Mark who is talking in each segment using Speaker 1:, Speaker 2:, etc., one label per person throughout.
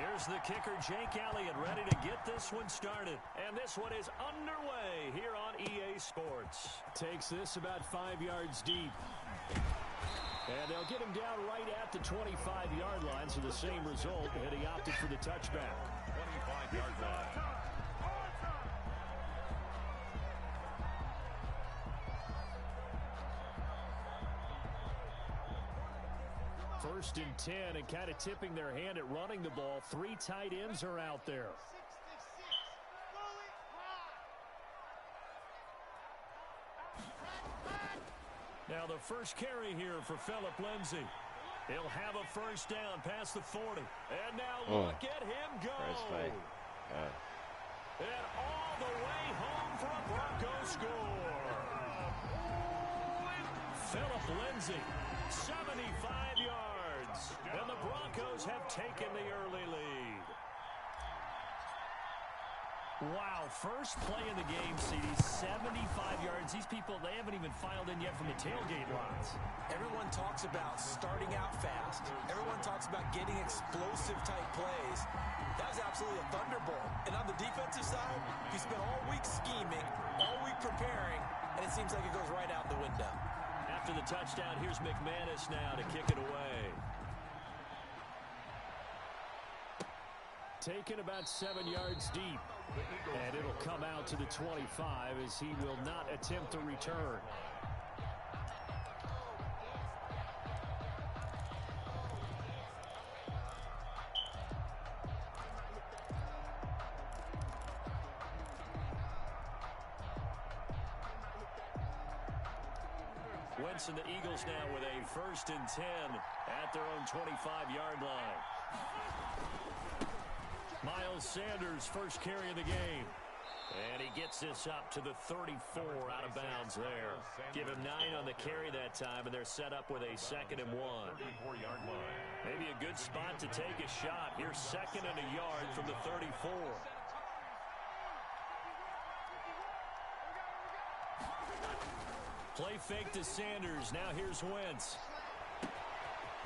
Speaker 1: Here's the kicker, Jake Elliott, ready to get this one started. And this one is underway here on EA Sports. Takes this about 5 yards deep. And they'll get him down right at the 25-yard line, so the same result, and he opted for the touchback.
Speaker 2: 25-yard line.
Speaker 1: First and 10, and kind of tipping their hand at running the ball. 3 tight ends are out there. Now the first carry here for Phillip Lindsay. He'll have a first down past the 40. And now look at him go. And all the way home for a Broncos score. Phillip Lindsay, 75 yards. And the Broncos have taken the early lead. Wow, first play in the game, CD, 75 yards. These people, they haven't even filed in yet from the tailgate lines.
Speaker 3: Everyone talks about starting out fast. Everyone talks about getting explosive-type plays. That was absolutely a thunderbolt. And on the defensive side, you spent all week scheming, all week preparing, and it seems like it goes right out the window.
Speaker 1: After the touchdown, here's McManus now to kick it away. Taken about 7 yards deep. And it'll come out to the 25 as he will not attempt to return. Wentz and the Eagles now with a first and 10 at their own 25-yard line. Miles Sanders, first carry of the game. And he gets this up to the 34 out of bounds there. Give him 9 on the carry that time, and they're set up with a 2nd and 1. Maybe a good spot to take a shot. Here's 2nd and a yard from the 34. Play fake to Sanders. Now here's Wentz.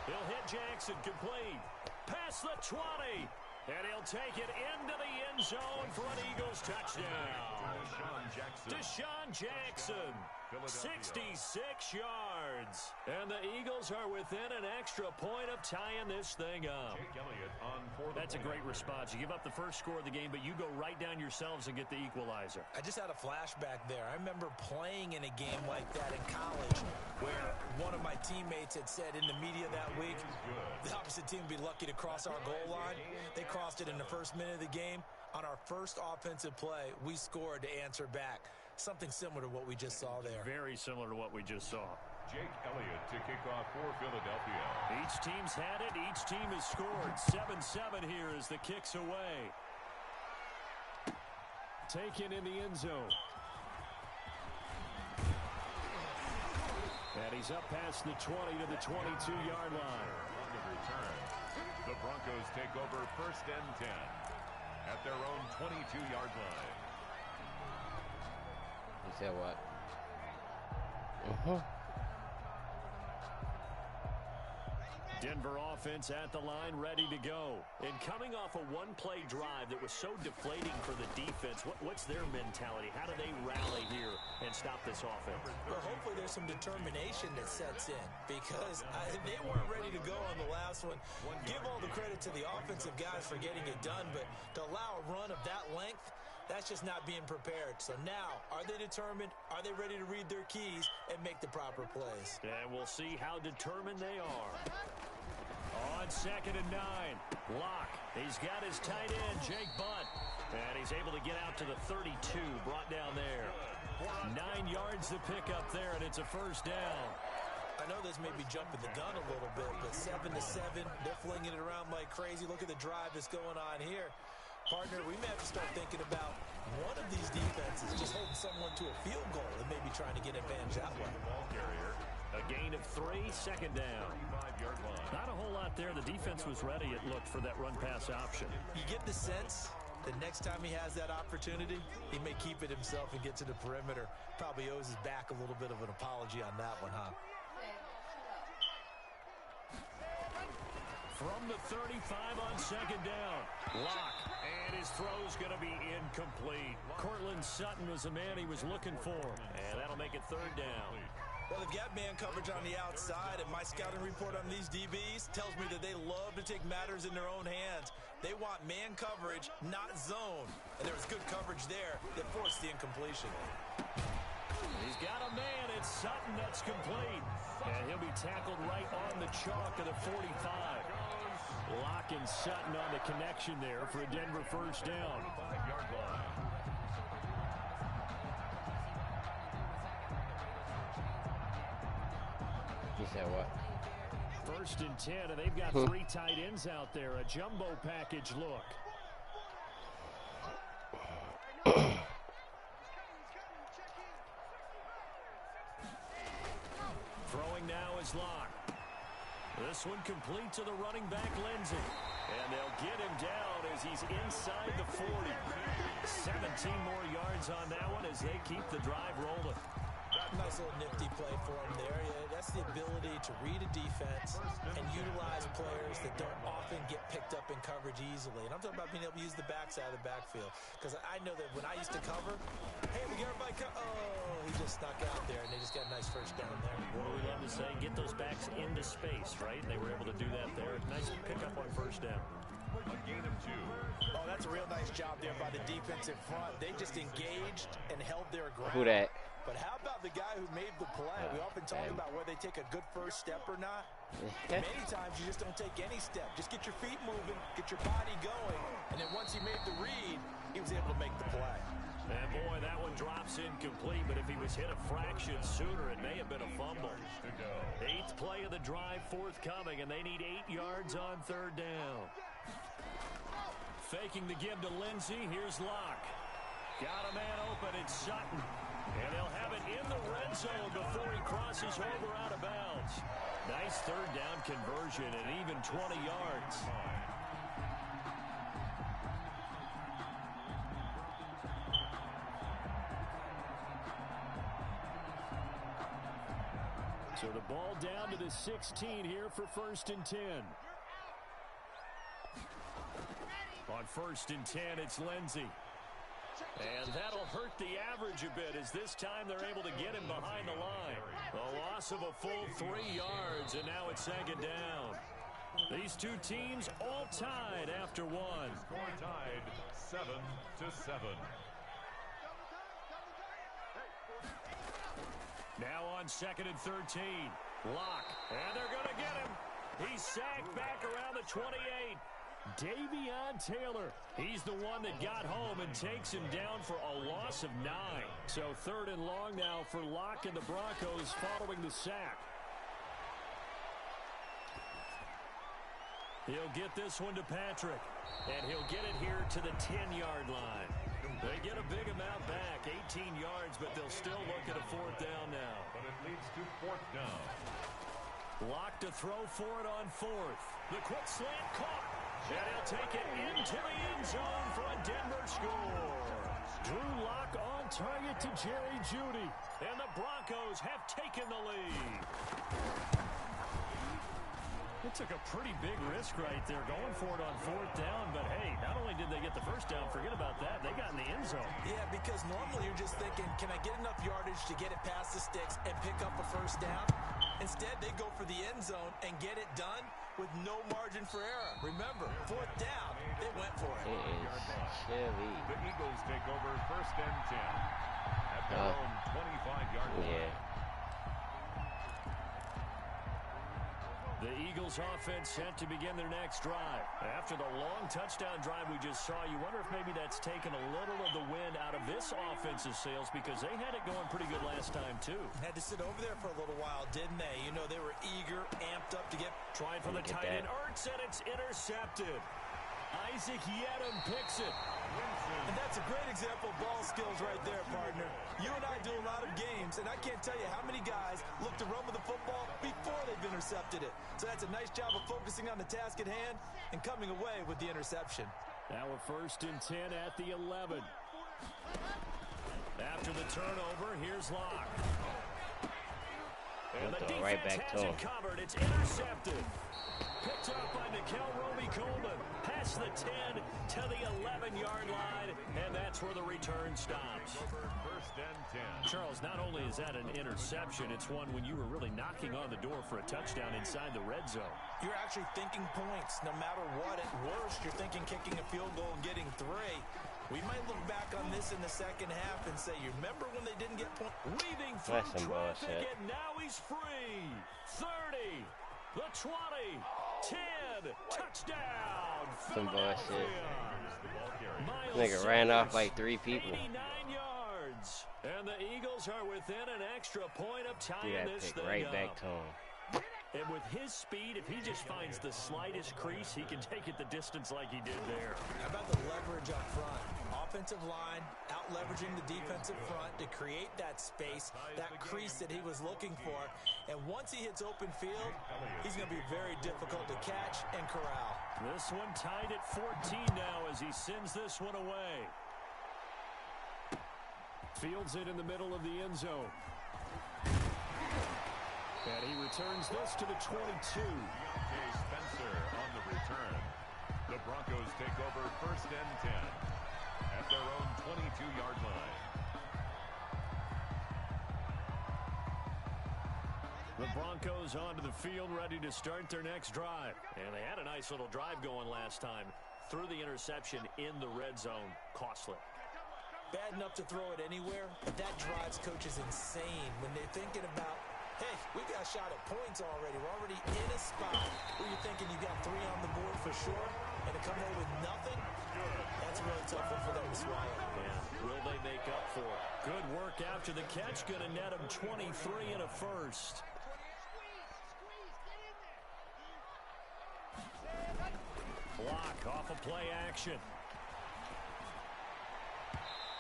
Speaker 1: He'll hit Jackson, complete. Past the 20. And he'll take it into the end zone for an Eagles touchdown. Deshaun Jackson, 66 yards. And the Eagles are within an extra point of tying this thing up. That's a great response. You give up the first score of the game, but you go right down yourselves and get the equalizer.
Speaker 3: I just had a flashback there. I remember playing in a game like that in college where one of my teammates had said in the media that week, the opposite team would be lucky to cross our goal line. They crossed it in the first minute of the game. On our first offensive play, we scored to answer back. Something similar to what we just saw there.
Speaker 1: Very similar to what we just saw.
Speaker 2: Jake Elliott to kick off for Philadelphia.
Speaker 1: Each team's had it. Each team has scored. 7-7 here as the kick's away. Taken in the end zone. And he's up past the 20 to the 22-yard line.
Speaker 2: On the return, the Broncos take over 1st and 10 at their own 22-yard line.
Speaker 4: You said what?
Speaker 1: Denver offense at the line, ready to go. And coming off a one-play drive that was so deflating for the defense, what's their mentality? How do they rally here and stop this offense?
Speaker 3: Well, hopefully there's some determination that sets in because they weren't ready to go on the last one. Give all the credit to the offensive guys for getting it done, but to allow a run of that length, that's just not being prepared. So now, are they determined? Are they ready to read their keys and make the proper plays?
Speaker 1: And we'll see how determined they are. On 2nd and 9, Locke. He's got his tight end, Jake Butt. And he's able to get out to the 32, brought down there. 9 yards to pick up there, and it's a first down.
Speaker 3: I know this may be jumping the gun a little bit, but 7-7, they're flinging it around like crazy. Look at the drive that's going on here. Partner, we may have to start thinking about one of these defenses just holding someone to a field goal and maybe trying to get advantage that way.
Speaker 1: A gain of 3, 2nd down. Not a whole lot there. The defense was ready, it looked, for that run-pass option.
Speaker 3: You get the sense that next time he has that opportunity, he may keep it himself and get to the perimeter. Probably owes his back a little bit of an apology on that one, huh?
Speaker 1: from the 35 on second down. Lock, and his throw's going to be incomplete. Cortland Sutton was the man he was looking for, and that'll make it third down.
Speaker 3: Well, they've got man coverage on the outside, and my scouting report on these DBs tells me that they love to take matters in their own hands. They want man coverage, not zone. And there was good coverage there that forced the incompletion.
Speaker 1: He's got a man. It's Sutton that's complete. And he'll be tackled right on the chalk of the 45. Lock and Sutton on the connection there for a Denver first down.
Speaker 2: 5-yard line.
Speaker 4: You said what?
Speaker 1: First and 10, and they've got three tight ends out there. A jumbo package look. Throwing now is Lock. This one complete to the running back, Lindsey. And they'll get him down as he's inside the 40. 17 more yards on that one as they keep the drive rolling.
Speaker 3: Nice little nifty play for him there. Yeah, that's the ability to read a defense and utilize players that don't often get picked up in coverage easily. And I'm talking about being able to use the backside of the backfield. Because I know that when I used to cover, hey, we got everybody he just snuck out there, and they just got a nice first down there.
Speaker 1: What we love to say, get those backs into space, right? And they were able to do that there. Nice pickup on first down.
Speaker 2: A gain of 2.
Speaker 3: Oh, that's a real nice job there by the defensive front. They just engaged and held their ground.
Speaker 4: Who that?
Speaker 3: But how about the guy who made the play? We often talk about whether they take a good first step or not. Many times you just don't take any step. Just get your feet moving, get your body going, and then once he made the read, he was able to make the play.
Speaker 1: And boy, that one drops incomplete, but if he was hit a fraction sooner, it may have been a fumble. 8th play of the drive forthcoming, and they need 8 yards on third down. Faking the give to Lindsey. Here's Lock. Got a man open. It's Sutton. And they'll have it in the red zone before he crosses over out of bounds. Nice third down conversion and even 20 yards. So the ball down to the 16 here for first and 10. On first and 10, it's Lindsey. And that'll hurt the average a bit as this time they're able to get him behind the line. A loss of a full 3 yards, and now it's second down. These two teams all tied after one.
Speaker 2: Score tied 7-7.
Speaker 1: Now on second and 13. Lock. And they're going to get him. He's sacked back around the 28. Davion Taylor, he's the one that got home and takes him down for a loss of 9. So third and long now for Lock and the Broncos following the sack. He'll get this one to Patrick, and he'll get it here to the 10-yard line. They get a big amount back, 18 yards, but they'll still look at a fourth down now.
Speaker 2: But it leads to fourth down.
Speaker 1: Lock to throw for it on fourth. The quick slant caught. And he'll take it into the end zone for a Denver score. Drew Lock on target to Jerry Jeudy. And the Broncos have taken the lead. They took a pretty big risk right there going for it on fourth down. But, hey, not only did they get the first down, forget about that, they got in the end zone.
Speaker 3: Yeah, because normally you're just thinking, can I get enough yardage to get it past the sticks and pick up a first down? Instead, they go for the end zone and get it done with no margin for error. Remember, fourth down, they went for it.
Speaker 4: It is chilly.
Speaker 2: The Eagles take over first and 10 at their own 25-yard line.
Speaker 4: Yeah.
Speaker 1: The Eagles offense set to begin their next drive. After the long touchdown drive we just saw, you wonder if maybe that's taken a little of the wind out of this offensive sails because they had it going pretty good last time too.
Speaker 3: Had to sit over there for a little while, didn't they? You know, they were eager, amped up to get...
Speaker 1: Trying for the tight end, Ertz, and it's intercepted. Isaac Yedem picks it.
Speaker 3: And that's a great example of ball skills right there, partner. You and I do a lot of games, and I can't tell you how many guys look to run with the football before they've intercepted it. So that's a nice job of focusing on the task at hand and coming away with the interception.
Speaker 1: Now we're first and 10 at the 11. After the turnover, here's Lock. And the defense has it covered. It's intercepted. Picked up by Nickel Roby-Coleman. Past the 10 to the 11-yard line, and that's where the return stops.
Speaker 2: First and 10.
Speaker 1: Charles, not only is that an interception, it's one when you were really knocking on the door for a touchdown inside the red zone.
Speaker 3: You're actually thinking points. No matter what, at worst, you're thinking kicking a field goal and getting 3. We might look back on this in the second half and say, you remember when they didn't get points?
Speaker 1: Weaving through traffic, and now he's free. 30, the 20, 10, touchdown.
Speaker 4: Some bullshit.
Speaker 1: Miles
Speaker 4: Nigga ran off
Speaker 1: Sanders,
Speaker 4: like 3 people.
Speaker 1: 89 yards. And the Eagles are within an extra point of tying this thing
Speaker 4: right
Speaker 1: up.
Speaker 4: back to him.
Speaker 1: And with his speed, if he just finds the slightest crease, he can take it the distance like he did there.
Speaker 3: How about the leverage up front? Offensive line, out-leveraging the defensive front to create that space, that crease that he was looking for. And once he hits open field, he's going to be very difficult to catch and corral.
Speaker 1: This one tied at 14 now as he sends this one away. Fields it in the middle of the end zone. And he returns this to the 22.
Speaker 2: Spencer on the return. The Broncos take over first and 10 at their own 22-yard line.
Speaker 1: The Broncos onto the field, ready to start their next drive. And they had a nice little drive going last time. Threw the interception in the red zone. Costly.
Speaker 3: Bad enough to throw it anywhere, but that drives coaches insane when they're thinking about, hey, we got a shot at points already. We're already in a spot where you're thinking you got 3 on the board for sure, and to come away with nothing, that's a really tough one for them to swallow.
Speaker 1: Yeah. Will they make up for it? Good work after the catch. Going to net them 23 and a first. Block off a play action.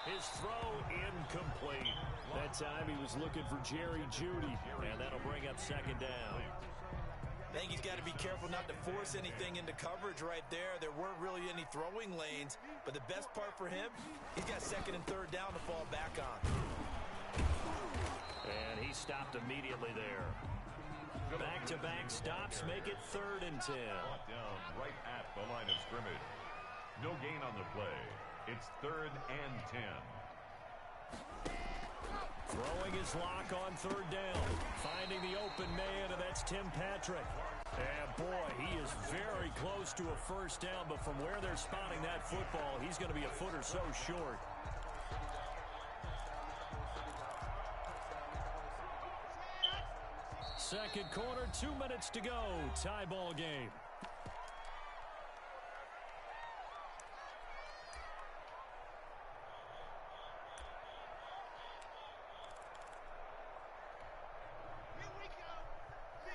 Speaker 1: His throw incomplete. That time he was looking for Jerry Jeudy, and that'll bring up second down.
Speaker 3: I think he's got to be careful not to force anything into coverage right there. There weren't really any throwing lanes, but the best part for him, he's got second and third down to fall back on.
Speaker 1: And he stopped immediately there. Back-to-back stops make it 3rd and 10.
Speaker 2: Down right at the line of scrimmage. No gain on the play. It's 3rd and 10.
Speaker 1: Throwing his lock on 3rd down. Finding the open man, and that's Tim Patrick. And boy, he is very close to a first down, but from where they're spotting that football, he's going to be a foot or so short. Second quarter, 2 minutes to go. Tie ball game.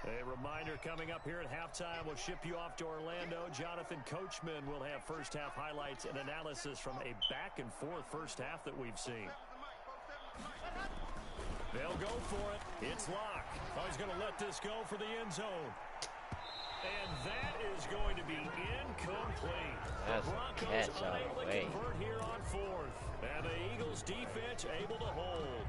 Speaker 1: A reminder coming up here at halftime. We'll ship you off to Orlando. Jonathan Coachman will have first half highlights and analysis from a back and forth first half that we've seen. They'll go for it. It's Locke. Oh, he's going to let this go for the end zone. And that is going to be incomplete.
Speaker 4: That's
Speaker 1: the Broncos unable to
Speaker 4: way.
Speaker 1: convert here on 4th. And the Eagles defense able to hold.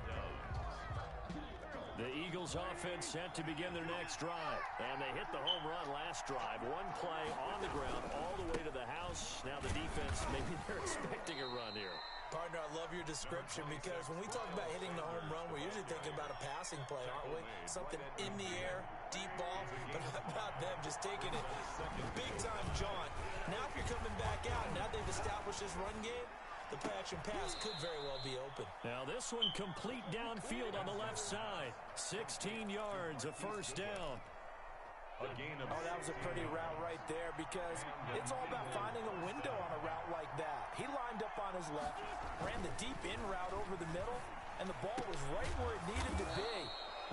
Speaker 1: The Eagles offense set to begin their next drive. And they hit the home run last drive. One play on the ground all the way to the house. Now the defense, maybe they're expecting a run here.
Speaker 3: Partner, I love your description because when we talk about hitting the home run, we're usually thinking about a passing play, aren't we? Something in the air, deep ball. But how about them just taking it big-time jaunt? Now if you're coming back out, now they've established this run game, the patch and pass could very well be open.
Speaker 1: Now this one complete downfield on the left side. 16 yards, a first down.
Speaker 3: Oh, that was a pretty route right there because it's all about finding a window on a route like that. He lined up on his left, ran the deep in route over the middle, and the ball was right where it needed to be.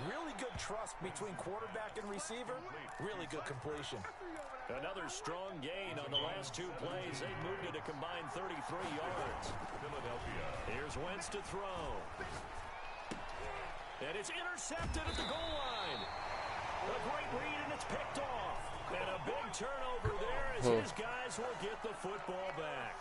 Speaker 3: Really good trust between quarterback and receiver. Really good completion.
Speaker 1: Another strong gain on the last 2 plays. They moved it a combined 33 yards.
Speaker 2: Philadelphia.
Speaker 1: Here's Wentz to throw. And it's intercepted at the goal line. A great read, and it's picked off. And a big turnover there as his guys will get the football back.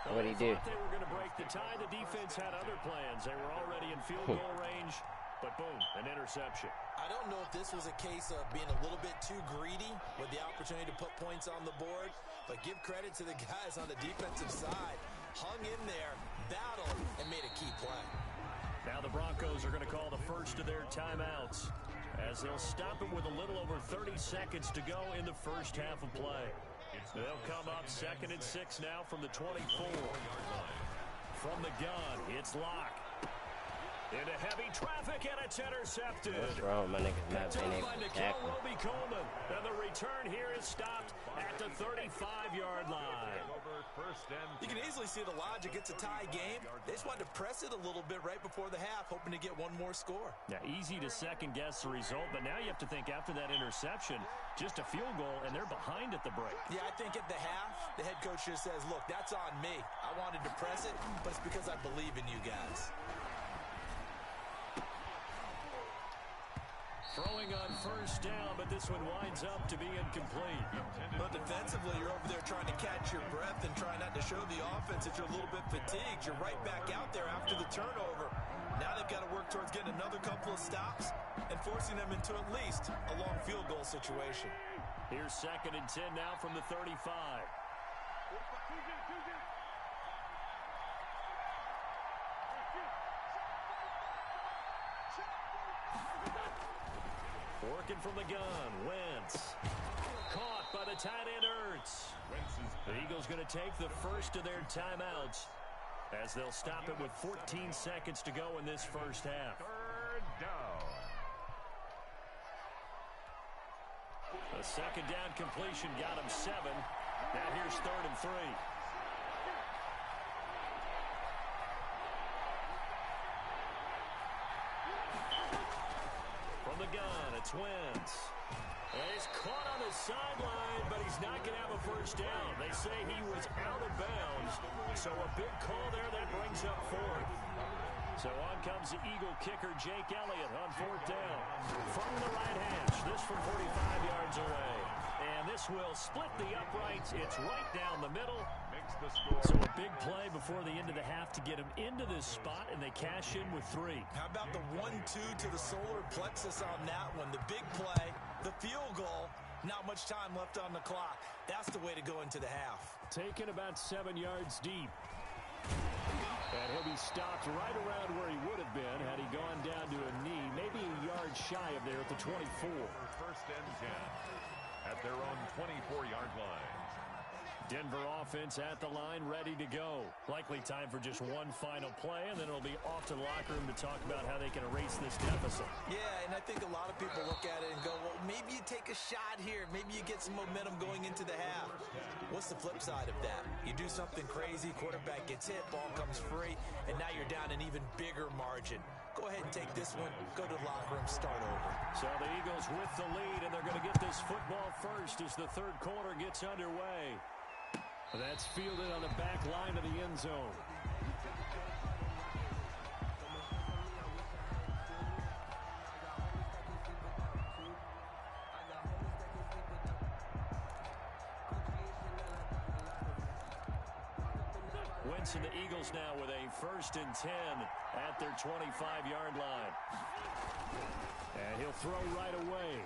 Speaker 4: What'd he do?
Speaker 1: They were going to break the tie. The defense had other plans. They were already in field goal range, But boom, an interception.
Speaker 3: I don't know if this was a case of being a little bit too greedy with the opportunity to put points on the board, but give credit to the guys on the defensive side. Hung in there, battled, and made a key play.
Speaker 1: Now the Broncos are going to call the first of their timeouts as they'll stop it with a little over 30 seconds to go in the first half of play. They'll come up 2nd and 6 now from the 24. From the gun, it's Locke. Into heavy traffic, and it's intercepted.
Speaker 4: What's wrong, my niggas not being able to tackle?
Speaker 1: Coleman. And the return here is stopped at the 35-yard line.
Speaker 3: You can easily see the logic. It's a tie game. They just wanted to press it a little bit right before the half, hoping to get one more score.
Speaker 1: Yeah, easy to second-guess the result, but now you have to think after that interception, just a field goal, and they're behind at the break.
Speaker 3: Yeah, I think at the half, the head coach just says, look, that's on me. I wanted to press it, but it's because I believe in you guys.
Speaker 1: Throwing on first down, but this one winds up to be incomplete.
Speaker 3: But defensively, you're over there trying to catch your breath and try not to show the offense that you're a little bit fatigued. You're right back out there after the turnover. Now they've got to work towards getting another couple of stops and forcing them into at least a long field goal situation.
Speaker 1: Here's 2nd and 10 now from the 35. Working from the gun, Wentz. Caught by the tight end, Ertz. The Eagles going to take the first of their timeouts as they'll stop it with 14 seconds to go in this first half.
Speaker 2: 3rd down.
Speaker 1: A 2nd down completion got him 7. Now here's 3rd and 3. From the gun, it's Wentz. And he's caught on the sideline, but he's not going to have a first down. They say he was out of bounds, so a big call there that brings up 4th. So on comes the Eagle kicker, Jake Elliott, on 4th down. From the right hash, this from 45 yards away. And this will split the uprights. It's right down the middle.
Speaker 2: Makes the score.
Speaker 1: So a big play before the end of the half to get him into this spot, and they cash in with 3.
Speaker 3: How about the 1-2 to the solar plexus on that one? The big play, the field goal, not much time left on the clock. That's the way to go into the half.
Speaker 1: Taken about 7 yards deep. And he'll be stopped right around where he would have been had he gone down to a knee, maybe a yard shy of there at the 24.
Speaker 2: 1st and 10 at their own 24-yard line.
Speaker 1: Denver offense at the line, ready to go. Likely time for just one final play, and then it'll be off to the locker room to talk about how they can erase this deficit.
Speaker 3: Yeah, and I think a lot of people look at it and go, well, maybe you take a shot here. Maybe you get some momentum going into the half. What's the flip side of that? You do something crazy, quarterback gets hit, ball comes free, and now you're down an even bigger margin. Go ahead and take this one, go to the locker room, start over.
Speaker 1: So the Eagles with the lead, and they're going to get this football first as the 3rd quarter gets underway. That's fielded on the back line of the end zone. Wentz and the Eagles now with a 1st and 10 at their 25-yard line. And he'll throw right away.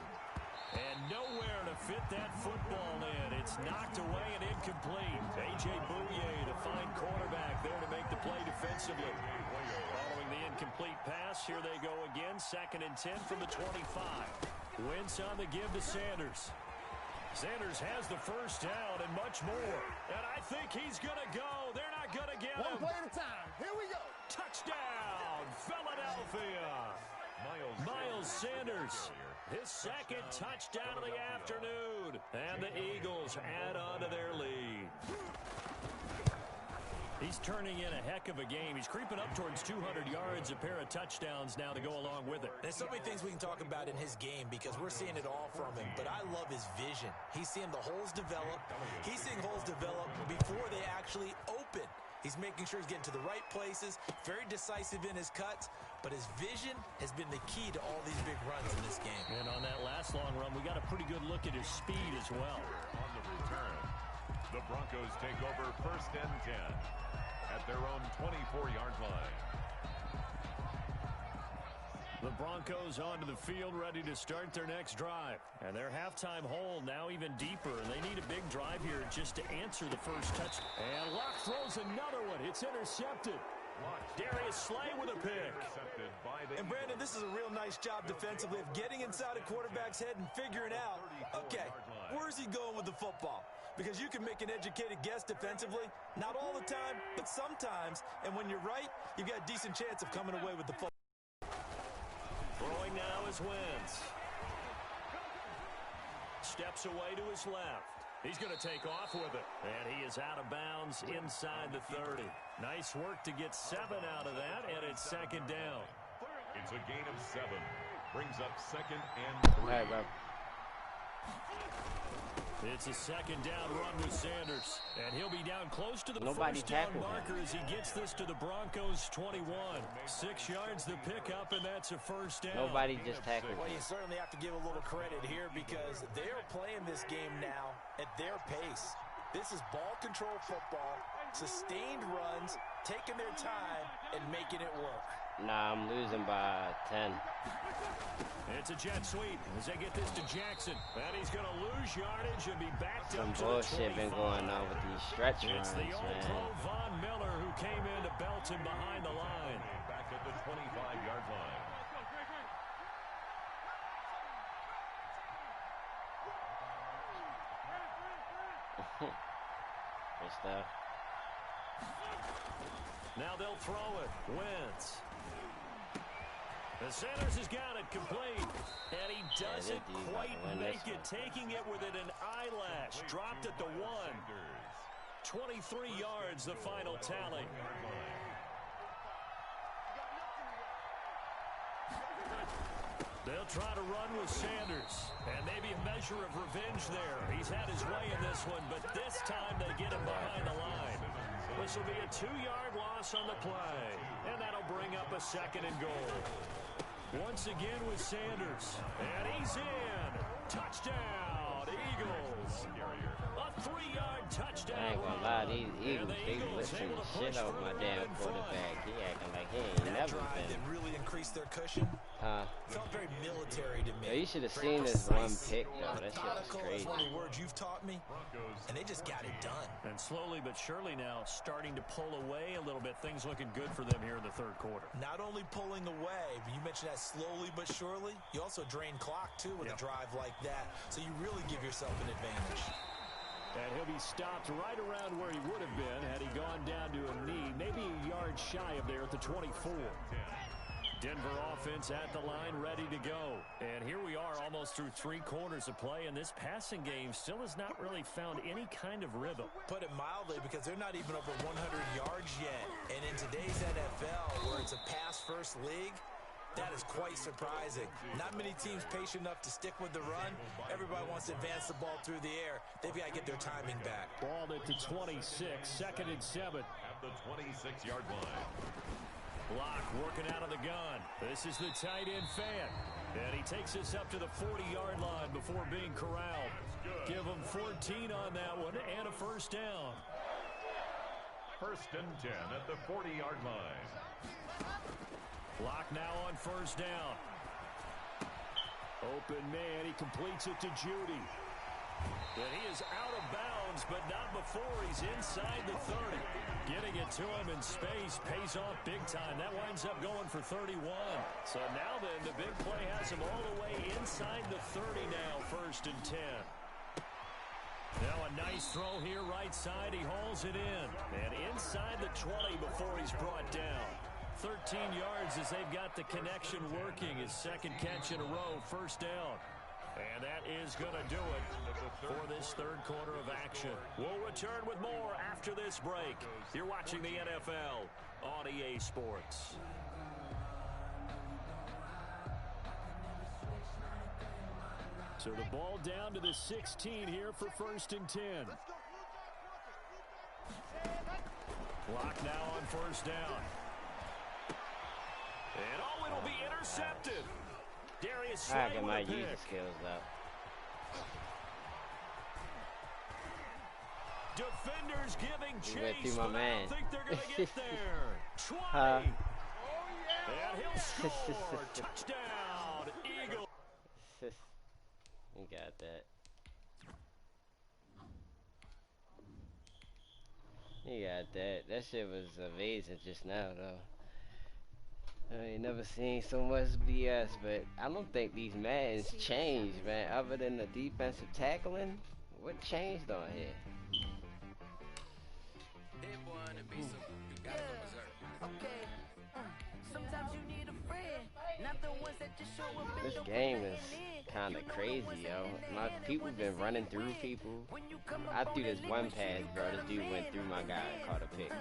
Speaker 1: And nowhere to fit that football in. It's knocked away and incomplete. A.J. Bouye, the fine quarterback, there to make the play defensively. Following the incomplete pass, here they go again. 2nd and 10 from the 25. Wentz on the give to Sanders. Sanders has the first down and much more. And I think he's going to go. They're not going to get him.
Speaker 5: One play at a time. Here we go.
Speaker 1: Touchdown, Philadelphia. Miles Sanders. His 2nd touchdown of the afternoon. And the Eagles add on to their lead. He's turning in a heck of a game. He's creeping up towards 200 yards, a pair of touchdowns now to go along with it.
Speaker 3: There's so many things we can talk about in his game because we're seeing it all from him. But I love his vision. He's seeing the holes develop. He's seeing holes develop before they actually open. He's making sure he's getting to the right places, very decisive in his cuts, but his vision has been the key to all these big runs in this game.
Speaker 1: And on that last long run, we got a pretty good look at his speed as well.
Speaker 2: On the return, the Broncos take over 1st and 10 at their own 24-yard line.
Speaker 1: The Broncos onto the field ready to start their next drive. And their halftime hole now even deeper. And they need a big drive here just to answer the first touch. And Locke throws another one. It's intercepted. Darius Slay with a pick.
Speaker 3: And Brandon, this is a real nice job defensively of getting inside a quarterback's head and figuring out, okay, where's he going with the football? Because you can make an educated guess defensively, not all the time, but sometimes. And when you're right, you've got a decent chance of coming away with the football.
Speaker 1: Throwing now is Wentz. Steps away to his left. He's going to take off with it. And he is out of bounds inside the 30. Nice work to get 7 out of that, and it's second down.
Speaker 2: It's a gain of 7. Brings up second and 3.
Speaker 4: All right, bro.
Speaker 1: It's a second down run with Sanders. And he'll be down close to the
Speaker 4: Nobody
Speaker 1: first down
Speaker 4: tackled
Speaker 1: marker
Speaker 4: him.
Speaker 1: as he gets this to the Broncos 21. 6 yards the pickup, and that's a first down.
Speaker 4: Nobody just tackled
Speaker 3: Well,
Speaker 4: him.
Speaker 3: you certainly have to give a little credit here because they're playing this game now at their pace. This is ball control football, sustained runs, taking their time, and making it work.
Speaker 4: Nah, I'm losing by 10.
Speaker 1: It's a jet sweep as they get this to Jackson. And he's going to lose yardage and be backed
Speaker 4: Some
Speaker 1: up to
Speaker 4: bullshit
Speaker 1: the 25.
Speaker 4: been going on with these stretch
Speaker 1: It's
Speaker 4: runs,
Speaker 1: the old
Speaker 4: man.
Speaker 1: pro Von Miller who came in to belt him behind the line.
Speaker 2: Back at the 25-yard line.
Speaker 4: Good stuff.
Speaker 1: Now they'll throw it. Wentz. The Sanders has got it complete. And he doesn't
Speaker 4: dude's about
Speaker 1: quite
Speaker 4: to win
Speaker 1: make
Speaker 3: Oh,
Speaker 4: this
Speaker 1: it, taking it within an eyelash. Dropped at the 1. 23 yards, the final tally. They'll try to run with Sanders. And maybe a measure of revenge there. He's had his way in this one, but this time they get him behind the line. This will be a 2-yard loss on the play. And that'll bring up a second and goal. Once again with Sanders. And he's in. Touchdown, Eagles. A 3-yard touchdown.
Speaker 4: I ain't gonna lie, these Eagles, they lifting the shit out my damn quarterback. He acting like he ain't
Speaker 3: That
Speaker 4: never
Speaker 3: drive
Speaker 4: been.
Speaker 3: that really increased their cushion felt very military to me.
Speaker 4: Yo, you should have
Speaker 3: Very
Speaker 4: seen this
Speaker 3: precise,
Speaker 4: one pick, though. That shit was
Speaker 3: methodical,
Speaker 4: crazy.
Speaker 3: is one of the words you've taught me, and they just got it done.
Speaker 1: And slowly but surely now starting to pull away a little bit. Things looking good for them here in the third quarter.
Speaker 3: Not only pulling away, but you mentioned that slowly but surely. You also drain clock, too, with a drive like that. So you really give yourself an advantage.
Speaker 1: And he'll be stopped right around where he would have been had he gone down to a knee, maybe a yard shy of there at the 24. Denver offense at the line, ready to go. And here we are almost through 3 quarters of play, and this passing game still has not really found any kind of rhythm.
Speaker 3: Put it mildly, because they're not even over 100 yards yet. And in today's NFL, where it's a pass-first league, that is quite surprising. Not many teams patient enough to stick with the run. Everybody wants to advance the ball through the air. They've got to get their timing back.
Speaker 1: Ball at the 26, second and 7.
Speaker 2: At the 26-yard line.
Speaker 1: Locke working out of the gun. This is the tight end fan. And he takes us up to the 40-yard line before being corralled. Give him 14 on that one and a first down.
Speaker 2: First and 10 at the 40-yard line.
Speaker 1: Locke now on first down. Open man. He completes it to Judy. And he is out of bounds, but not before he's inside the 30. Getting it to him in space pays off big time. That winds up going for 31. So now then, the big play has him all the way inside the 30 now, first and 10. Now a nice throw here right side. He hauls it in. And inside the 20 before he's brought down. 13 yards as they've got the connection working. His second catch in a row, first down. And that is going to do it for this third quarter of action. We'll return with more after this break. You're watching the NFL on EA Sports. So the ball down to the 16 here for first and 10. Locke now on first down. And oh, it'll be intercepted. Darius Slay
Speaker 4: I might
Speaker 1: with a
Speaker 4: use
Speaker 1: pick.
Speaker 4: the skills, though.
Speaker 1: Defenders giving
Speaker 4: You went
Speaker 1: chase,
Speaker 4: through my
Speaker 1: but I
Speaker 4: man.
Speaker 1: don't think they're going to get there. 20. And he'll score. Touchdown, Eagles.
Speaker 4: You got that. You got that. That shit was amazing just now, though. I ain't never seen so much BS, but I don't think these Maddens changed, man. Other than the defensive tackling, what changed on here? This game is kind of crazy, yo. My people been running through people. I threw this one pass, bro. This dude went through my guy and caught a pick.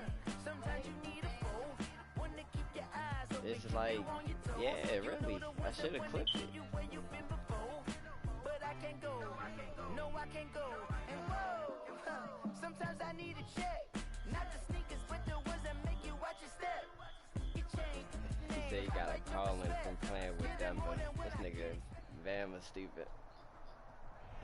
Speaker 4: It's like, yeah, really. I should have clipped it. Sometimes I need a check. Not the sneakers, but the ones that make you watch your step. He said he got a call in from playing with them, but this nigga Van was stupid.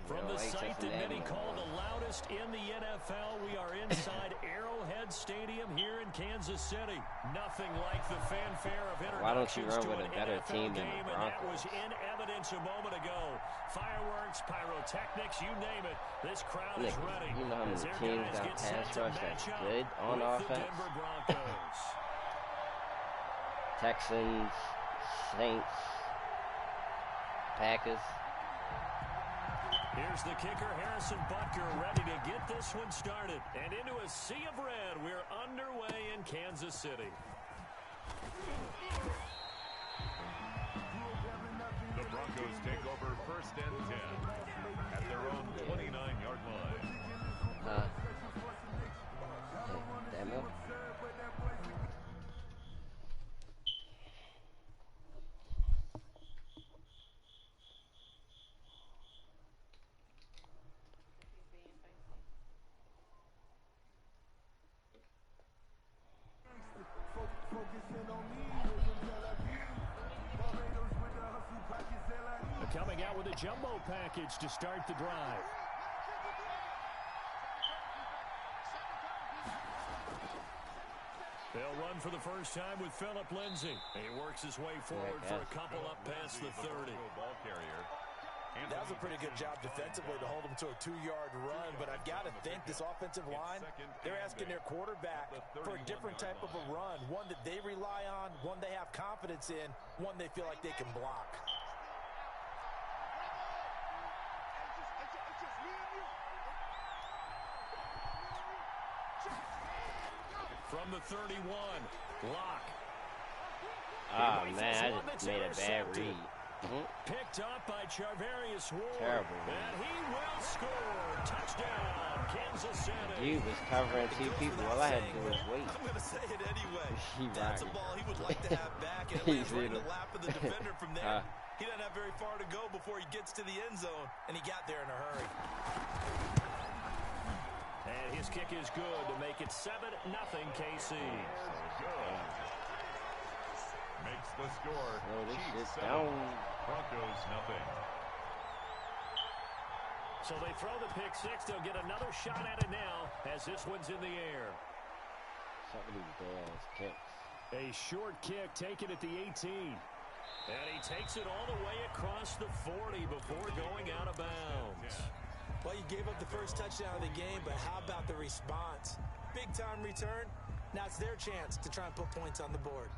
Speaker 1: From the site that many call the loudest in the NFL, we are inside Arrowhead Stadium here in Kansas City. Nothing like the fanfare of introductions.
Speaker 4: Why don't you run with a better
Speaker 1: NFL
Speaker 4: team than the Broncos?
Speaker 1: And that was in evidence a moment ago. Fireworks, pyrotechnics, you name it. This crowd is ready.
Speaker 4: You know how many teams got pass rush that's good on offense? Texans, Saints, Packers.
Speaker 1: Here's the kicker, Harrison Butker, ready to get this one started. And into a sea of red, we're underway in Kansas City.
Speaker 2: The Broncos take over 1st and 10 at their own 29-yard line.
Speaker 4: Damn it.
Speaker 1: Coming out with a jumbo package to start the drive. They'll run for the first time with Phillip Lindsay. He works his way forward for a couple up past the 30.
Speaker 3: That was a pretty good job defensively to hold them to a 2-yard run, but I've got to think this offensive line, they're asking their quarterback for a different type of a run, one that they rely on, one they have confidence in, one they feel like they can block.
Speaker 1: From the 31, Locke.
Speaker 4: Oh, man, I just made a bad read.
Speaker 1: Picked up by Charvarius Ward.
Speaker 4: Terrible, man.
Speaker 1: And he will score. Touchdown, Kansas City.
Speaker 4: He was covering 2 people. All I had to do was wait.
Speaker 5: I'm going to say it anyway.
Speaker 4: That's
Speaker 5: a ball he would like to have back and lands right in the lap of the defender from there. He doesn't have very far to go before he gets to the end zone, and he got there in a hurry.
Speaker 1: And his kick is good to make it 7-0 KC.
Speaker 2: Makes the score.
Speaker 4: Chiefs
Speaker 2: 7, Broncos nothing.
Speaker 1: So they throw the pick six. They'll get another shot at it now as this one's in the air. A short kick taken at the 18. And he takes it all the way across the 40 before going out of bounds.
Speaker 3: Well, you gave up the first touchdown of the game, but how about the response? Big-time return. Now it's their chance to try and put points on the board.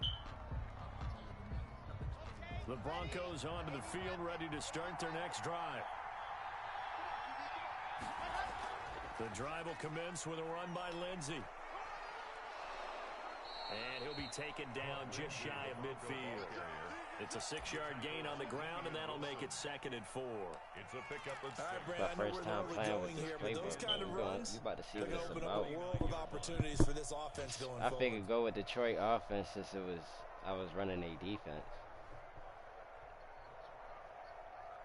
Speaker 1: The Broncos onto the field, ready to start their next drive. The drive will commence with a run by Lindsay. And he'll be taken down just shy of midfield. It's a 6-yard gain on the ground, and that'll make it 2nd and 4.
Speaker 2: It's a pickup of 6.
Speaker 3: All right, Brad, I know we're going here, but those kind of runs,
Speaker 4: you about to see
Speaker 3: they're going to open up a world of opportunities for this offense going forward.
Speaker 4: I figured go with Detroit offense since I was running a defense.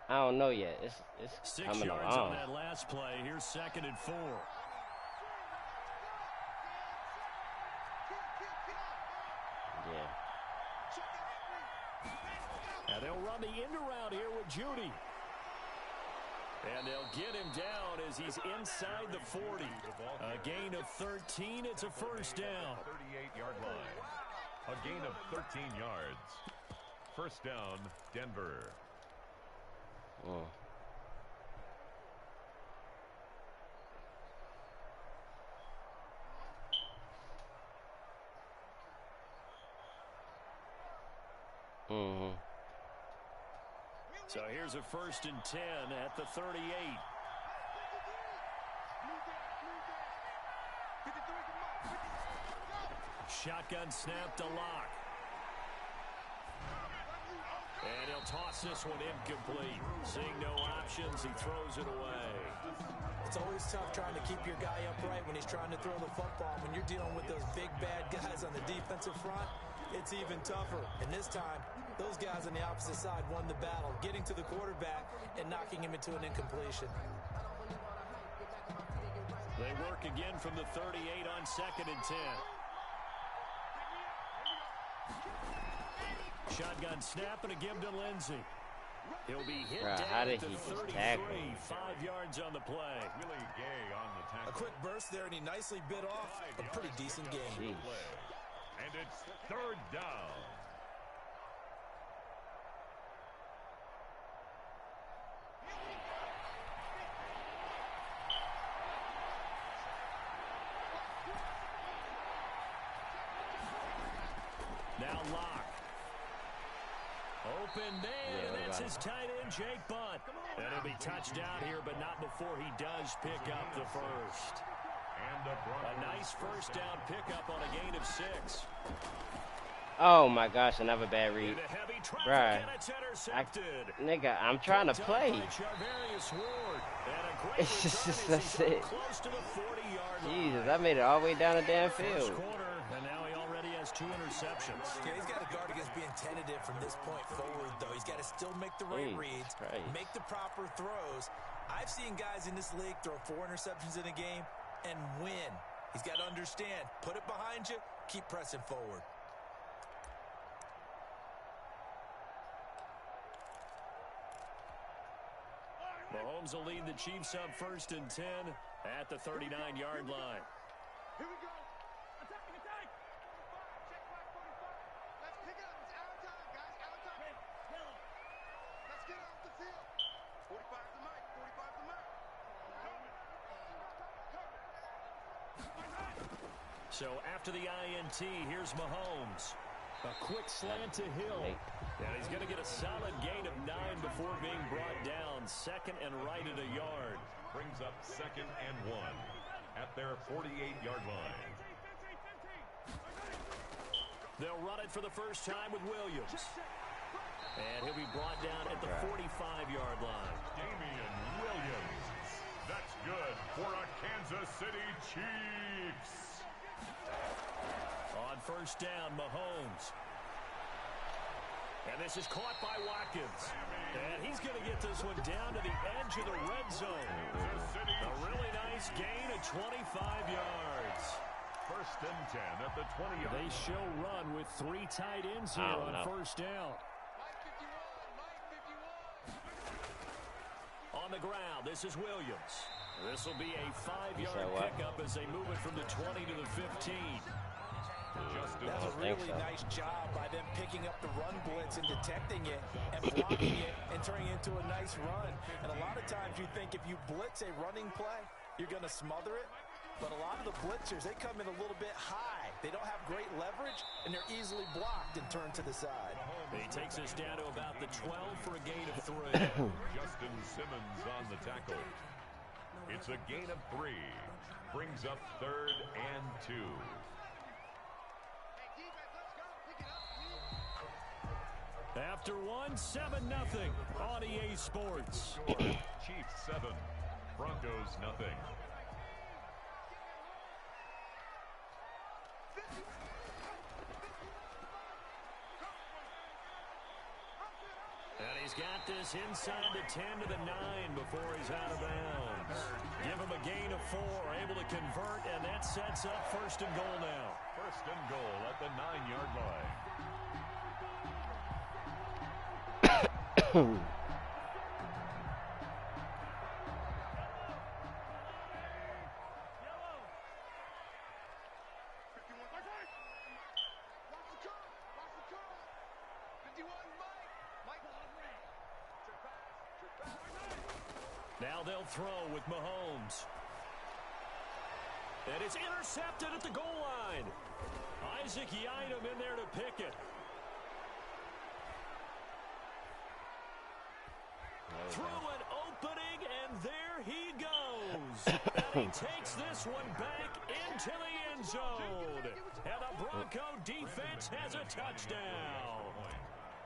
Speaker 4: I don't know yet. It's
Speaker 1: 6
Speaker 4: coming
Speaker 1: yards
Speaker 4: along.
Speaker 1: on that last play. Here's 2nd and 4.
Speaker 4: Yeah.
Speaker 1: And they'll run the end around here with Judy. And they'll get him down as he's inside the 40. A gain of 13. It's a first down.
Speaker 2: 38-yard line. A gain of 13 yards. First down, Denver.
Speaker 4: Oh. Mm-hmm.
Speaker 1: So here's a 1st and 10 at the 38. Shotgun snap to Lock. And he'll toss this one incomplete. Seeing no options, he throws it away.
Speaker 3: It's always tough trying to keep your guy upright when he's trying to throw the football. When you're dealing with those big, bad guys on the defensive front, it's even tougher. And this time, those guys on the opposite side won the battle, getting to the quarterback and knocking him into an incompletion.
Speaker 1: They work again from the 38 on 2nd and 10. Shotgun snap and a give to Lindsey. He'll be hit down at the 33, 5 yards on the play.
Speaker 2: Willie Gay on the tackle.
Speaker 3: A quick burst there, and he nicely bit off a pretty decent game.
Speaker 2: And it's 3rd down.
Speaker 1: Now Lock. Open man, and that's his tight end, Jake Butt. And he'll be touched down here, but not before he does pick up the first.
Speaker 2: And
Speaker 1: a nice first down pickup on a gain of 6.
Speaker 4: Oh my gosh, another bad read. Right. Nigga, I'm trying to play. It's just, that's it. Jesus, I made it all the way down the damn field.
Speaker 1: And now he already has 2 interceptions.
Speaker 3: Yeah, he's got to guard against being tentative from this point forward, though. He's got to still make the right reads, make the proper throws. I've seen guys in this league throw 4 interceptions in a game and win. He's got to understand, put it behind you, keep pressing forward.
Speaker 1: Mahomes will lead the Chiefs up 1st and 10 at the 39-yard line.
Speaker 6: Here we go. Attacking, attack. Check back 45. Let's pick it up. It's our time, guys. Our time. Let's get off the field. 45 the mic. 45 the mic.
Speaker 1: So after the INT, here's Mahomes. A quick slant to Hill. And he's going to get a solid gain of 9 before being brought down. 2nd and right at a yard.
Speaker 2: Brings up 2nd and 1 at their 48-yard line.
Speaker 1: They'll run it for the first time with Williams. And he'll be brought down at the 45-yard line.
Speaker 2: Damian Williams. That's good for a Kansas City Chiefs.
Speaker 1: On 1st down, Mahomes. And this is caught by Watkins. And he's going to get this one down to the edge of the red zone. A really nice gain of 25 yards.
Speaker 2: 1st and 10 at the 20-yard line.
Speaker 1: They show run with 3 tight ends here on 1st down. On the ground, this is Williams. This will be a 5-yard pickup as they move it from the 20 to the 15.
Speaker 3: That's a really nice job by them picking up the run blitz and detecting it and blocking it and turning it into a nice run. And a lot of times you think if you blitz a running play, you're going to smother it. But a lot of the blitzers, they come in a little bit high. They don't have great leverage, and they're easily blocked and turned to the side.
Speaker 1: He takes us down to about the 12 for a gain of 3.
Speaker 2: Justin Simmons on the tackle. It's a gain of 3. Brings up 3rd and 2.
Speaker 1: After 1, 7-0 on EA Sports.
Speaker 2: Chiefs 7, Broncos nothing.
Speaker 1: And he's got this inside the 10 to the 9 before he's out of bounds. Give him a gain of 4, able to convert, and that sets up 1st and goal now.
Speaker 2: 1st and goal at the 9-yard line.
Speaker 1: Now they'll throw with Mahomes. And it's intercepted at the goal line. Yt-vintage in there to pick it. Through an opening, and there he goes. And he takes this one back into the end zone. And the Bronco defense has a touchdown.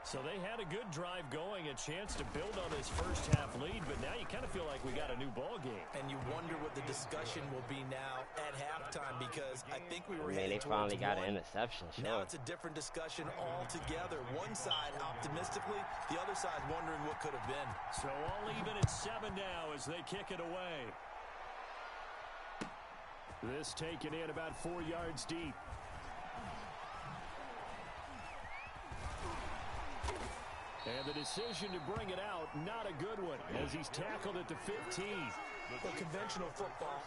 Speaker 1: So they had a good drive going, a chance to build on this first half lead, but now you kind of feel like we got a new ball game.
Speaker 5: And you wonder what the discussion will be now at halftime, because I think we were heading
Speaker 4: they finally got an interception.
Speaker 5: Now it's a different discussion altogether. One side optimistically, the other side wondering what could have been.
Speaker 1: So all even at 7 now as they kick it away. This taken in about 4 yards deep. And the decision to bring it out, not a good one, as he's tackled at the 15.
Speaker 5: Well, conventional football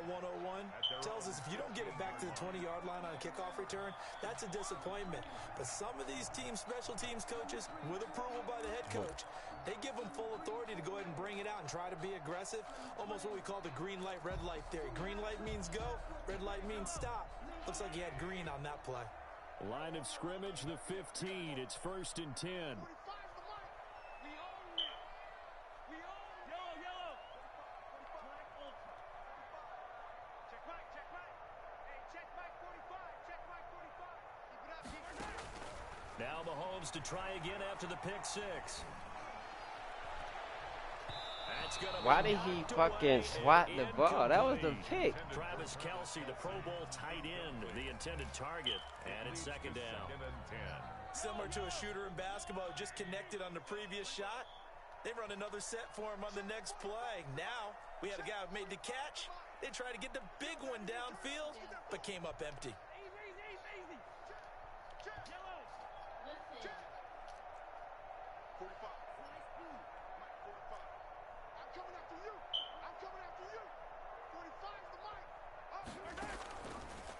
Speaker 5: 101, tells us if you don't get it back to the 20-yard line on a kickoff return, that's a disappointment. But some of these special teams coaches, with approval by the head coach, they give them full authority to go ahead and bring it out and try to be aggressive, almost what we call the green light, red light theory. Green light means go, red light means stop. Looks like he had green on that play.
Speaker 1: Line of scrimmage, the 15. It's 1st and 10. Now Mahomes to try again after the pick six.
Speaker 4: Why did he fucking swat the ball? That was the pick.
Speaker 1: Travis Kelce, the Pro Bowl tight end, the intended target, and it's 2nd down.
Speaker 5: Similar to a shooter in basketball who just connected on the previous shot. They run another set for him on the next play. Now, we had a guy who made the catch. They tried to get the big one downfield, but came up empty.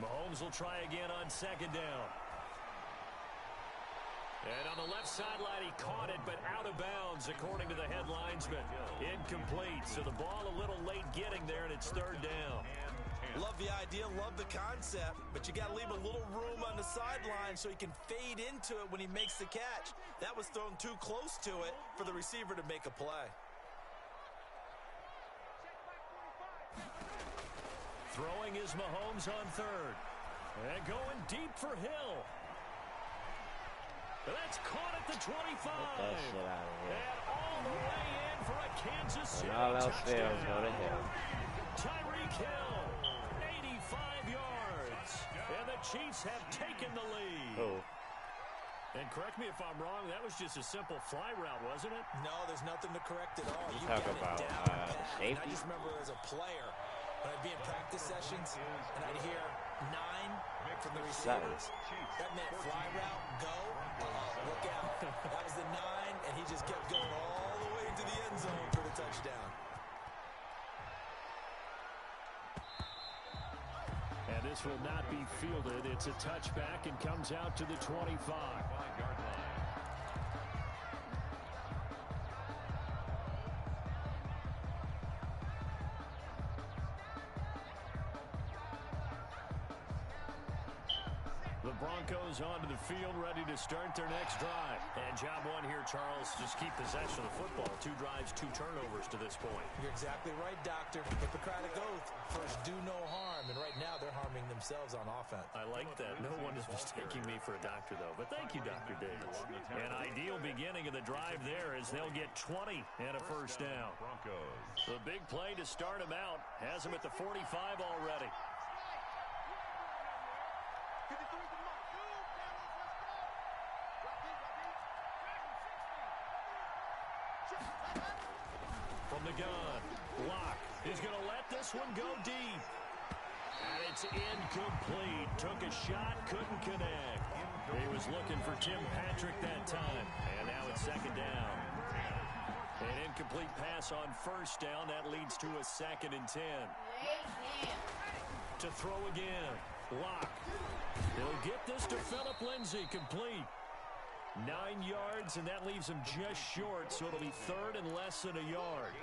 Speaker 1: Mahomes will try again on 2nd down. And on the left sideline, he caught it, but out of bounds, according to the head linesman. Incomplete, so the ball a little late getting there, and it's 3rd down.
Speaker 5: Love the idea, love the concept, but you got to leave a little room on the sideline so he can fade into it when he makes the catch. That was thrown too close to it for the receiver to make a play.
Speaker 1: Throwing is Mahomes on 3rd. And going deep for Hill. That's caught at the 25.
Speaker 4: Get that shit out of here.
Speaker 1: And all the way in for a Kansas City
Speaker 4: when all else
Speaker 1: touchdown.
Speaker 4: fails, go to Hill.
Speaker 1: Tyreek Hill, 85 yards. And the Chiefs have taken the lead.
Speaker 4: Oh.
Speaker 1: And correct me if I'm wrong, that was just a simple fly route, wasn't it?
Speaker 5: No, there's nothing to correct at all.
Speaker 4: You
Speaker 5: got
Speaker 4: talk about
Speaker 5: it down pat.
Speaker 4: safety.
Speaker 5: I just remember as a player, when I'd be in practice sessions, and I'd hear 9 from the receivers. That meant fly route, go, look out. That was the 9, and he just kept going all the way into the end zone for the touchdown.
Speaker 1: And this will not be fielded. It's a touchback and comes out to the 25-yard line. The Broncos onto the field, ready to start their next drive. And job one here, Charles, just keep possession of the football. 2 drives, 2 turnovers to this point.
Speaker 5: You're exactly right, Doctor. Hippocratic oath. First, do no harm. And right now, they're harming themselves on offense.
Speaker 1: I like that. No one is mistaking me for a doctor, though. But thank you, Dr. Davis. An ideal beginning of the drive there as they'll get 20 and a first down. The big play to start him out has him at the 45 already. From the gun, Locke is going to let this one go deep. And it's incomplete. Took a shot, couldn't connect. He was looking for Tim Patrick that time. And now it's 2nd down. An incomplete pass on 1st down. That leads to a 2nd and 10. To throw again, Locke. He'll get this to Phillip Lindsay, complete. 9 yards, and that leaves him just short, so it'll be 3rd and less than a yard.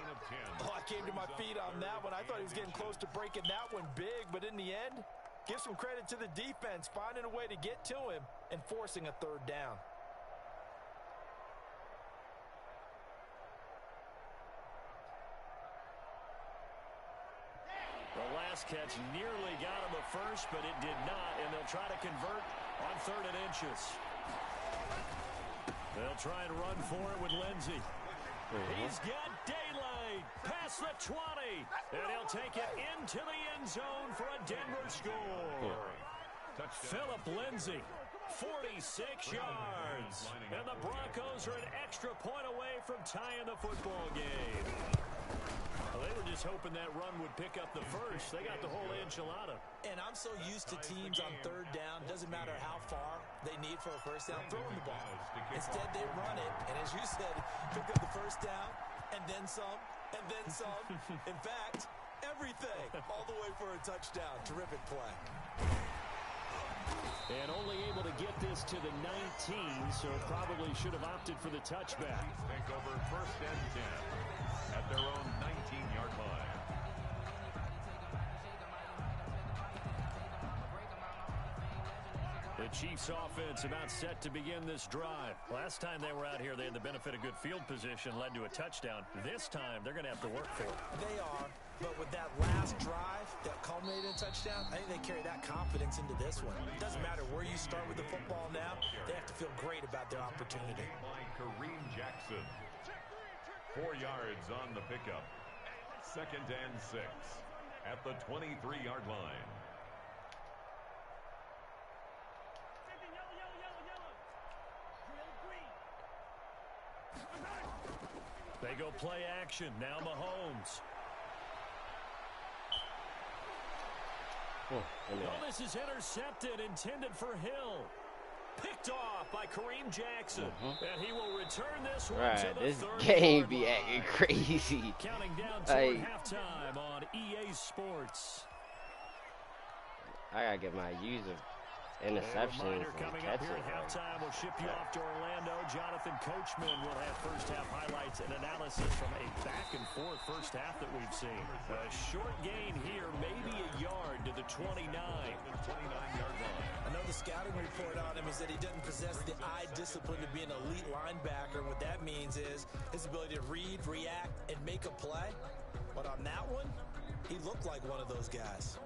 Speaker 5: Oh, I came to my feet on that one. I thought he was getting close to breaking that one big, but in the end, give some credit to the defense, finding a way to get to him and forcing a 3rd down.
Speaker 1: The last catch nearly got him a first, but it did not, and they'll try to convert on 3rd and inches. They'll try and run for it with Lindsey. He's got daylight past the 20, and he'll take it into the end zone for a Denver score. Philip Lindsey, 46 yards, and the Broncos are an extra point away from tying the football game. Well, they were just hoping that run would pick up the first. They got the whole enchilada.
Speaker 5: And I'm so used to teams on 3rd down, doesn't matter how far they need for a first down, throwing the ball. Instead, they run it, and as you said, pick up the first down, and then some, and then some. In fact, everything, all the way for a touchdown. Terrific play.
Speaker 1: And only able to get this to the 19, so probably should have opted for the touchback.
Speaker 2: Take over 1st and 10 at their own 19-yard line.
Speaker 1: The Chiefs offense about set to begin this drive. Last time they were out here, they had the benefit of good field position, led to a touchdown. This time, they're going to have to work for it.
Speaker 5: They are, but with that last drive that culminated in a touchdown, I think they carry that confidence into this one. It doesn't matter where you start with the football now. They have to feel great about their opportunity.
Speaker 2: By Kareem Jackson. 4 yards on the pickup. 2nd and 6 at the 23-yard line.
Speaker 1: They go play action. Now Mahomes. This is intercepted, intended for Hill. Picked off by Kareem Jackson. And he will return this one to the
Speaker 4: this
Speaker 1: 30
Speaker 4: game
Speaker 1: yard
Speaker 4: be
Speaker 1: line.
Speaker 4: acting crazy.
Speaker 1: Counting down toward halftime on EA Sports.
Speaker 4: I gotta get my user interceptions and
Speaker 1: Coming up
Speaker 4: catches.
Speaker 1: here at halftime, we'll ship you off to Orlando. Jonathan Coachman will have first half highlights and analysis from a back and forth first half that we've seen. A short gain here, maybe a yard to the 29.
Speaker 2: 29-yard line.
Speaker 5: I know the scouting report on him is that he doesn't possess the eye discipline to be an elite linebacker. What that means is his ability to read, react, and make a play. But on that one, he looked like one of those guys.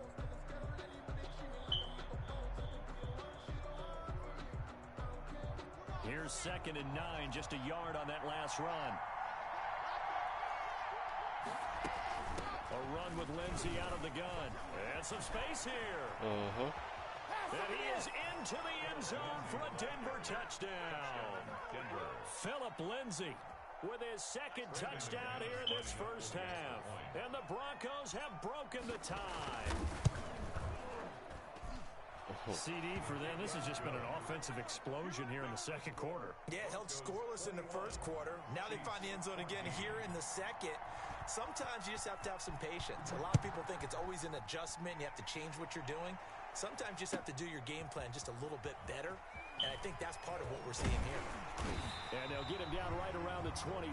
Speaker 1: Here's 2nd and 9, just a yard on that last run. A run with Lindsey out of the gun. And some space here. And he is into the end zone for a Denver touchdown. Philip Lindsey with his 2nd touchdown here in this first half. And the Broncos have broken the tie. CD for them. This has just been an offensive explosion here in the 2nd quarter.
Speaker 5: Yeah, held scoreless in the 1st quarter. Now they find the end zone again here in the 2nd. Sometimes you just have to have some patience. A lot of people think it's always an adjustment. You have to change what you're doing. Sometimes you just have to do your game plan just a little bit better. And I think that's part of what we're seeing here.
Speaker 1: And they'll get him down right around the 25,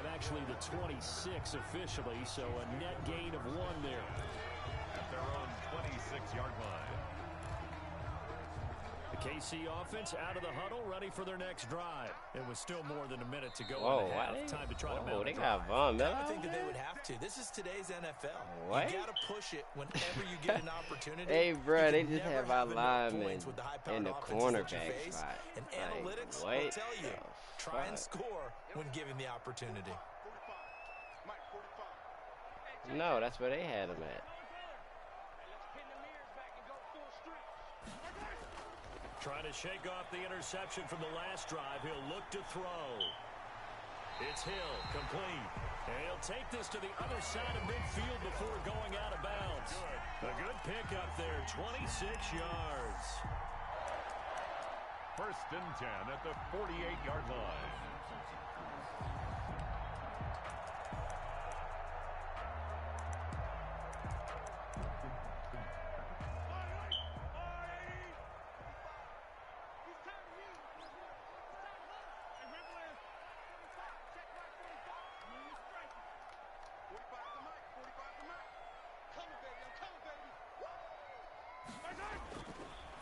Speaker 1: actually the 26 officially. So a net gain of 1 there.
Speaker 2: At their own 26-yard line.
Speaker 1: KC offense out of the huddle, ready for their next drive. It was still more than a minute to go in the half. Time to try to mount
Speaker 4: they
Speaker 1: a
Speaker 4: got
Speaker 1: drive.
Speaker 4: Von Miller.
Speaker 5: I think that they would have to. This is today's NFL.
Speaker 4: What?
Speaker 5: You got to push it whenever you get an opportunity.
Speaker 4: Hey, bro, they just
Speaker 5: never
Speaker 4: have our
Speaker 5: enough
Speaker 4: linemen
Speaker 5: points with the high-powered
Speaker 4: in the
Speaker 5: offenses that you
Speaker 4: cornerback
Speaker 5: face.
Speaker 4: spot.
Speaker 5: And
Speaker 4: Like,
Speaker 5: analytics
Speaker 4: what
Speaker 5: will tell you,
Speaker 4: the
Speaker 5: try and
Speaker 4: fuck?
Speaker 5: score when given the opportunity.
Speaker 6: Mike, 45.
Speaker 4: No, that's where they had him at.
Speaker 1: Trying to shake off the interception from the last drive. He'll look to throw. It's Hill, complete. And he'll take this to the other side of midfield before going out of bounds. A good pickup there, 26 yards.
Speaker 2: 1st and 10 at the 48-yard line.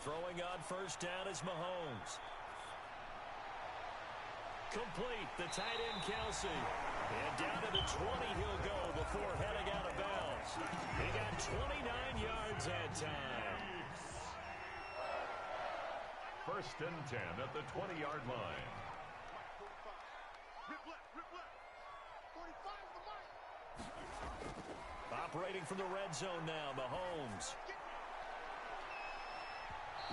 Speaker 1: Throwing on first down is Mahomes. Complete, the tight end Kelsey. And down to the 20 he'll go before heading out of bounds. He got 29 yards that time.
Speaker 2: First and 10 at the 20-yard line.
Speaker 6: Rip left, rip left. 45 is the mark.
Speaker 1: Operating from the red zone now, Mahomes.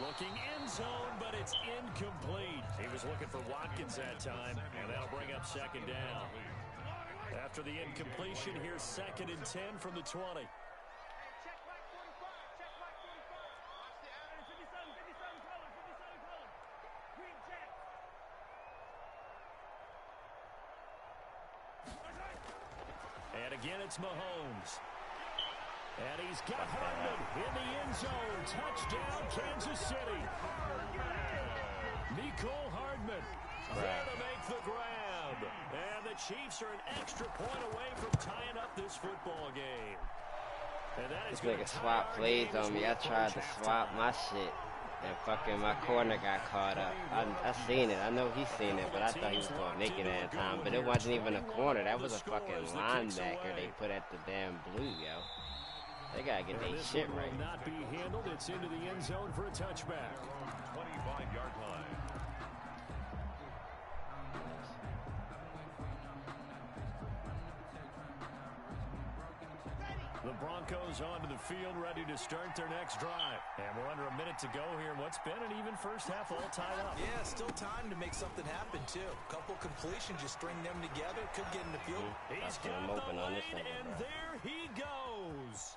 Speaker 1: Looking end zone, but it's incomplete. He was looking for Watkins that time, and that'll bring up second down. After the incompletion, here's second and 10 from the 20.
Speaker 6: Check right 45, check right 45. Watch the out. 57 color, 57 color. Green check.
Speaker 1: And again, it's Mahomes. And he's got Hardman in the end zone. Touchdown, Kansas City. Nicole Hardman there to make the grab. And the Chiefs are an extra point away from tying up this football game. And that is
Speaker 4: This nigga swap plays on me. I tried to swap my shit. And fucking my corner got caught up. I seen it. I know he seen it, but I thought he was going to make it at a time. But it wasn't even a corner. That was a fucking linebacker they put at the damn blue, yo. They got to get their shit right.
Speaker 1: Will not be handled. It's into the end zone for a touchback.
Speaker 2: 25-yard line.
Speaker 1: The Broncos onto the field, ready to start their next drive. And we're under a minute to go here in what's been an even first half, all tied up.
Speaker 5: Yeah, still time to make something happen, too. Couple completions, just string them together. Could get in the field.
Speaker 1: He's got the lead, and there he goes.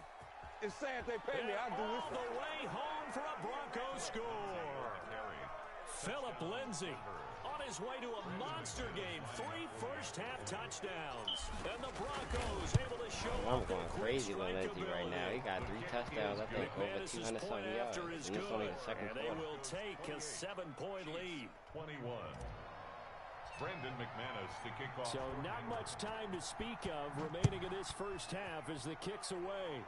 Speaker 7: It's sad they pay me. I do this.
Speaker 1: All the way home for a Broncos score. Philip Lindsay on his way to a monster game. 3 first-half touchdowns. And the Broncos able to show
Speaker 4: I'm going crazy with Lindsay right now. He got 3 touchdowns, I think, over 200-something yards. And it's only the second quarter.
Speaker 1: They will take a 7-point lead.
Speaker 2: 21. Brendan McManus to kick off.
Speaker 1: So not much time to speak of remaining in this first half as the kick's away.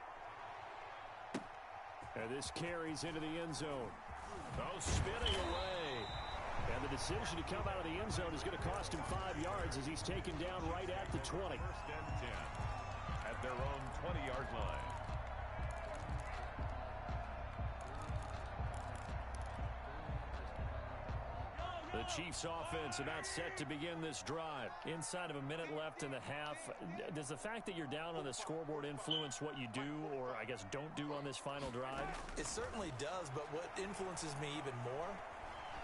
Speaker 1: And this carries into the end zone. Oh, spinning away. And the decision to come out of the end zone is going to cost him 5 yards as he's taken down right at the 20.
Speaker 2: First and 10 at their own 20-yard line.
Speaker 1: The Chiefs offense about set to begin this drive. Inside of a minute left in the half. Does the fact that you're down on the scoreboard influence what you do or, I guess, don't do on this final drive?
Speaker 5: It certainly does, but what influences me even more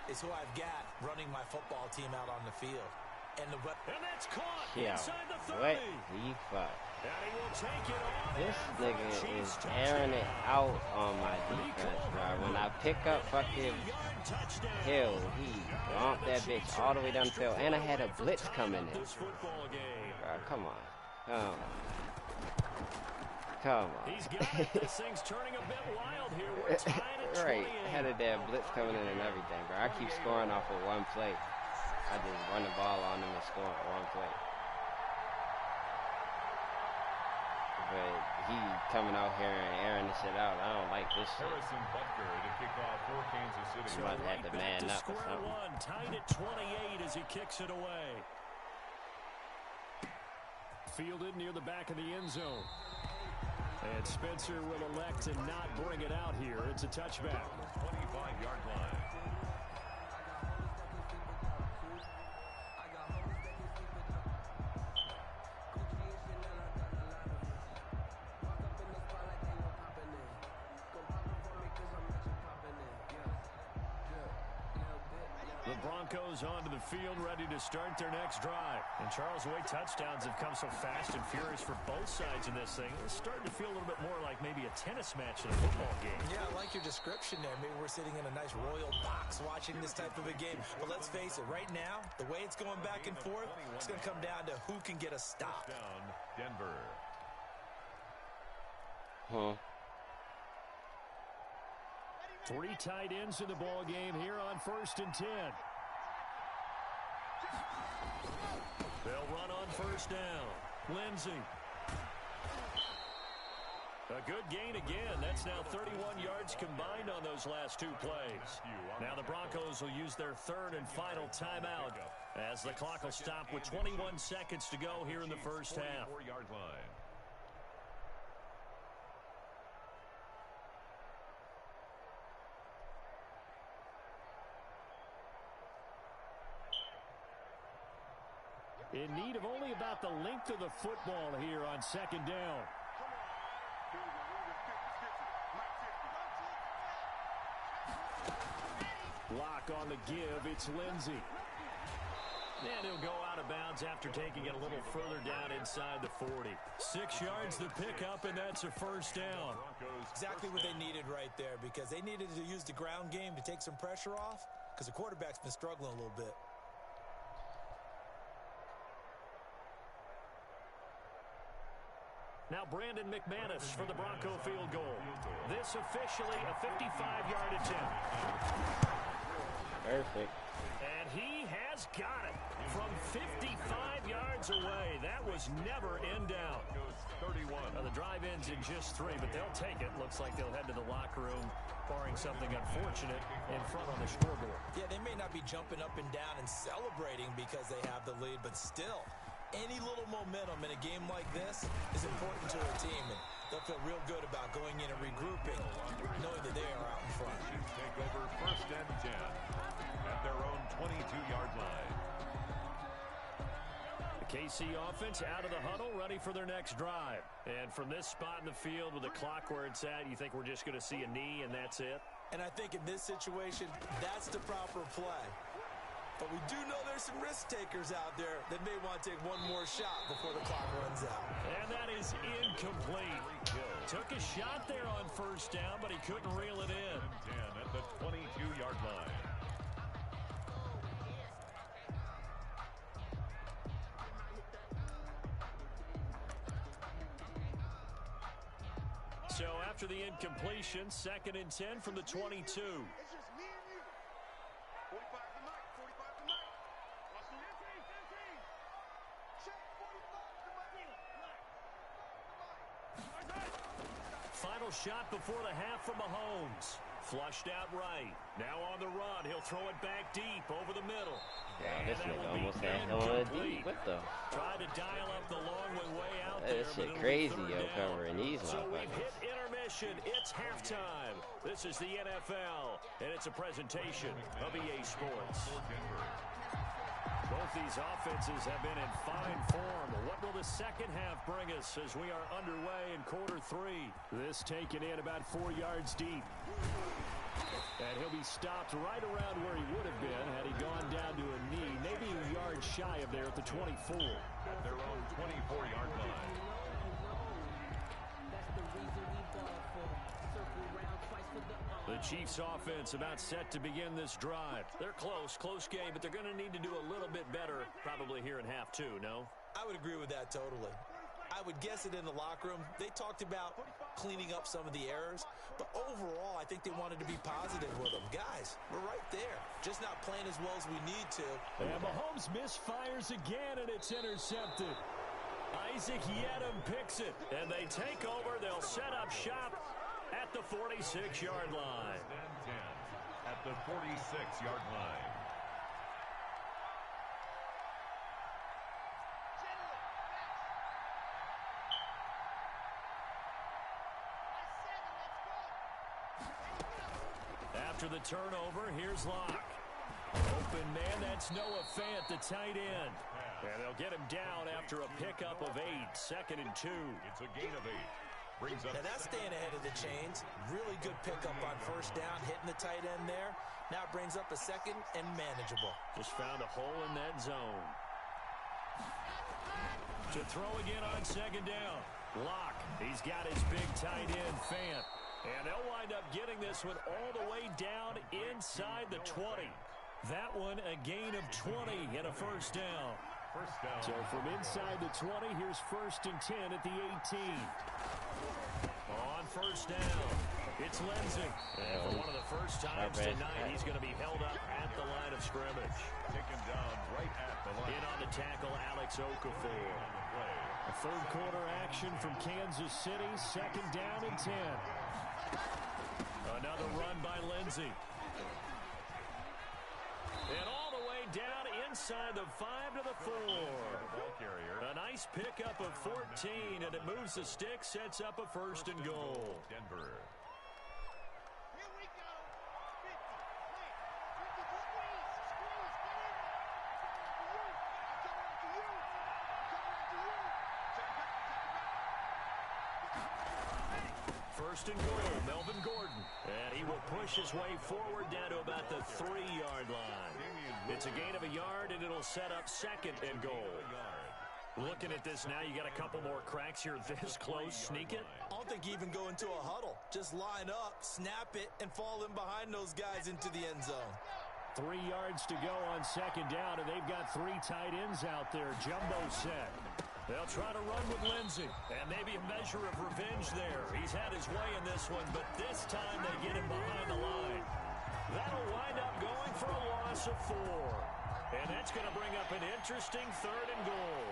Speaker 5: is who I've got running my football team out on the field. And
Speaker 1: that's caught inside the 30.
Speaker 4: What the fuck?
Speaker 1: And he will take it on.
Speaker 4: This nigga is airing it out on my defense, bro. When I pick up fucking Hill, he bumped that bitch all the way down the field. And I had a blitz coming in. Bro, come on. Come on.
Speaker 1: He's got it. This thing's turning a bit wild here. We're tied at 28.
Speaker 4: Right. I had a damn blitz coming in and everything, bro. I keep scoring off of one play. I just run the ball on him and score for one play. But he coming out here and airing the shit out. I don't like this shit.
Speaker 2: Harrison Butker to kick off for Kansas City.
Speaker 4: He might have to man up or something.
Speaker 1: Tied at 28 as he kicks it away. Fielded near the back of the end zone. And Spencer will elect to not bring it out here. It's a touchback.
Speaker 2: 25-yard line.
Speaker 1: The Broncos onto the field, ready to start their next drive. And Charles, the way touchdowns have come so fast and furious for both sides in this thing, it's starting to feel a little bit more like maybe a tennis match than a football game.
Speaker 5: Yeah, I like your description there. Maybe we're sitting in a nice royal box watching this type of a game. But let's face it, right now, the way it's going back and forth, it's going to come down to who can get a stop.
Speaker 2: Down, Denver.
Speaker 4: Huh.
Speaker 1: 3 tight ends in the ball game here on 1st and 10. They'll run on first down. Lindsay. A good gain again. That's now 31 yards combined on those last two plays. Now the Broncos will use their third and final timeout as the clock will stop with 21 seconds to go here in the first half.
Speaker 2: 44-yard line.
Speaker 1: In need of only about the length of the football here on second down. Lock on the give. It's Lindsey. And he'll go out of bounds after taking it a little further down inside the 40. 6 yards to pick up, and that's a first down.
Speaker 5: Exactly what they needed right there, because they needed to use the ground game to take some pressure off, because the quarterback's been struggling a little bit.
Speaker 1: Now Brandon McManus for the Bronco field goal. This officially a 55-yard attempt.
Speaker 4: Perfect.
Speaker 1: And he has got it from 55 yards away. That was never in doubt.
Speaker 2: 31.
Speaker 1: Now the drive ends in just 3, but they'll take it. Looks like they'll head to the locker room, barring something unfortunate in front on the scoreboard.
Speaker 5: Yeah, they may not be jumping up and down and celebrating because they have the lead, but still, any little momentum in a game like this is important to a team, and they'll feel real good about going in and regrouping, knowing that they are out in front.
Speaker 2: Take over first and 10 at their own 22-yard line.
Speaker 1: The KC offense out of the huddle, ready for their next drive. And from this spot in the field with the clock where it's at, you think we're just going to see a knee and that's it?
Speaker 5: And I think in this situation, that's the proper play. But we do know there's some risk takers out there that may want to take one more shot before the clock runs out.
Speaker 1: And that is incomplete. Took a shot there on first down, but he couldn't reel it in.
Speaker 2: 10 at the 22-yard line.
Speaker 1: So after the incompletion, 2nd and 10 from the 22.
Speaker 6: It's just me and you. 45 to Mike. 45 to Mike. Watch the 15. Check 45 to Mike.
Speaker 1: Final shot before the half from Mahomes. Flushed out right. Now on the run. He'll throw it back deep over the middle.
Speaker 4: Yeah, this
Speaker 1: And that
Speaker 4: nigga
Speaker 1: will be
Speaker 4: almost had one deep. What the?
Speaker 1: Tried to dial up the long way out there.
Speaker 4: That shit
Speaker 1: but it'll be
Speaker 4: crazy,
Speaker 1: third
Speaker 4: yo,
Speaker 1: down.
Speaker 4: covering these
Speaker 1: So we've
Speaker 4: motherfuckers.
Speaker 1: hit intermission. It's halftime. This is the NFL, and it's a presentation of EA Sports. Both these offenses have been in fine form. What will the second half bring us as we are underway in quarter 3? This taken in about 4 yards deep. And he'll be stopped right around where he would have been had he gone down to a knee, maybe a yard shy of there at the 24.
Speaker 2: At their own 24-yard line.
Speaker 1: The Chiefs offense about set to begin this drive. They're close game, but they're going to need to do a little bit better probably here in half 2, no?
Speaker 5: I would agree with that totally. I would guess it in the locker room. They talked about cleaning up some of the errors, but overall, I think they wanted to be positive with them. Guys, we're right there, just not playing as well as we need to.
Speaker 1: And Mahomes misfires again, and it's intercepted. Isaac Yedem picks it, and they take over. They'll set up shop at the 46-yard line.
Speaker 2: And 10 at the 46-yard line.
Speaker 1: After the turnover, here's Locke. Open man, that's Noah Fant, the tight end. And they'll get him down after a pickup of 8, 2nd and 2.
Speaker 2: It's a gain of 8. Brings up
Speaker 5: Now that's staying ahead of the chains. Really good pickup on first down, hitting the tight end there. Now it brings up a 2nd and manageable.
Speaker 1: Just found a hole in that zone. To throw again on 2nd down. Locke, he's got his big tight end, Fant. And they'll wind up getting this one all the way down inside the 20. That one a gain of 20 and a first down.
Speaker 2: first down.
Speaker 1: So from inside the 20, here's 1st and 10 at the 18. On first down. It's Lindsay. And for one of the first times tonight, he's going to be held up at the line of scrimmage.
Speaker 2: Taken down right at the line.
Speaker 1: In on the tackle, Alex Okafor. A third quarter action from Kansas City. Second down and 10. Another run by Lindsay. And all the way down inside the 5 to the 4. A nice pickup of 14, and it moves the stick, sets up a first and goal.
Speaker 2: Denver.
Speaker 6: Here we go. 50. 50. Squeeze. Get in. I'm coming to you.
Speaker 1: First and goal, Melvin Gordon. And he will push his way forward down to about the 3-yard line. It's a gain of a yard, and it'll set up second and goal. Looking at this now, you got a couple more cracks here this close. Sneak it.
Speaker 5: I don't think you even go into a huddle. Just line up, snap it, and fall in behind those guys into the end zone.
Speaker 1: 3 yards to go on second down, and they've got 3 tight ends out there. Jumbo set. They'll try to run with Lindsay, and maybe a measure of revenge there. He's had his way in this one, but this time they get him behind the line. That'll wind up going for a loss of 4. And that's going to bring up an interesting third and goal.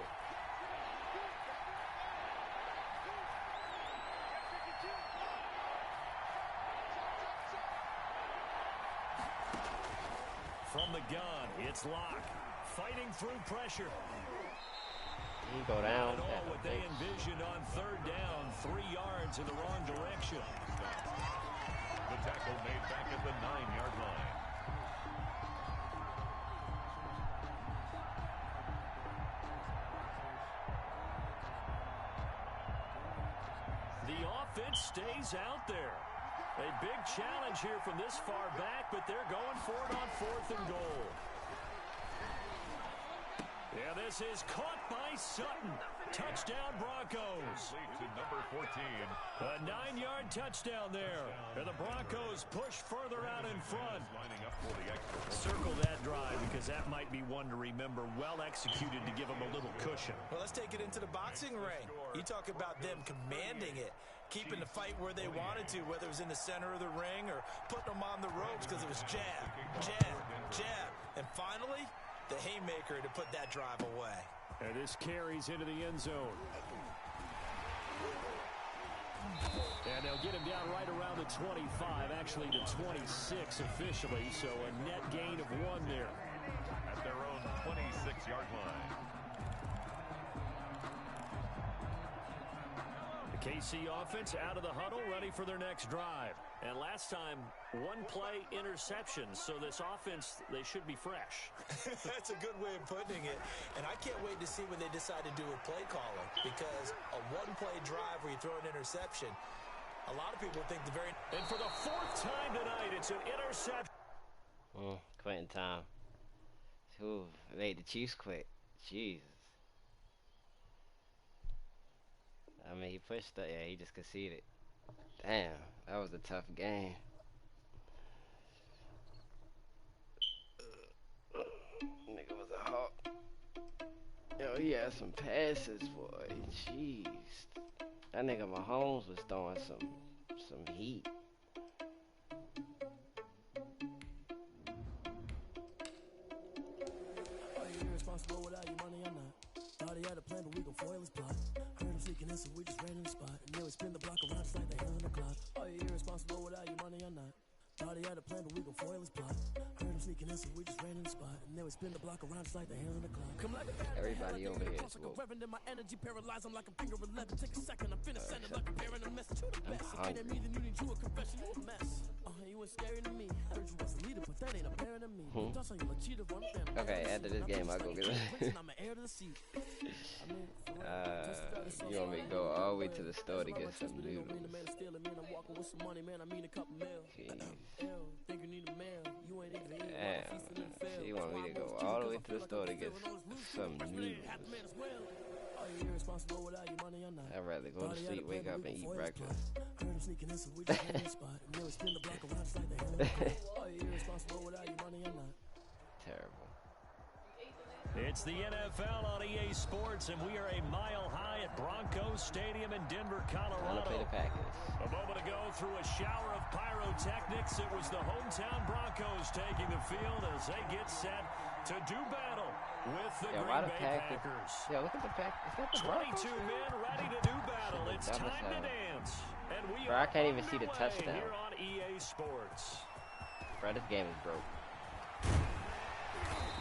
Speaker 1: From the gun, it's Locke. Fighting through pressure.
Speaker 4: You go down.
Speaker 1: Not at all what they envisioned on third down. 3 yards in the wrong direction.
Speaker 2: The tackle made back at the 9-yard line.
Speaker 1: The offense stays out there. A big challenge here from this far back, but they're going for it on 4th and goal. Yeah, this is caught by Sutton. Touchdown, Broncos.
Speaker 2: To number 14.
Speaker 1: A 9-yard touchdown there. And the Broncos push further out in front.
Speaker 2: Lining up for the extra.
Speaker 1: Circle that drive because that might be one to remember. Well executed to give them a little cushion.
Speaker 5: Well, let's take it into the boxing ring. You talk about them commanding it, keeping the fight where they wanted to, whether it was in the center of the ring or putting them on the ropes because it was jab, jab, jab. And finally, the haymaker to put that drive away.
Speaker 1: And this carries into the end zone. And they'll get him down right around the 25, actually the 26 officially, so a net gain of 1 there.
Speaker 2: At their own 26-yard line.
Speaker 1: The KC offense out of the huddle, ready for their next drive. And last time, 1-play interception, so this offense, they should be fresh.
Speaker 5: That's a good way of putting it. And I can't wait to see what they decide to do with play calling, because a 1-play drive where you throw an interception, a lot of people think the very...
Speaker 1: And for the 4th time tonight, it's an interception.
Speaker 4: Quitting time. Who made the Chiefs quit? Jesus. I mean, he pushed it. Yeah, he just conceded. Damn, that was a tough game. Nigga was a hawk. Yo, he had some passes, boy. Jeez. That nigga Mahomes was throwing some heat.
Speaker 8: Are you irresponsible without your money or not? Thought he had a plan, but we gon' foil his plot. Heard him seeking this, so we just ran in the spot. And then we spin the block around just like the hand on the clock. Are you irresponsible without your money or not? Thought he had a plan, but we gon' foil his plot. Heard him sneaking in, so we just ran in the spot. And then we spin the block around just like the hand on the clock. Come like a
Speaker 4: Everybody over here is woke.
Speaker 8: reverend in my energy, paralyze I'm like a finger 11. Take a second, I'm finna send it like a bear in a message. You the best. If it ain't me, then you need you a confession. You a mess. You ain't scary to me. Heard you was a leader, but that ain't apparent to me.
Speaker 4: Okay, after this game, I'll go get it.
Speaker 8: I'm an heir to the seat.
Speaker 4: You want me to go all the way to the store to get some noodles? Jeez. Damn. She want me to go all the way to the store to get some noodles. I'd rather go to sleep, wake up, and eat breakfast. Terrible.
Speaker 1: It's the NFL on EA Sports, and we are a mile high at Broncos Stadium in Denver, Colorado.
Speaker 4: Play the Packers.
Speaker 1: A moment ago, through a shower of pyrotechnics, it was the hometown Broncos taking the field as they get set to do battle with the Green Bay Packers.
Speaker 4: Yeah, look at the Packers. Is that the
Speaker 1: 22 men ready to do battle. It's time to dance. And we
Speaker 4: I can't even see the touchdown
Speaker 1: here on EA Sports.
Speaker 4: Bro, this game is broke.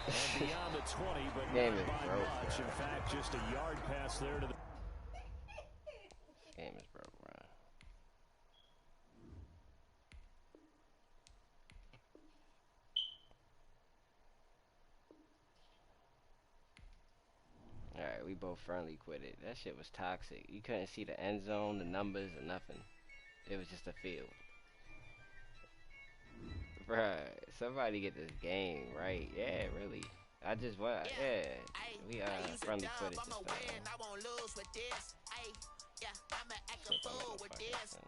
Speaker 1: And beyond the 20, but
Speaker 4: game
Speaker 1: not
Speaker 4: is
Speaker 1: by
Speaker 4: broke,
Speaker 1: much.
Speaker 4: bro.
Speaker 1: In fact, just a yard pass there to the...
Speaker 4: This game is broke, bro. Alright, we both friendly quit it. That shit was toxic. You couldn't see the end zone, the numbers, or nothing. It was just a field. Bruh, somebody get this game right. Yeah, really. I just what? Yeah, we friendly footage this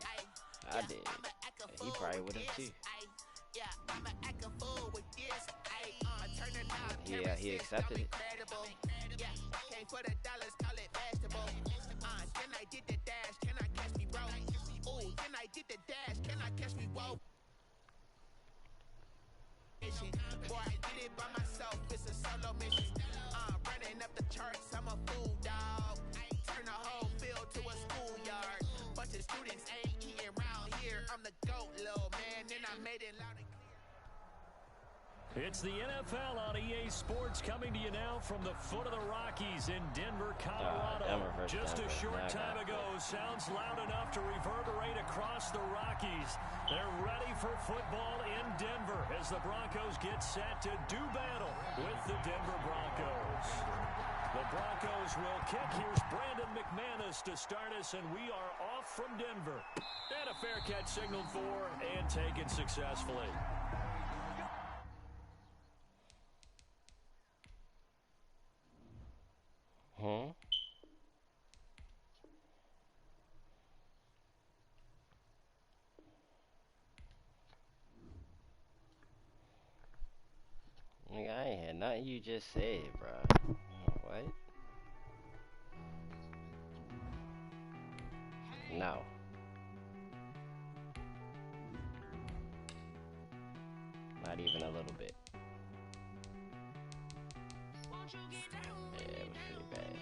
Speaker 4: time. I did. He probably would have too. Yeah, he accepted it.
Speaker 9: Boy, I did it by myself, it's a solo mission. Running up the charts, I'm a fool dog. Turn the whole field to a schoolyard. Bunch of students ain't eating round here. I'm the GOAT, little man, and I made it loud and clear.
Speaker 1: It's the NFL on EA Sports, coming to you now from the foot of the Rockies in Denver, Colorado. Just a short time ago, sounds loud enough to reverberate across the Rockies. They're ready for football in Denver as the Broncos get set to do battle with the Denver Broncos. The Broncos will kick. Here's Brandon McManus to start us, and we are off from Denver. And a fair catch signaled for and taken successfully.
Speaker 4: Nigga, I ain't had nothing you just said, bro. What? No. Not even a little bit. Yeah, it was pretty bad.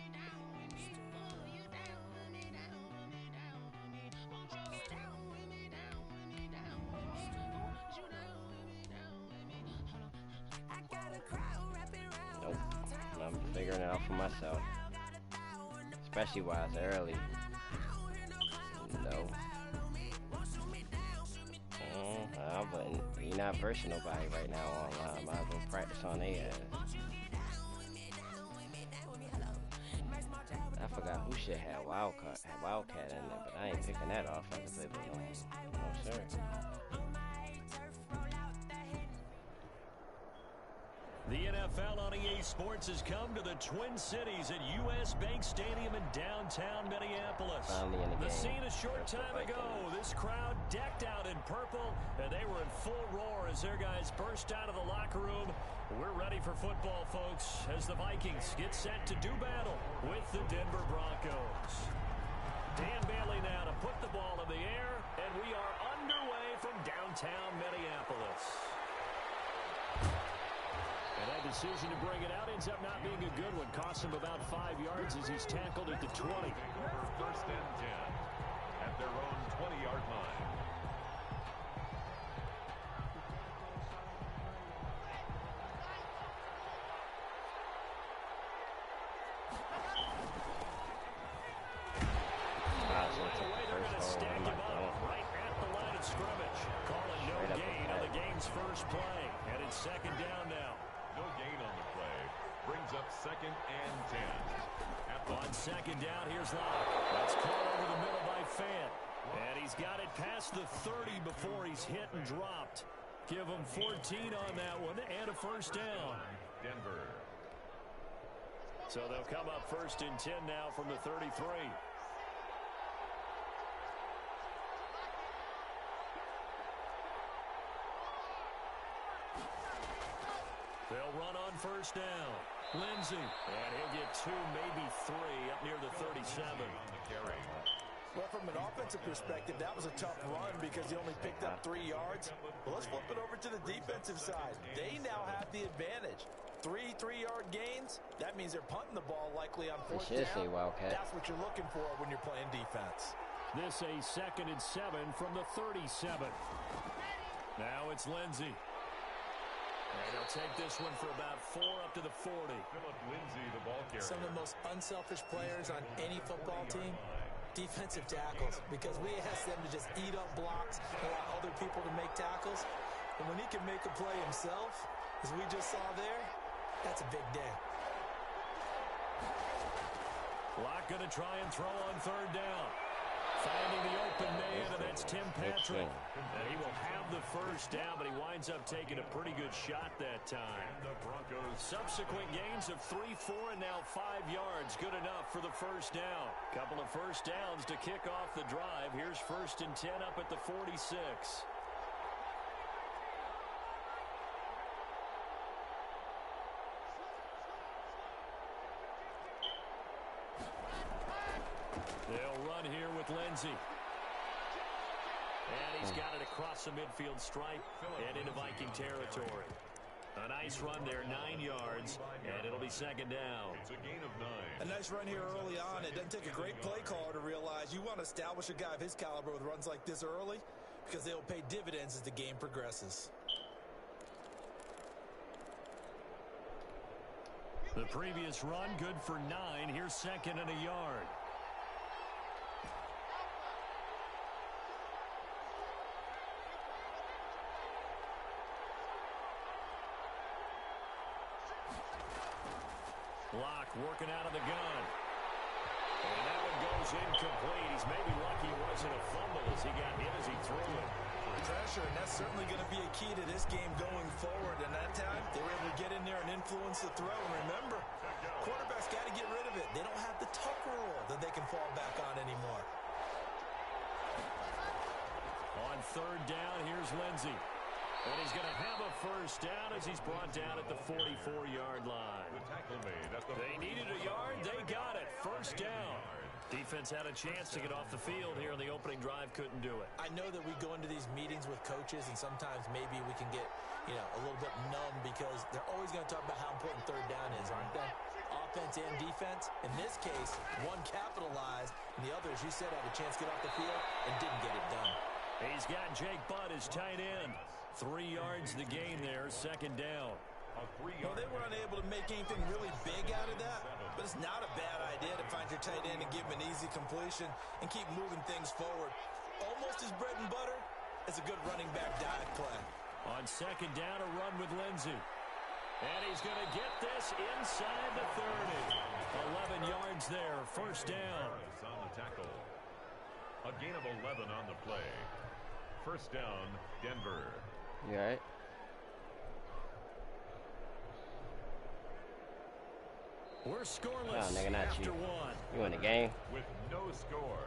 Speaker 4: Nope. I'm figuring it out for myself. Especially while it's early. No. I wouldn't. You're not versing nobody right now online. Might as well practice on their ass. I forgot who shit had Wildcat in there, but I ain't picking that off. I can play with no sir.
Speaker 1: The NFL on EA Sports has come to the Twin Cities at U.S. Bank Stadium in downtown Minneapolis. The scene a short time ago. This crowd decked out in purple, and they were in full roar as their guys burst out of the locker room. We're ready for football, folks, as the Vikings get set to do battle with the Denver Broncos. Dan Bailey now to put the ball in the air, and we are underway from downtown Minneapolis. And that decision to bring it out ends up not being a good one. Cost him about 5 yards as he's tackled at the 20.
Speaker 2: First and 10 at their own 20-yard line.
Speaker 1: They're going to stack him up right at the line of scrimmage. Calling no gain on the game's first play. And it's second down now.
Speaker 2: No gain on the play. Brings up second and 10.
Speaker 1: On second down, here's Locke. That's caught over the middle by Fant. And he's got it past the 30 before he's hit and dropped. Give him 14 on that one and a first down.
Speaker 2: Denver.
Speaker 1: So they'll come up first and 10 now from the 33. They'll run on first down. Lindsey. And he'll get 2, maybe 3 up near the 37.
Speaker 5: Well, from an offensive perspective, that was a tough run because he only picked up 3 yards. Well, let's flip it over to the defensive side. They now have the advantage. 3 3-yard gains, that means they're punting the ball likely on fourth down.
Speaker 4: Wildcat.
Speaker 5: That's what you're looking for when you're playing defense.
Speaker 1: This a 2nd and 7 from the 37. Now it's Lindsey. And he'll take this one for about 4 up to the 40.
Speaker 2: Philip Lindsey, the ball carrier.
Speaker 5: Some of the most unselfish players on any football team, defensive tackles, because we ask them to just eat up blocks, allow other people to make tackles. And when he can make a play himself, as we just saw there, that's a big day.
Speaker 1: Locke going to try and throw on 3rd down. Finding the open man, and that's Tim Patrick. And he will have the first down, but he winds up taking a pretty good shot that time.
Speaker 2: The Broncos.
Speaker 1: Subsequent gains of 3, 4, and now 5 yards. Good enough for the first down. Couple of first downs to kick off the drive. Here's 1st and 10 up at the 46. They'll run here with Lindsey. And he's got it across the midfield stripe and into Viking territory. A nice run there, 9 yards, and it'll be 2nd down.
Speaker 2: It's a gain of 9.
Speaker 5: A nice run here early on. It doesn't take a great play caller to realize you want to establish a guy of his caliber with runs like this early because they'll pay dividends as the game progresses.
Speaker 1: The previous run, good for 9. Here's 2nd and a yard. Locke working out of the gun. And that one goes incomplete. He's maybe lucky it wasn't a fumble as he got hit as he threw it.
Speaker 5: Pressure, and that's certainly going to be a key to this game going forward. And that time, they were able to get in there and influence the throw. And remember, quarterbacks got to get rid of it. They don't have the tuck rule that they can fall back on anymore.
Speaker 1: On 3rd down, here's Lindsey. And he's going to have a first down as he's brought down at the 44-yard line.
Speaker 2: The tackle made at the
Speaker 1: They needed a yard. They got it. First down. Defense had a chance to get off the field here in the opening drive. Couldn't do it.
Speaker 5: I know that we go into these meetings with coaches, and sometimes maybe we can get, a little bit numb because they're always going to talk about how important 3rd down is, aren't they? Offense and defense. In this case, one capitalized, and the other, as you said, had a chance to get off the field and didn't get it done.
Speaker 1: He's got Jake Butt as tight end. 3 yards the gain there, 2nd down.
Speaker 5: Well, they were unable to make anything really big out of that, but it's not a bad idea to find your tight end and give him an easy completion and keep moving things forward. Almost his bread and butter is a good running back dive play.
Speaker 1: On 2nd down, a run with Lindsey. And he's going to get this inside the 30. 11 yards there, first down.
Speaker 2: on the tackle. A gain of 11 on the play. First down, Denver.
Speaker 4: You all right?
Speaker 1: We're scoreless
Speaker 4: Oh, nigga, not
Speaker 1: after
Speaker 4: you.
Speaker 1: 1.
Speaker 4: You win the game?
Speaker 2: With no score.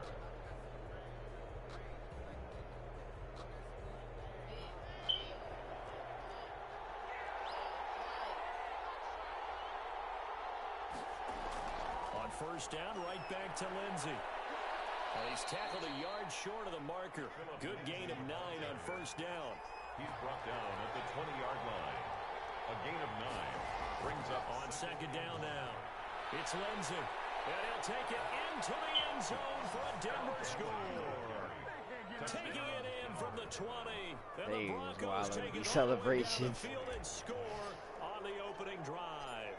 Speaker 1: On first down, right back to Lindsey. And he's tackled a yard short of the marker. Good gain of 9 on first down.
Speaker 2: He's brought down at the 20-yard line. A gain of 9 brings up
Speaker 1: on 2nd down now. It's Lindsey. And he'll take it into the end zone for a Denver score. Taking it in from the 20. And the Broncos take it all the way down the field and score on the opening drive.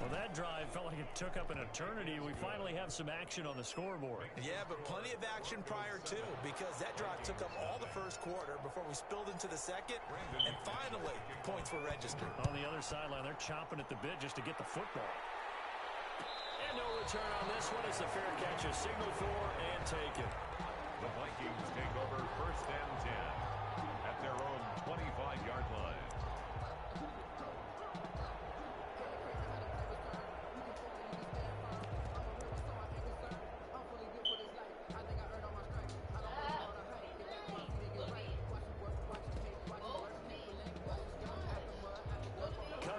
Speaker 1: Well, that drive felt like it took up an eternity. We finally have some action on the scoreboard.
Speaker 5: Yeah, but plenty of action prior to, because that drive took up all the first quarter before we spilled into the second, and finally, points were registered.
Speaker 1: On the other sideline, they're chomping at the bit just to get the football. And no return on this one as the fair catch is signaled for and taken.
Speaker 2: The Vikings take over first and 10 at their own 25-yard line.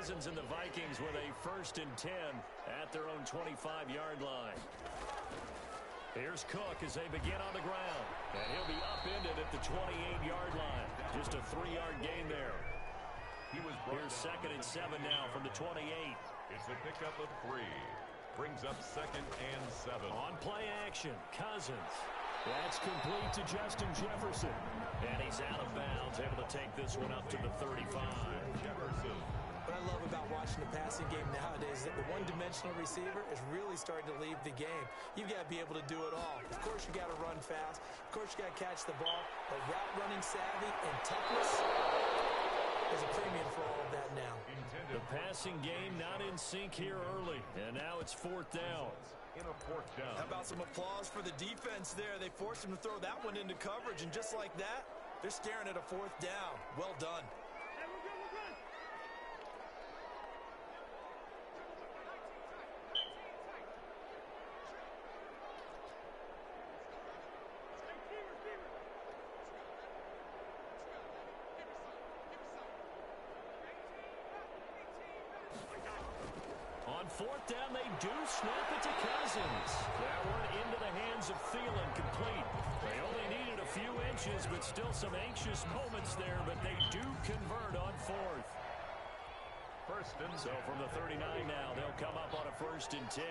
Speaker 1: Cousins and the Vikings with a 1st and 10 at their own 25-yard line. Here's Cook as they begin on the ground. And he'll be upended at the 28-yard line. Just a 3-yard gain there. Here's 2nd and 7 now from the 28.
Speaker 2: It's a pickup of 3. Brings up 2nd and 7.
Speaker 1: On play action, Cousins. That's complete to Justin Jefferson. And he's out of bounds, able to take this one up to the 35.
Speaker 2: Jefferson.
Speaker 5: What I love about watching the passing game nowadays is that the one-dimensional receiver is really starting to leave the game. You've got to be able to do it all. Of course, you got to run fast. Of course, you got to catch the ball. But route running savvy and toughness is a premium for all of that now.
Speaker 1: The passing game not in sync here early. And now it's 4th down.
Speaker 2: In a 4th down.
Speaker 5: How about some applause for the defense there? They forced him to throw that one into coverage, and just like that, they're staring at a 4th down. Well done.
Speaker 1: On 4th down, they do snap it to Cousins. That one into the hands of Thielen, complete. They only needed a few inches, but still some anxious moments there, but they do convert on 4th. So from the 39 now, they'll come up on a 1st and 10.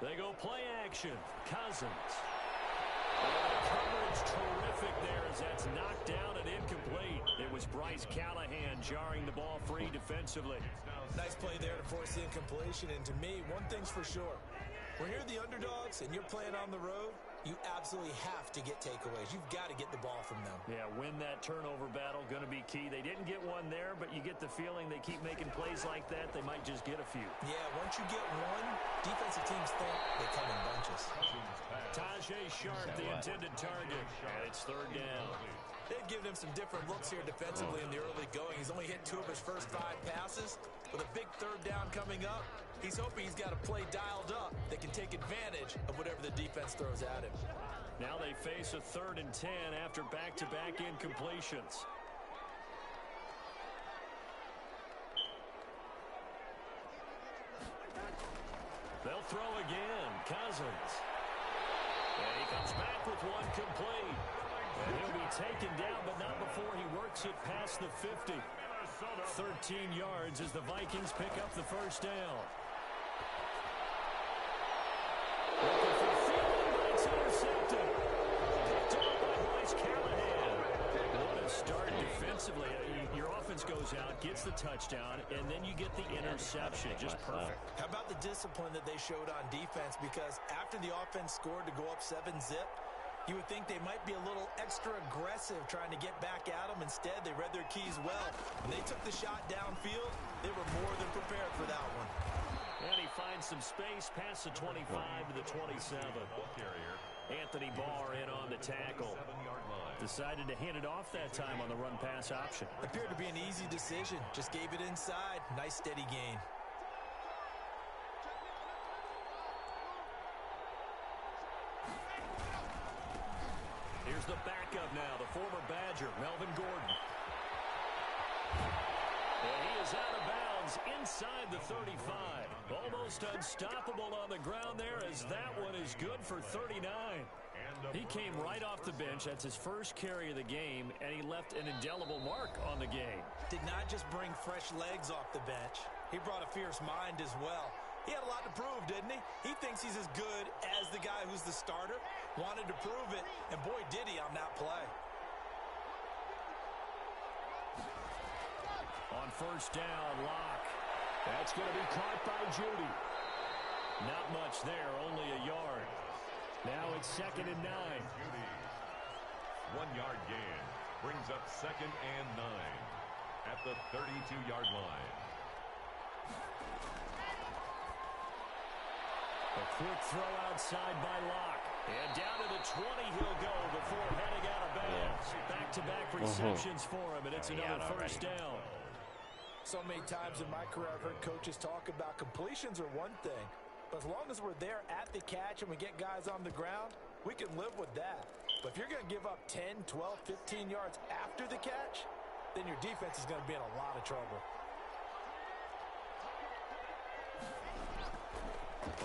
Speaker 1: They go play action. Cousins. Coverage terrific there as that's knocked down and incomplete. It was Bryce Callahan jarring the ball free defensively.
Speaker 5: Nice play there to force the incompletion. And to me, one thing's for sure. When you're the underdogs and you're playing on the road, you absolutely have to get takeaways. You've got to get the ball from them.
Speaker 1: Yeah, win that turnover battle, going to be key. They didn't get one there, but you get the feeling they keep making plays like that, they might just get a few.
Speaker 5: Yeah, once you get one, defensive teams think they come in bunches.
Speaker 1: Tajay Sharp, the intended target, and it's 3rd down.
Speaker 5: They've given him some different looks here defensively in the early going. He's only hit 2 of his first 5 passes. With a big 3rd down coming up, he's hoping he's got a play dialed up that can take advantage of whatever the defense throws at him.
Speaker 1: Now they face a 3rd and 10 after back-to-back incompletions. They'll throw again. Cousins. And he comes back with one complete. And he'll be taken down, but not before he works it past the 50. 13 yards as the Vikings pick up the 1st down. Looking for Thielen, but it's intercepted. Picked up by Bryce Callahan. What a start defensively. Your offense goes out, gets the touchdown, and then you get the interception. Just perfect.
Speaker 5: How about the discipline that they showed on defense? Because after the offense scored to go up 7-zip, you would think they might be a little extra aggressive trying to get back at them. Instead, they read their keys well. When they took the shot downfield, they were more than prepared for that one.
Speaker 1: And he finds some space past the 25 to the 27. Anthony Barr in on the tackle. Decided to hand it off that time on the run-pass option.
Speaker 5: Appeared to be an easy decision. Just gave it inside. Nice steady gain.
Speaker 1: Here's the backup now, the former Badger, Melvin Gordon. And he is out of bounds inside the 35. Almost unstoppable on the ground there as that one is good for 39. He came right off the bench. That's his first carry of the game, and he left an indelible mark on the game.
Speaker 5: Did not just bring fresh legs off the bench. He brought a fierce mind as well. He had a lot to prove, didn't he? He thinks he's as good as the guy who's the starter. Wanted to prove it, and boy, did he on that play.
Speaker 1: On 1st down, Locke. That's going to be caught by Judy. Not much there, only a yard. Now it's 2nd and 9.
Speaker 2: 1-yard gain brings up 2nd and 9 at the 32-yard line.
Speaker 1: A quick throw outside by Locke. And down to the 20 he'll go before heading out of bounds. Back-to-back receptions for him, and it's another 1st down.
Speaker 5: So many times in my career I've heard coaches talk about completions are one thing, But as long as we're there at the catch and we get guys on the ground, we can live with that. But if you're going to give up 10, 12, 15 yards after the catch, then your defense is going to be in a lot of trouble.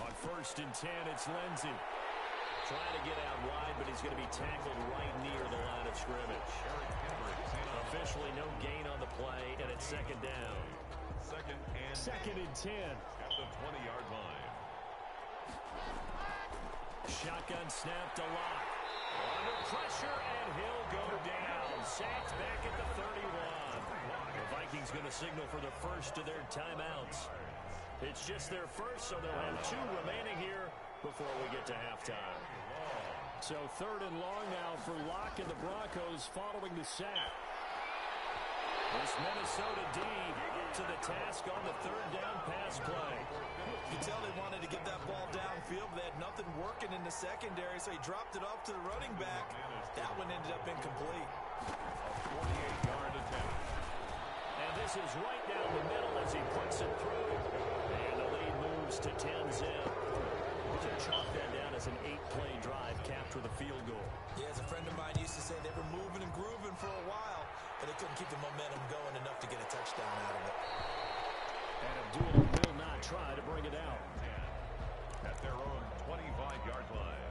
Speaker 1: On 1st and 10, it's Lindsey. Trying to get out wide, but he's going to be tackled right near the line of scrimmage. Officially no gain on the play, and it's 2nd down. Second and 10.
Speaker 2: At the 20-yard line.
Speaker 1: Shotgun snap to Locke. Under pressure, and he'll go down. Sacked back at the 31. The Vikings going to signal for the first of their timeouts. It's just their first, so they'll have 2 remaining here before we get to halftime. So 3rd and long now for Locke and the Broncos following the sack. This Minnesota D up to the task on the 3rd down pass play.
Speaker 5: You can tell they wanted to get that ball downfield, but they had nothing working in the secondary, so he dropped it off to the running back. That one ended up incomplete.
Speaker 2: A 48-yard attempt.
Speaker 1: And this is right down the middle as he puts it through. And the lead moves to 10-zip. To chalk that down as an 8-play drive capped with a field goal.
Speaker 5: Yeah, as a friend of mine used to say, they were moving and grooving for a while, but they couldn't keep the momentum going enough to get a touchdown out of it.
Speaker 1: And Abdullah will not try to bring it out.
Speaker 2: At their own 25-yard line.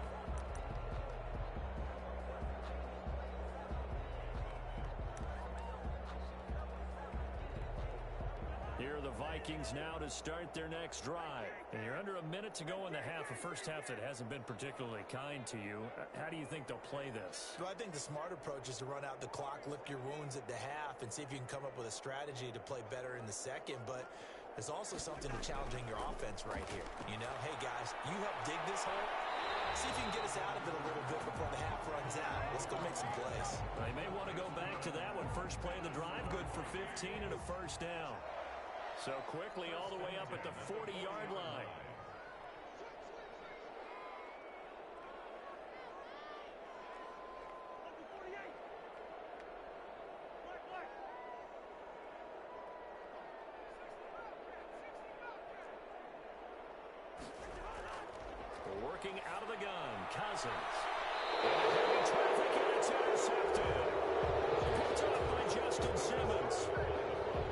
Speaker 1: Here are the Vikings now to start their next drive. And you're under a minute to go in the half, a first half that hasn't been particularly kind to you. How do you think they'll play this?
Speaker 5: Well, I think the smart approach is to run out the clock, lick your wounds at the half, and see if you can come up with a strategy to play better in the second. But there's also something to challenging your offense right here. You know, hey, guys, you help dig this hole. See if you can get us out of it a little bit before the half runs out. Let's go make some plays.
Speaker 1: They may want to go back to that one. First play of the drive, good for 15 and a first down. So quickly all the way up at the 40-yard line. Working out of the gun, Cousins. Heavy traffic, and it's intercepted. Picked up by Justin Simmons.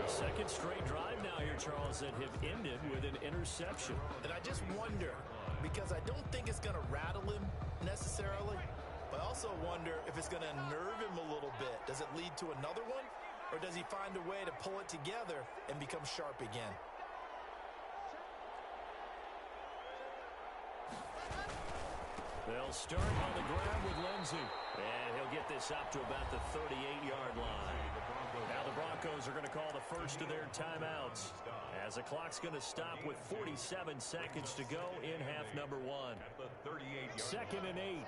Speaker 1: Second straight drive now here, Charles, that have ended with an interception.
Speaker 5: And I just wonder, because I don't think it's going to rattle him necessarily, but I also wonder if it's going to unnerve him a little bit. Does it lead to another one, or does he find a way to pull it together and become sharp again?
Speaker 1: They'll start on the ground with Lindsey. And he'll get this up to about the 38-yard line. Now the Broncos are going to call the first of their timeouts, as the clock's going to stop with 47 seconds to go in half number 1. 2nd and 8.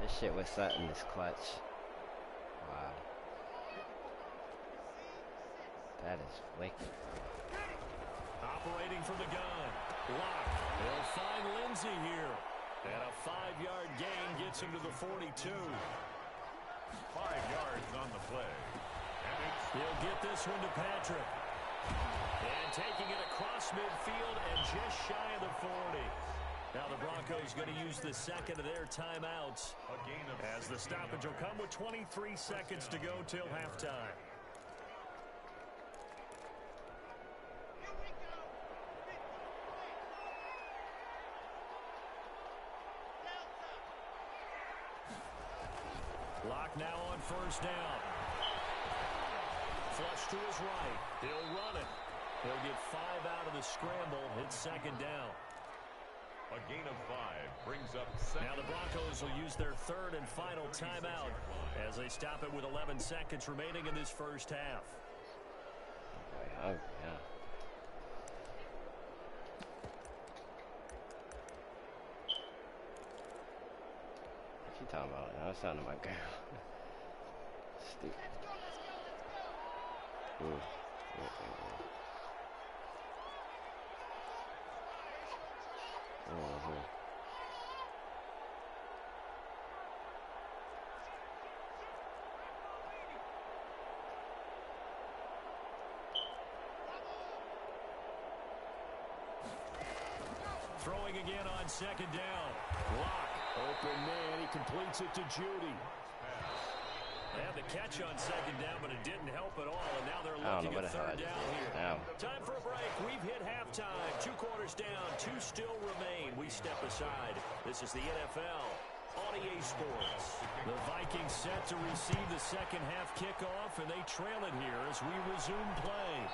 Speaker 4: This shit was something, this clutch. Wow. That is wicked.
Speaker 1: Operating from the gun. Lock. They'll find Lindsey here. And a 5-yard gain gets him to the 42.
Speaker 2: 5 yards on the play.
Speaker 1: He'll get this one to Patrick. And taking it across midfield and just shy of the 40. Now the Broncos going to use the second of their timeouts, as the stoppage will come with 23 seconds to go till halftime. Lock now on first down. Flush to his right. He'll run it. He'll get 5 out of the scramble. It's second down.
Speaker 2: A gain of 5 brings up second.
Speaker 1: Now the Broncos will use their third and final timeout as they stop it with 11 seconds remaining in this first half.
Speaker 4: Oh, yeah. What you talking about? I was talking to my girl. Stupid. Ooh.
Speaker 1: Throwing again on second down. Lock. Open man. He completes it to Judy. They had the catch on second down, but it didn't help at all, and now they're looking at third down here. Time for a break. We've hit halftime. 2 quarters down. 2 still remain. We step aside. This is the NFL on EA Sports. The Vikings set to receive the second half kickoff, and they trail it here as we resume play.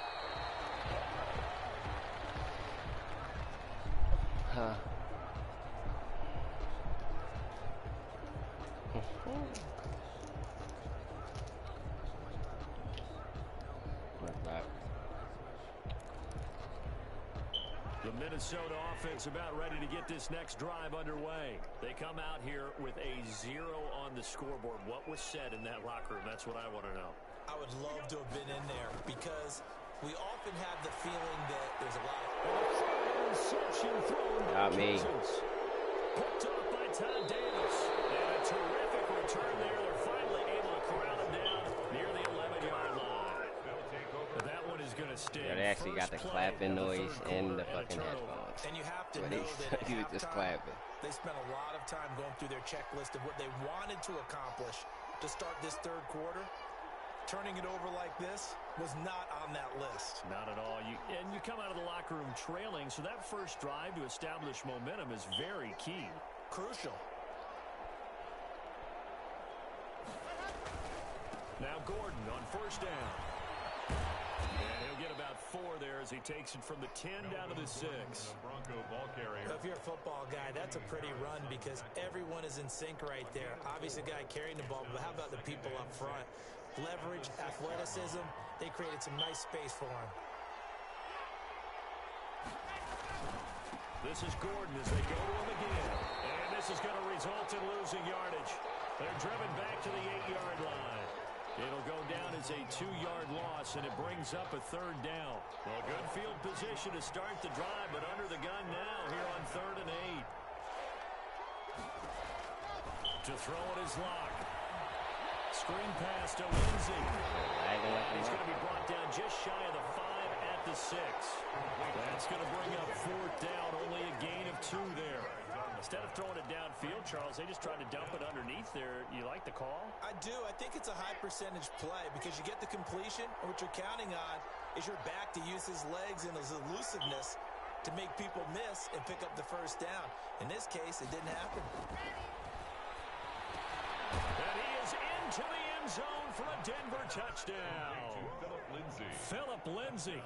Speaker 1: The Minnesota offense about ready to get this next drive underway. They come out here with a 0 on the scoreboard. What was said in that locker room? That's what I want to know.
Speaker 5: I would love to have been in there because we often have the feeling that there's a lot of
Speaker 1: interception thrown by Cousins. Picked up by Todd Davis. And a terrific return there. They're finally able to corral him down near the 11-yard line. But that one is going to stay.
Speaker 4: Yeah, they actually got the clapping noise in the fucking headphones.
Speaker 5: And you have to know that
Speaker 4: he was just clapping.
Speaker 5: They spent a lot of time going through their checklist of what they wanted to accomplish to start this third quarter. Turning it over like this was not on that list.
Speaker 1: Not at all. And you come out of the locker room trailing, so that first drive to establish momentum is very key.
Speaker 5: Crucial.
Speaker 1: Now Gordon on first down. And he'll get about 4 there as he takes it from the 10 down to the 6.
Speaker 2: Bronco ball carrier.
Speaker 5: If you're a football guy, that's a pretty run because everyone is in sync right there. Obviously, the guy carrying the ball, but how about the people up front? Leverage, athleticism, they created some nice space for him.
Speaker 1: This is Gordon as they go to him again. And this is going to result in losing yardage. They're driven back to the 8-yard line. It'll go down as a 2-yard loss, and it brings up a third down. Well, good field position to start the drive, but under the gun now here on 3rd and 8. To throw it is Lock. Screen pass to Lindsey. He's going to be brought down just shy of the 5 at the 6. That's going to bring up 4th down, only a gain of 2 there. Instead of throwing it downfield, Charles, they just tried to dump it underneath there. You like the call?
Speaker 5: I do. I think it's a high percentage play because you get the completion, and what you're counting on is your back to use his legs and his elusiveness to make people miss and pick up the first down. In this case, it didn't happen.
Speaker 1: And he is into the end zone for a Denver touchdown. Phillip Lindsay.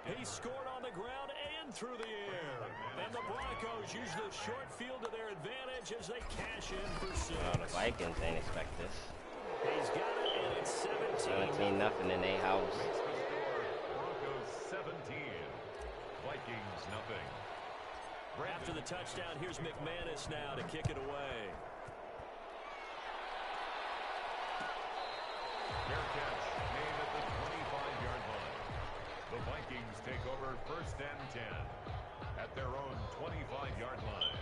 Speaker 1: He scored on the ground and through the air. And the Broncos use the short field to their advantage as they cash in for 6.
Speaker 4: Oh, the Vikings didn't expect this.
Speaker 1: He's got it, and it's
Speaker 4: 17-0 in their house.
Speaker 2: Broncos 17. Vikings nothing.
Speaker 1: After the touchdown, here's McManus now to kick it away.
Speaker 2: Fair catch made at the 25-yard line. The Vikings take over 1st and 10 at their own 25-yard line.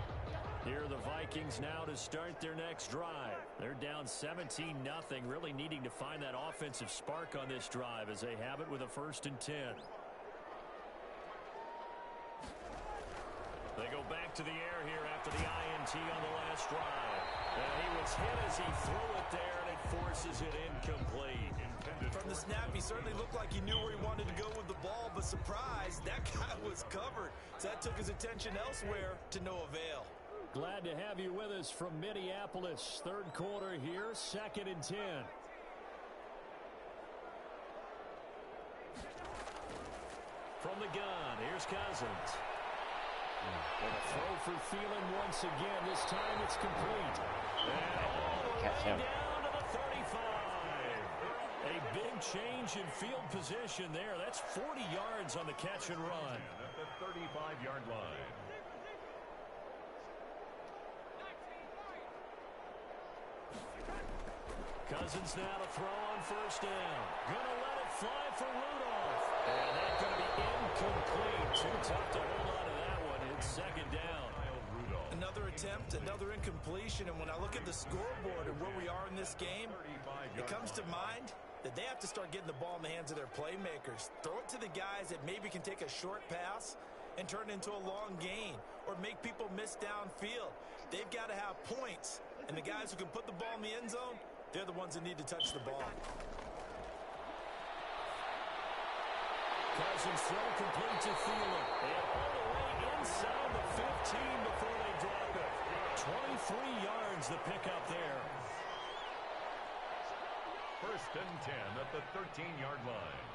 Speaker 1: Here are the Vikings now to start their next drive. They're down 17-0, really needing to find that offensive spark on this drive as they have it with a 1st and 10. They go back to the air here after the INT on the last drive. And he was hit as he threw it there, and it forces it incomplete.
Speaker 5: From the snap, he certainly looked like he knew where he wanted to go with the ball, but surprise, that guy was covered. So that took his attention elsewhere to no avail.
Speaker 1: Glad to have you with us from Minneapolis. 3rd quarter here, 2nd and 10. From the gun, here's Cousins. And a throw for Thielen once again. This time it's complete. And all the way down to the 35. A big change in field position there. That's 40 yards on the catch and run.
Speaker 2: At the 35-yard line.
Speaker 1: Cousins now to throw on 1st down. Gonna let it fly for Rudolph. And that's going to be incomplete. Too tough to hold on to that one. It's 2nd down.
Speaker 5: Another attempt, another incompletion. And when I look at the scoreboard and where we are in this game, it comes to mind that they have to start getting the ball in the hands of their playmakers. Throw it to the guys that maybe can take a short pass and turn it into a long gain or make people miss downfield. They've got to have points, and the guys who can put the ball in the end zone, they're the ones that need to touch the ball.
Speaker 1: Cousins throw complete to Thielen. And all the way inside the 15 before they drop it. 23 yards the pickup there.
Speaker 2: First and 10 at the 13-yard line.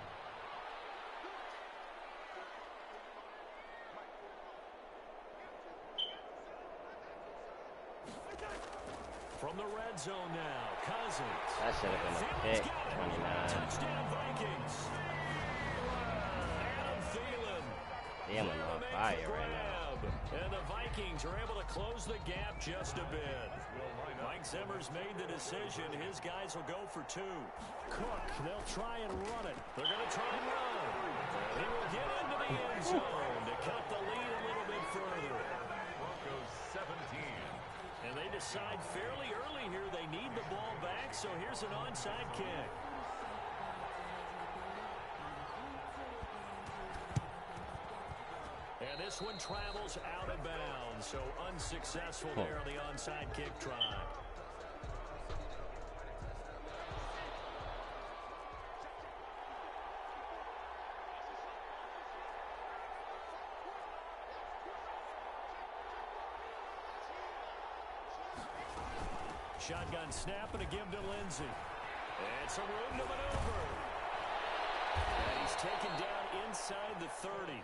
Speaker 1: From the red zone now, Cousins.
Speaker 4: That should have been a pick, 29.
Speaker 1: Touchdown Vikings. Adam Thielen.
Speaker 4: Thielen on fire right now.
Speaker 1: And the Vikings are able to close the gap just a bit. Mike Zimmer's made the decision. His guys will go for 2. Cook, they'll try and run it. They're going to try and run. He will get into the end zone to cut the lead a little bit further.
Speaker 2: Broncos 17.
Speaker 1: And they decide fairly early here they need the ball back, so here's an onside kick. And this one travels out of bounds, so unsuccessful there on the onside kick try. Shotgun snap and a give to Lindsey. And some room to maneuver. And he's taken down inside the 30.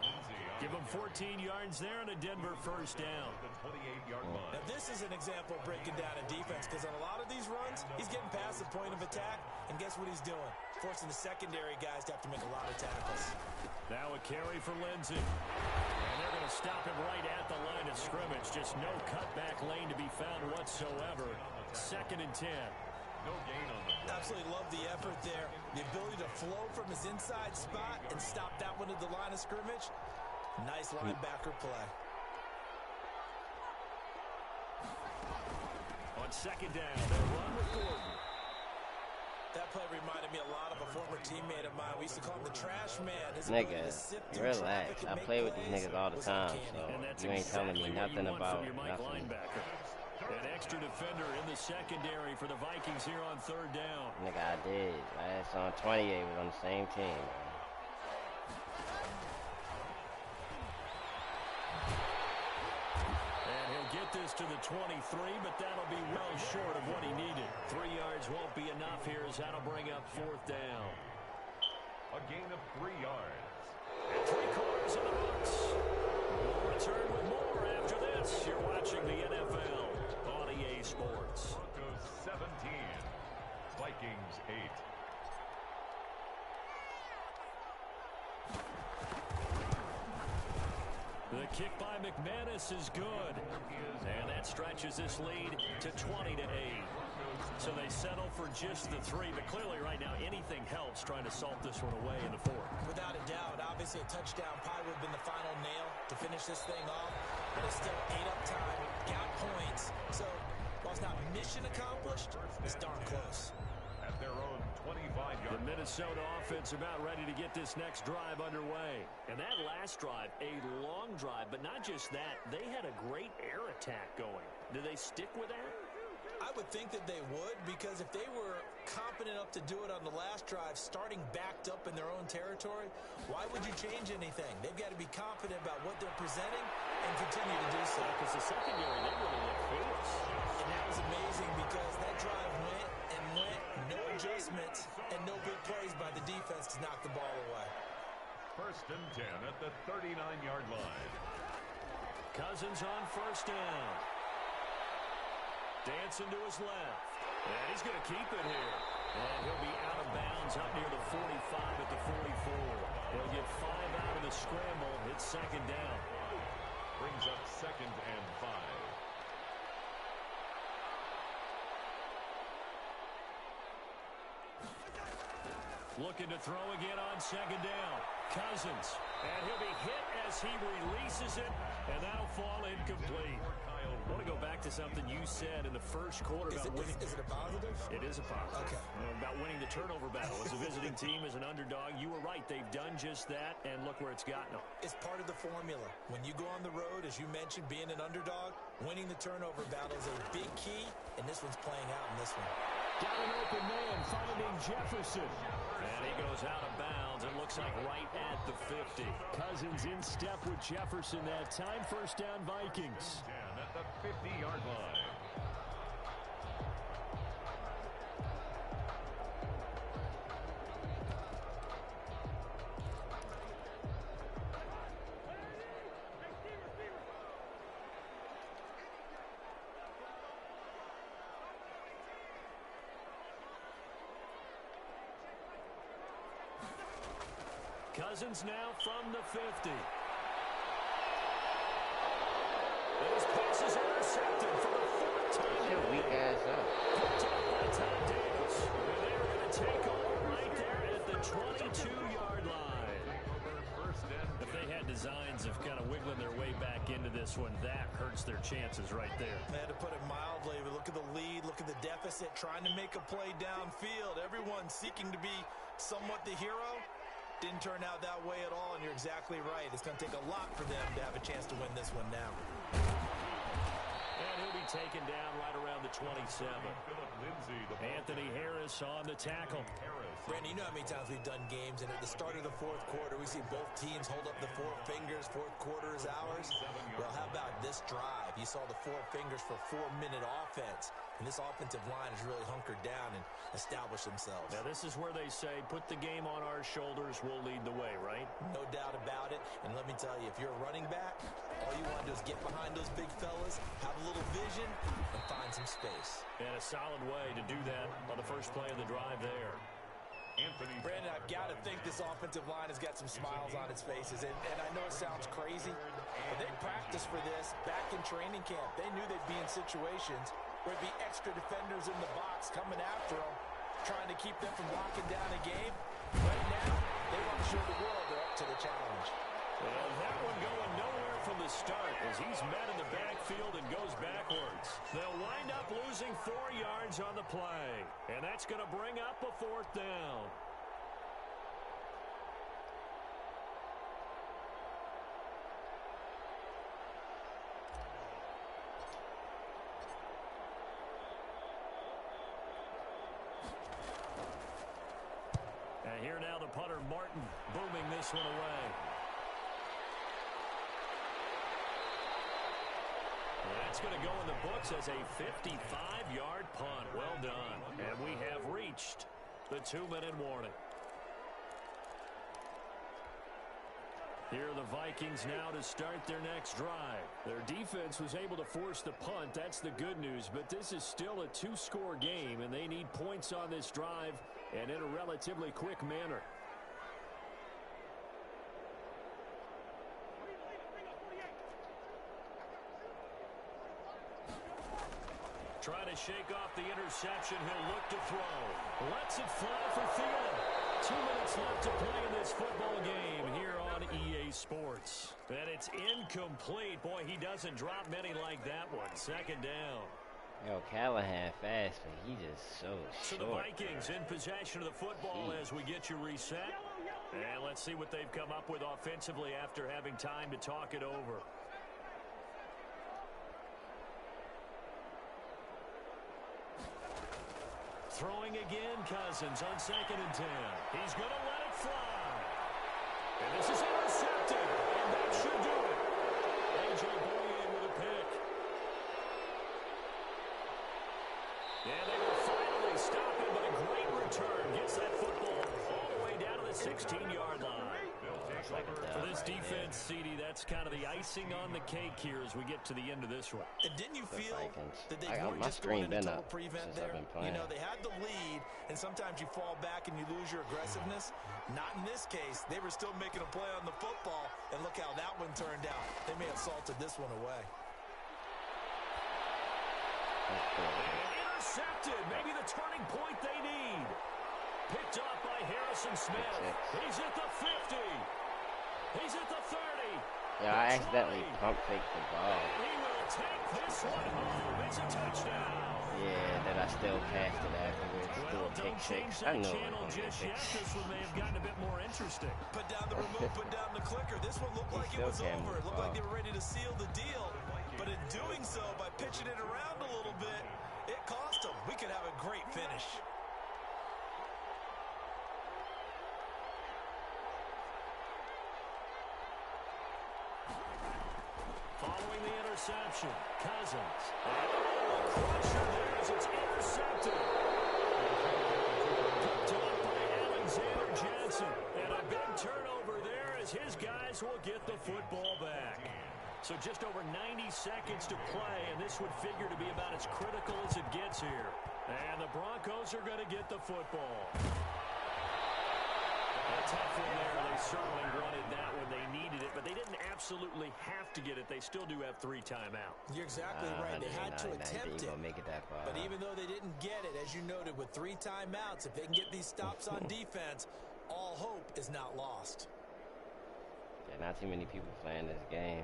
Speaker 1: Give him 14 yards there and a Denver first down.
Speaker 2: The 28-yard line.
Speaker 5: Now this is an example of breaking down a defense, because on a lot of these runs, he's getting past the point of attack, and guess what he's doing? Forcing the secondary guys to have to make a lot of tackles.
Speaker 1: Now a carry for Lindsey. And they're going to stop him right at the line of scrimmage. Just no cutback lane to be found whatsoever. 2nd and 10.
Speaker 2: No gain on the play.
Speaker 5: Absolutely love the effort there. The ability to flow from his inside spot and stop that one at the line of scrimmage. Nice linebacker play.
Speaker 1: On 2nd down, they run with Gordon.
Speaker 5: That play reminded me a lot of a former teammate of mine. We used to call him the trash man.
Speaker 4: Nigga, relax. I play with these niggas all the time, so you ain't telling me nothing about nothing.
Speaker 1: An extra defender in the secondary for the Vikings here on 3rd down.
Speaker 4: Nigga, I did. Last on 28 was on the same team.
Speaker 1: And he'll get this to the 23, but that'll be well short of what he needed. 3 yards won't be enough here as that'll bring up 4th down.
Speaker 2: A gain of 3 yards.
Speaker 1: And 3/4 of the books. We'll return with more after this. You're watching the NFL on EA Sports.
Speaker 2: Broncos 17. Vikings 8.
Speaker 1: The kick by McManus is good. And that stretches this lead to 20-8. So they settle for just the 3, but clearly right now anything helps trying to salt this one away in the 4th.
Speaker 5: Without a doubt, obviously a touchdown probably would have been the final nail to finish this thing off, but it's still 8 up time, got points. So while it's not mission accomplished, it's darn close.
Speaker 2: At their own 25-yard.
Speaker 1: The Minnesota offense about ready to get this next drive underway. And that last drive, a long drive, but not just that. They had a great air attack going. Do they stick with that?
Speaker 5: I would think that they would, because if they were competent enough to do it on the last drive, starting backed up in their own territory, why would you change anything? They've got to be confident about what they're presenting and continue to do so.
Speaker 1: Because the secondary, they really look foolish.
Speaker 5: And that was amazing because that drive went and went, no adjustments, and no big plays by the defense to knock the ball away.
Speaker 2: 1st and 10 at the 39-yard line.
Speaker 1: Cousins on 1st down. Dancing to his left. And he's going to keep it here. And he'll be out of bounds up near the 45 at the 44. He'll get 5 out of the scramble. It's 2nd down.
Speaker 2: Brings up 2nd and 5.
Speaker 1: Looking to throw again on 2nd down. Cousins And he'll be hit as he releases it, and that'll fall incomplete. I want to go back to something you said in the first quarter about winning.
Speaker 5: Is it a positive?
Speaker 1: It is a positive.
Speaker 5: Okay.
Speaker 1: About winning the turnover battle. As a visiting team, as an underdog, you were right. They've done just that, and look where it's gotten them.
Speaker 5: It's part of the formula. When you go on the road, as you mentioned, being an underdog, winning the turnover battle is a big key, and this one's playing out in this one.
Speaker 1: Got an open man, finding Jefferson. And he goes out of bounds. It looks like right at the 50. Cousins in step with Jefferson that time. First down, Vikings.
Speaker 2: At the 50-yard line.
Speaker 1: Cousins now from the 50. His pass is intercepted for the fourth time.
Speaker 4: Your weak ass up.
Speaker 1: Picked up by Todd Davis. And they're going to take over right there at the 22-yard line. If they had designs of kind of wiggling their way back into this one, that hurts their chances right there.
Speaker 5: They had to put it mildly, but look at the lead, look at the deficit, trying to make a play downfield. Everyone seeking to be somewhat the hero. Didn't turn out that way at all, and you're exactly right. It's going to take a lot for them to have a chance to win this one now.
Speaker 1: And he'll be taken down right around the 27. Anthony Harris on the tackle.
Speaker 5: Brandon, you know how many times we've done games, and at the start of the fourth quarter, we see both teams hold up the four fingers. Fourth quarter is ours. Well, how about this drive? You saw the four fingers for 4-minute offense, and this offensive line has really hunkered down and established themselves.
Speaker 1: Now, this is where they say, put the game on our shoulders, we'll lead the way, right?
Speaker 5: No doubt about it. And let me tell you, if you're a running back, all you want to do is get behind those big fellas, have a little vision, and find some space.
Speaker 1: And a solid way to do that on the first play of the drive there.
Speaker 5: Brandon, I've got to think this offensive line has got some smiles on its faces. And I know it sounds crazy, but they practiced for this back in training camp. They knew they'd be in situations where there'd be extra defenders in the box coming after them, trying to keep them from locking down a game. Right now, they want to show the world they're up to the challenge.
Speaker 1: And that one going nowhere from the start as he's met in the backfield and goes backwards. They'll wind up losing 4 yards on the play. And that's going to bring up a fourth down. And here now the punter, Martin, booming this one away. That's going to go in the books as a 55-yard punt. Well done. And we have reached the 2-minute warning. Here are the Vikings now to start their next drive. Their defense was able to force the punt. That's the good news. But this is still a 2-score game, and they need points on this drive and in a relatively quick manner. Trying to shake off the interception. He'll look to throw. Lets it fly for Thielen. 2 minutes left to play in this football game here on EA Sports. And it's incomplete. Boy, he doesn't drop many like that one. Second down.
Speaker 4: Yo, Callahan fast, but he just so short.
Speaker 1: So the Vikings in possession of the football as we get you reset. And let's see what they've come up with offensively after having time to talk it over. Throwing again, Cousins on 2nd and 10. He's going to let it fly. And this is intercepted. And that should do it. A.J. Boye with a pick. And they will finally stop him, but a great return. Gets that football all the way down to the 16-yard line. For this defense, CD, that's kind of the icing on the cake here as we get to the end of this one.
Speaker 5: And didn't you feel that they
Speaker 4: got
Speaker 5: weren't
Speaker 4: my
Speaker 5: just going
Speaker 4: screen
Speaker 5: into
Speaker 4: been
Speaker 5: total
Speaker 4: up
Speaker 5: prevent
Speaker 4: since
Speaker 5: there?
Speaker 4: I've been playing.
Speaker 5: You know, they had the lead, and sometimes you fall back and you lose your aggressiveness. Not in this case. They were still making a play on the football, and look how that one turned out. They may have salted this one away.
Speaker 1: Intercepted. Maybe the turning point they need. Picked off by Harrison Smith. He's at the 50. He's at the 30.
Speaker 4: Yeah, I accidentally pump faked the ball.
Speaker 1: He will take this one home. It's a touchdown.
Speaker 4: Yeah, then I still passed it afterwards.
Speaker 1: Well, don't change that channel just yet. This one may have gotten a bit more interesting.
Speaker 5: Put down the remote, put down the clicker. This one looked like it was over. It looked like they were ready to seal the deal. But in doing so, by pitching it around a little bit, it cost them. We could have a great finish.
Speaker 1: Following the interception, Cousins. Crusher there as it's intercepted. Picked up by Alexander Johnson. And a big turnover there as his guys will get the football back. So just over 90 seconds to play, and this would figure to be about as critical as it gets here. And the Broncos are going to get the football. A tough one there. They certainly wanted that when they needed it, but they didn't absolutely have to get it. They still do have 3 timeouts.
Speaker 5: You're exactly right. They had to attempt it.
Speaker 4: Make it that far.
Speaker 5: But even though they didn't get it, as you noted, with 3 timeouts, if they can get these stops on defense, all hope is not lost.
Speaker 4: Yeah, not too many people playing this game.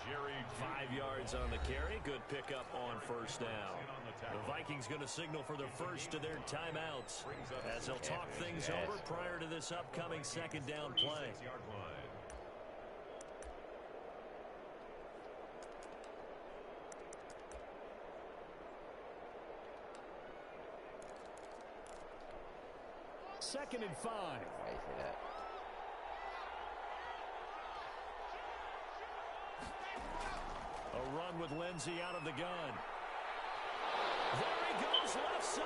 Speaker 2: Jerry
Speaker 1: 5 yards on the carry. Good pickup on first down. The Vikings going to signal for the first of their timeouts as they'll talk things over prior to this upcoming second down play. Second and 5.
Speaker 4: Why you say that?
Speaker 1: A run with Lindsey out of the gun. There he goes left side.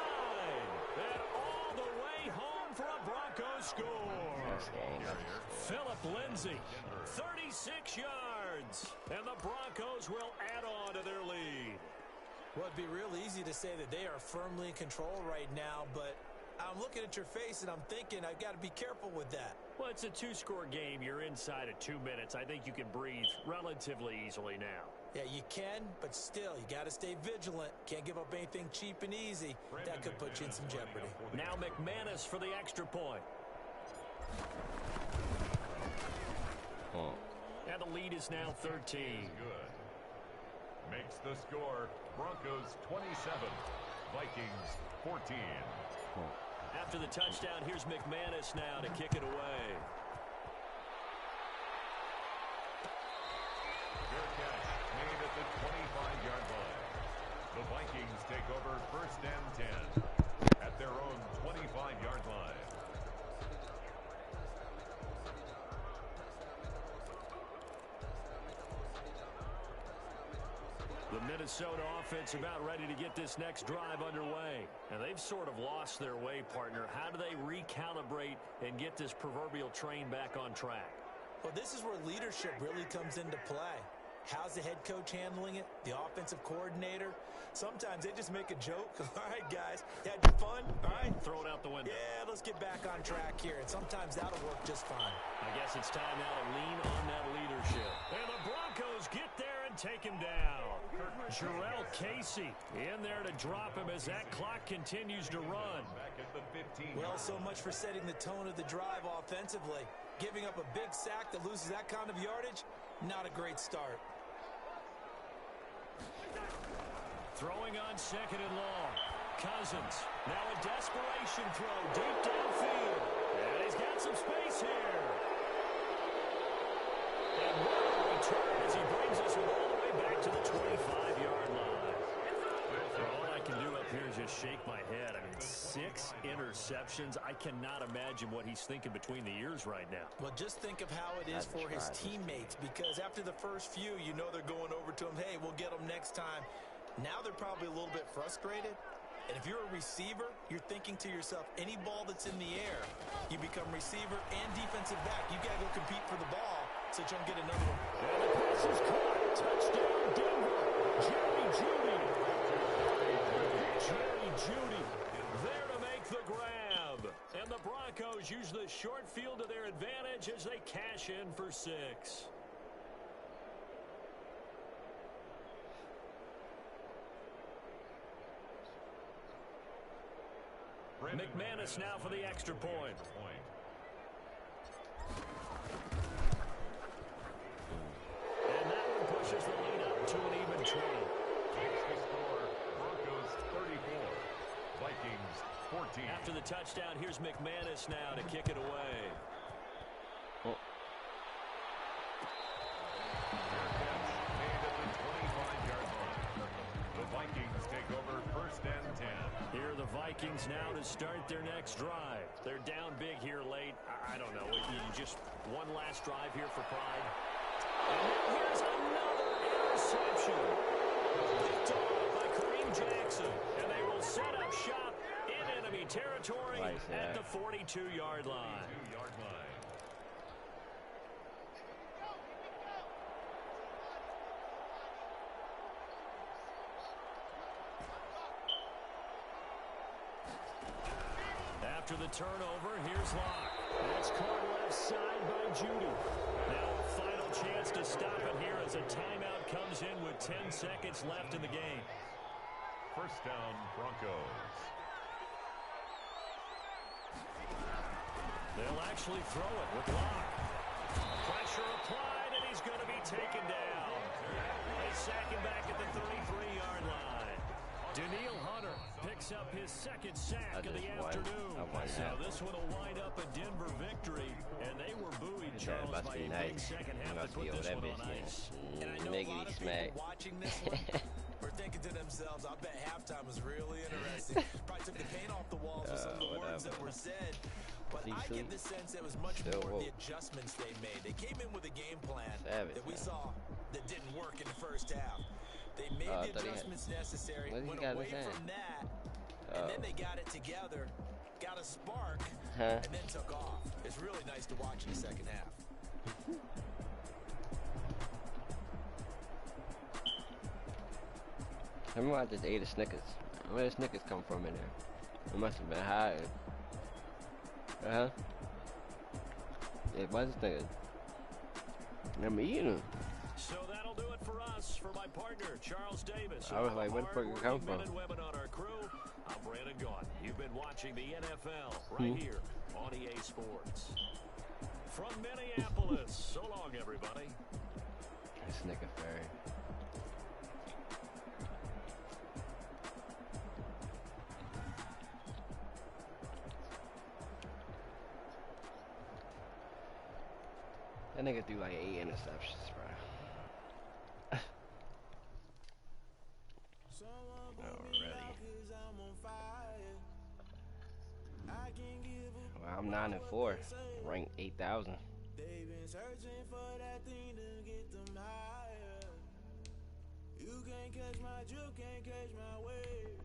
Speaker 1: And all the way home for a Broncos score. Philip Lindsey, 36 yards. And the Broncos will add on to their lead.
Speaker 5: Well, it'd be real easy to say that they are firmly in control right now, but I'm looking at your face and I'm thinking I've got to be careful with that.
Speaker 1: Well, it's a 2-score game. You're inside of 2 minutes. I think you can breathe relatively easily now.
Speaker 5: Yeah, you can, but still, you got to stay vigilant. Can't give up anything cheap and easy. That could put you in some jeopardy.
Speaker 1: Now McManus for the extra point. And the lead is now 13.
Speaker 2: Good. Makes the score Broncos 27, Vikings 14.
Speaker 1: After the touchdown, here's McManus now to kick it away.
Speaker 2: Fair catch made at the 25-yard line. The Vikings take over first and 10 at their own 25-yard line.
Speaker 1: The Minnesota offense about ready to get this next drive underway. And they've sort of lost their way, partner. How do they recalibrate and get this proverbial train back on track?
Speaker 5: Well, this is where leadership really comes into play. How's the head coach handling it? The offensive coordinator? Sometimes they just make a joke. All right, guys, you had your fun? All right.
Speaker 1: Throw it out the window.
Speaker 5: Yeah, let's get back on track here. And sometimes that'll work just fine.
Speaker 1: I guess it's time now to lean on that leadership. And the Broncos get there and take him down. Jarrell Casey in there to drop him as that clock continues to run.
Speaker 2: Back at the 15.
Speaker 5: Well, so much for setting the tone of the drive offensively. Giving up a big sack that loses that kind of yardage, not a great start.
Speaker 1: Throwing on second and long. Cousins. Now a desperation throw deep downfield. And he's got some space here. And what a return as he brings us all the way back to the 25-yard line. All I can do up here is just shake my head. I mean, 6 interceptions. I cannot imagine what he's thinking between the ears right now.
Speaker 5: Well, just think of how it is for his teammates, because after the first few, you know they're going over to him, hey, we'll get them next time. Now they're probably a little bit frustrated. And if you're a receiver, you're thinking to yourself, any ball that's in the air, you become receiver and defensive back. You got to go compete for the ball. So try and get another one.
Speaker 1: And the pass is caught. Touchdown, Denver. Jerry Jeudy. Jerry Jeudy there to make the grab. And the Broncos use the short field to their advantage as they cash in for 6. McManus now for the extra point. And that one pushes the lead up to an even 20.
Speaker 2: Makes the score Broncos 34, Vikings 14.
Speaker 1: After the touchdown, here's McManus now to kick it away.
Speaker 2: Made at the 25-yard line. The Vikings take over first and 10.
Speaker 1: Here are the Vikings now to start their next drive. They're down big here late. I don't know. Just one last drive here for pride. And here's another interception. Picked off by Kareem Jackson. And they will set up shop in enemy territory at the 42-yard line. After the turnover, here's Locke. That's caught left side by Jeudy. Now a final chance to stop it here as a timeout comes in with 10 seconds left in the game.
Speaker 2: First down, Broncos.
Speaker 1: They'll actually throw it with Locke. Pressure applied, and he's going to be taken down. They sack him back at the 33-yard line. Daniil Hunter picks up his second sack of the afternoon. So this one will wind up a Denver victory, and they were buoyed, Charles, by a big second half to put this one on ice.
Speaker 5: And I know a lot of people watching this one were thinking to themselves, I bet halftime was really interesting. Probably took the paint off the walls with some of the words that were said. But I get the sense it was much more the adjustments they made. They came in with a game plan that we saw that didn't work in the first half. They made the adjustments necessary, went away from that, and then they got it together, got a spark, and then took off. It's really nice to watch in the second half.
Speaker 4: I remember I just ate a Snickers. Where did Snickers come from in there? It must have been high. It was Snickers. I'm eating them.
Speaker 1: So that'll do it for us. For my partner, Charles Davis.
Speaker 4: I was like, where the fuck you come from?
Speaker 1: On our crew, I'm Brandon Gaughan. You've been watching the NFL right here on EA Sports. From Minneapolis, so long, everybody.
Speaker 4: Snicker Ferry. That nigga threw like 8 interceptions, bro. Already. Well, I'm 9-4, ranked 8,000.
Speaker 8: They've been searching for that thing to get them higher. You can't catch my drill, can't catch my wave.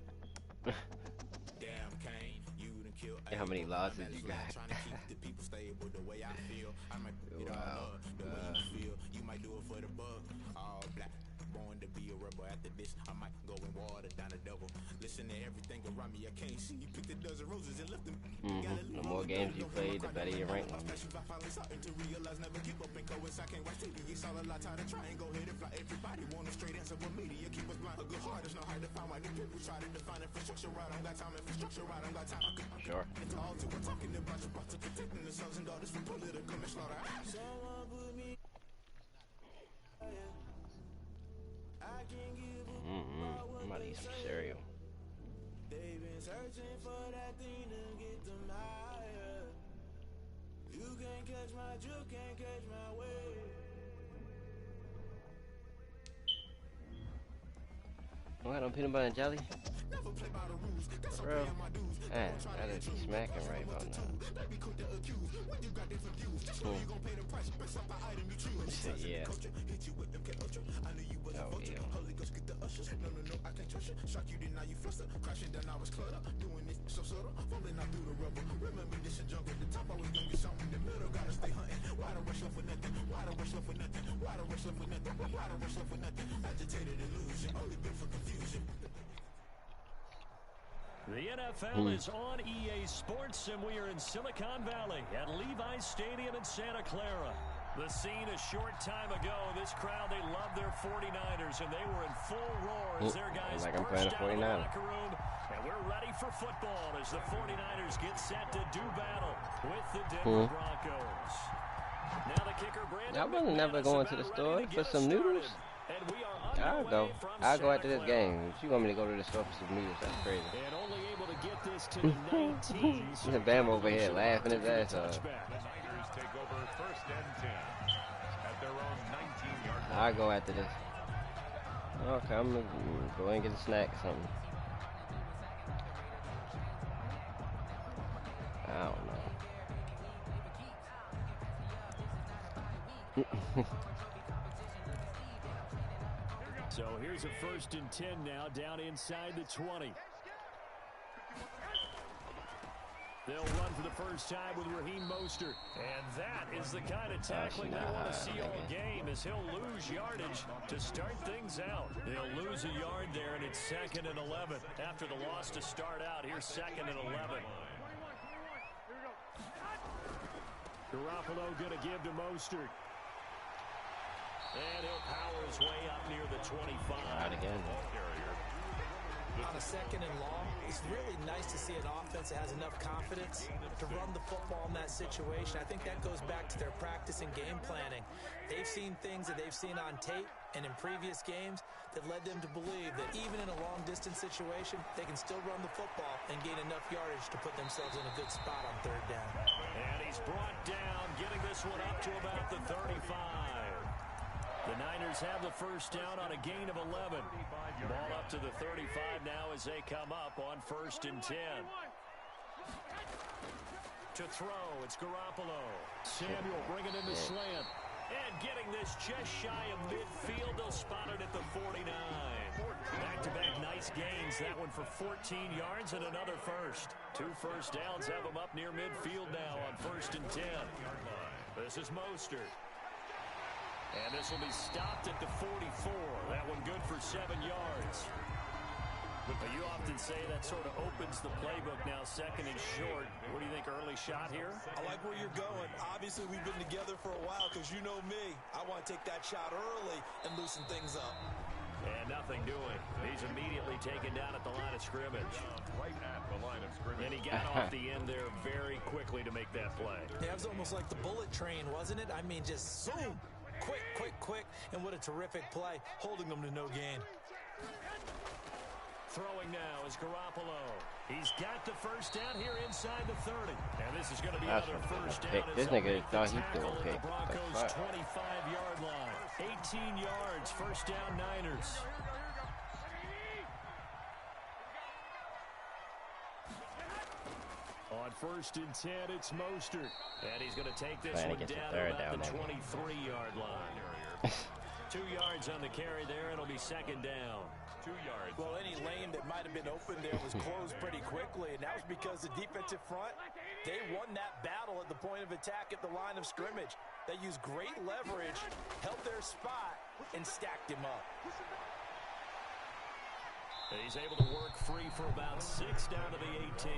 Speaker 8: Damn, Kane, you done killed.
Speaker 4: How many losses you got?
Speaker 8: Trying to keep the people stable the way I feel. I might get all love the way you feel. You might do it for the bug. All black, born to be a rebel. After this, I might go in water down the devil. Listen to everything around me. I can't see. You picked a dozen roses and left them.
Speaker 4: The more games you play, the better your rank will be.
Speaker 8: To realize never give up and go I can't watch TV. It's all a lot tired of trying. Go ahead and fly. Everybody want a straight answer, but media keep us blind. A good heart is not hard to find. Why do people try to define infrastructure right? I don't got time. Infrastructure right, I don't got time.
Speaker 4: Sure.
Speaker 8: We're talking about your to protecting the sons and daughters from political manslaughter. Someone put me. I can't give up.
Speaker 4: I'm about to eat some cereal.
Speaker 8: They've been searching for that thing to get them higher. You can't catch my drill, can't catch my wave.
Speaker 4: What, on peanut butter and jelly? Bro, man, that is smacking right about now. Yeah. Oh, yeah.
Speaker 8: Why don't rush left with nothing? Why don't rush left with nothing? Why don't rush left with nothing? Why don't rush left with nothing? Agitated illusion, only built for confusion.
Speaker 1: The NFL is on EA Sports, and we are in Silicon Valley at Levi's Stadium in Santa Clara. The scene a short time ago, this crowd, they love their 49ers, and they were in full roar as their guys burst out of the locker room. And we're ready for football as the 49ers get set to do battle with the Denver Broncos. Now the kicker, Brandon.
Speaker 4: I was never going to the store for some noodles. I'll go after this game. If you want me to go to the store for some noodles, that's crazy.
Speaker 1: And only able to get this to the 19s.
Speaker 4: Bam over here laughing his ass off.
Speaker 2: The Niners take over first and 10 at their own 19-yard line.
Speaker 4: I'll go after this. Okay, I'm gonna go and get a snack or something. I don't know.
Speaker 1: So here's a first and 10 now, down inside the 20. They'll run for the first time with Raheem Mostert. And that is the kind of tackling they want to see all game, as he'll lose yardage to start things out. They'll lose a yard there, and it's 2nd and 11. After the loss to start out, here's 2nd and 11. Garoppolo going to give to Mostert. And he'll power his way up near the 25.
Speaker 4: Not again.
Speaker 5: On a 2nd and long, it's really nice to see an offense that has enough confidence to run the football in that situation. I think that goes back to their practice and game planning. They've seen things that they've seen on tape and in previous games that led them to believe that even in a long-distance situation, they can still run the football and gain enough yardage to put themselves in a good spot on 3rd down.
Speaker 1: And he's brought down, getting this one up to about the 35. The Niners have the first down on a gain of 11. Ball up to the 35 now as they come up on 1st and 10. To throw, it's Garoppolo. Samuel bringing in the slant. And getting this just shy of midfield. They'll spot it at the 49. Back-to-back nice gains. That one for 14 yards and another first. 2 first downs have them up near midfield now on 1st and 10. This is Mostert. And this will be stopped at the 44. That one good for 7 yards. But you often say that sort of opens the playbook now, 2nd and short. What do you think, early shot here?
Speaker 5: I like where you're going. Obviously, we've been together for a while because you know me. I want to take that shot early and loosen things up.
Speaker 1: And nothing doing. He's immediately taken down at the line of scrimmage.
Speaker 2: Right at the line of scrimmage.
Speaker 1: And he got off the end there very quickly to make that play.
Speaker 5: Yeah, it was almost like the bullet train, wasn't it? I mean, just zoom. Quick, and what a terrific play, holding them to no gain.
Speaker 1: Throwing now is Garoppolo. He's got the first down here inside the 30. And this is going to be another first down.
Speaker 4: This nigga thought he could
Speaker 1: go
Speaker 4: pick.
Speaker 1: The Broncos' 25-yard line. 18 yards, first down Niners. On 1st and 10, it's Mostert. And he's going to take this one down at the 23-yard line. 2 yards on the carry there. It'll be 2nd down.
Speaker 2: 2 yards.
Speaker 5: Well, any lane that might have been open there was closed pretty quickly, and that was because the defensive front, they won that battle at the point of attack at the line of scrimmage. They used great leverage, held their spot, and stacked him up.
Speaker 1: And he's able to work free for about 6 down to the 18.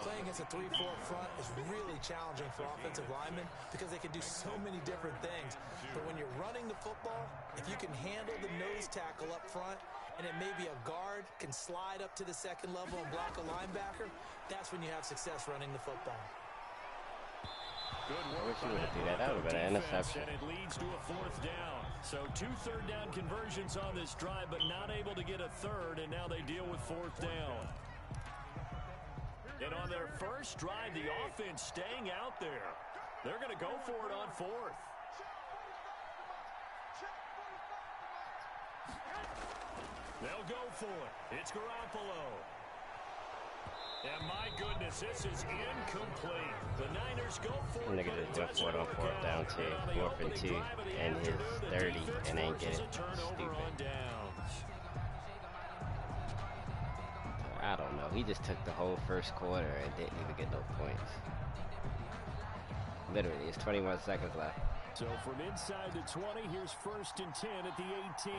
Speaker 5: Playing against a 3-4 front is really challenging for offensive linemen because they can do so many different things. But when you're running the football, if you can handle the nose tackle up front, and it may be a guard can slide up to the 2nd level and block a linebacker, that's when you have success running the football.
Speaker 1: Good work by that defense, and it leads to a 4th down. So 2 third-down conversions on this drive, but not able to get a 3rd, and now they deal with 4th down. And on their first drive, the offense staying out there. They're going to go for it on 4th. They'll go for it. It's Garoppolo. And my goodness, this is incomplete. The Niners go for it.
Speaker 4: Nigga just went for it on 4th down to 4th and 2 and his 30 and ain't get it. Stupid. I don't know. He just took the whole 1st quarter and didn't even get no points. Literally, it's 21 seconds left.
Speaker 1: So from inside the 20, here's 1st and 10 at the 18.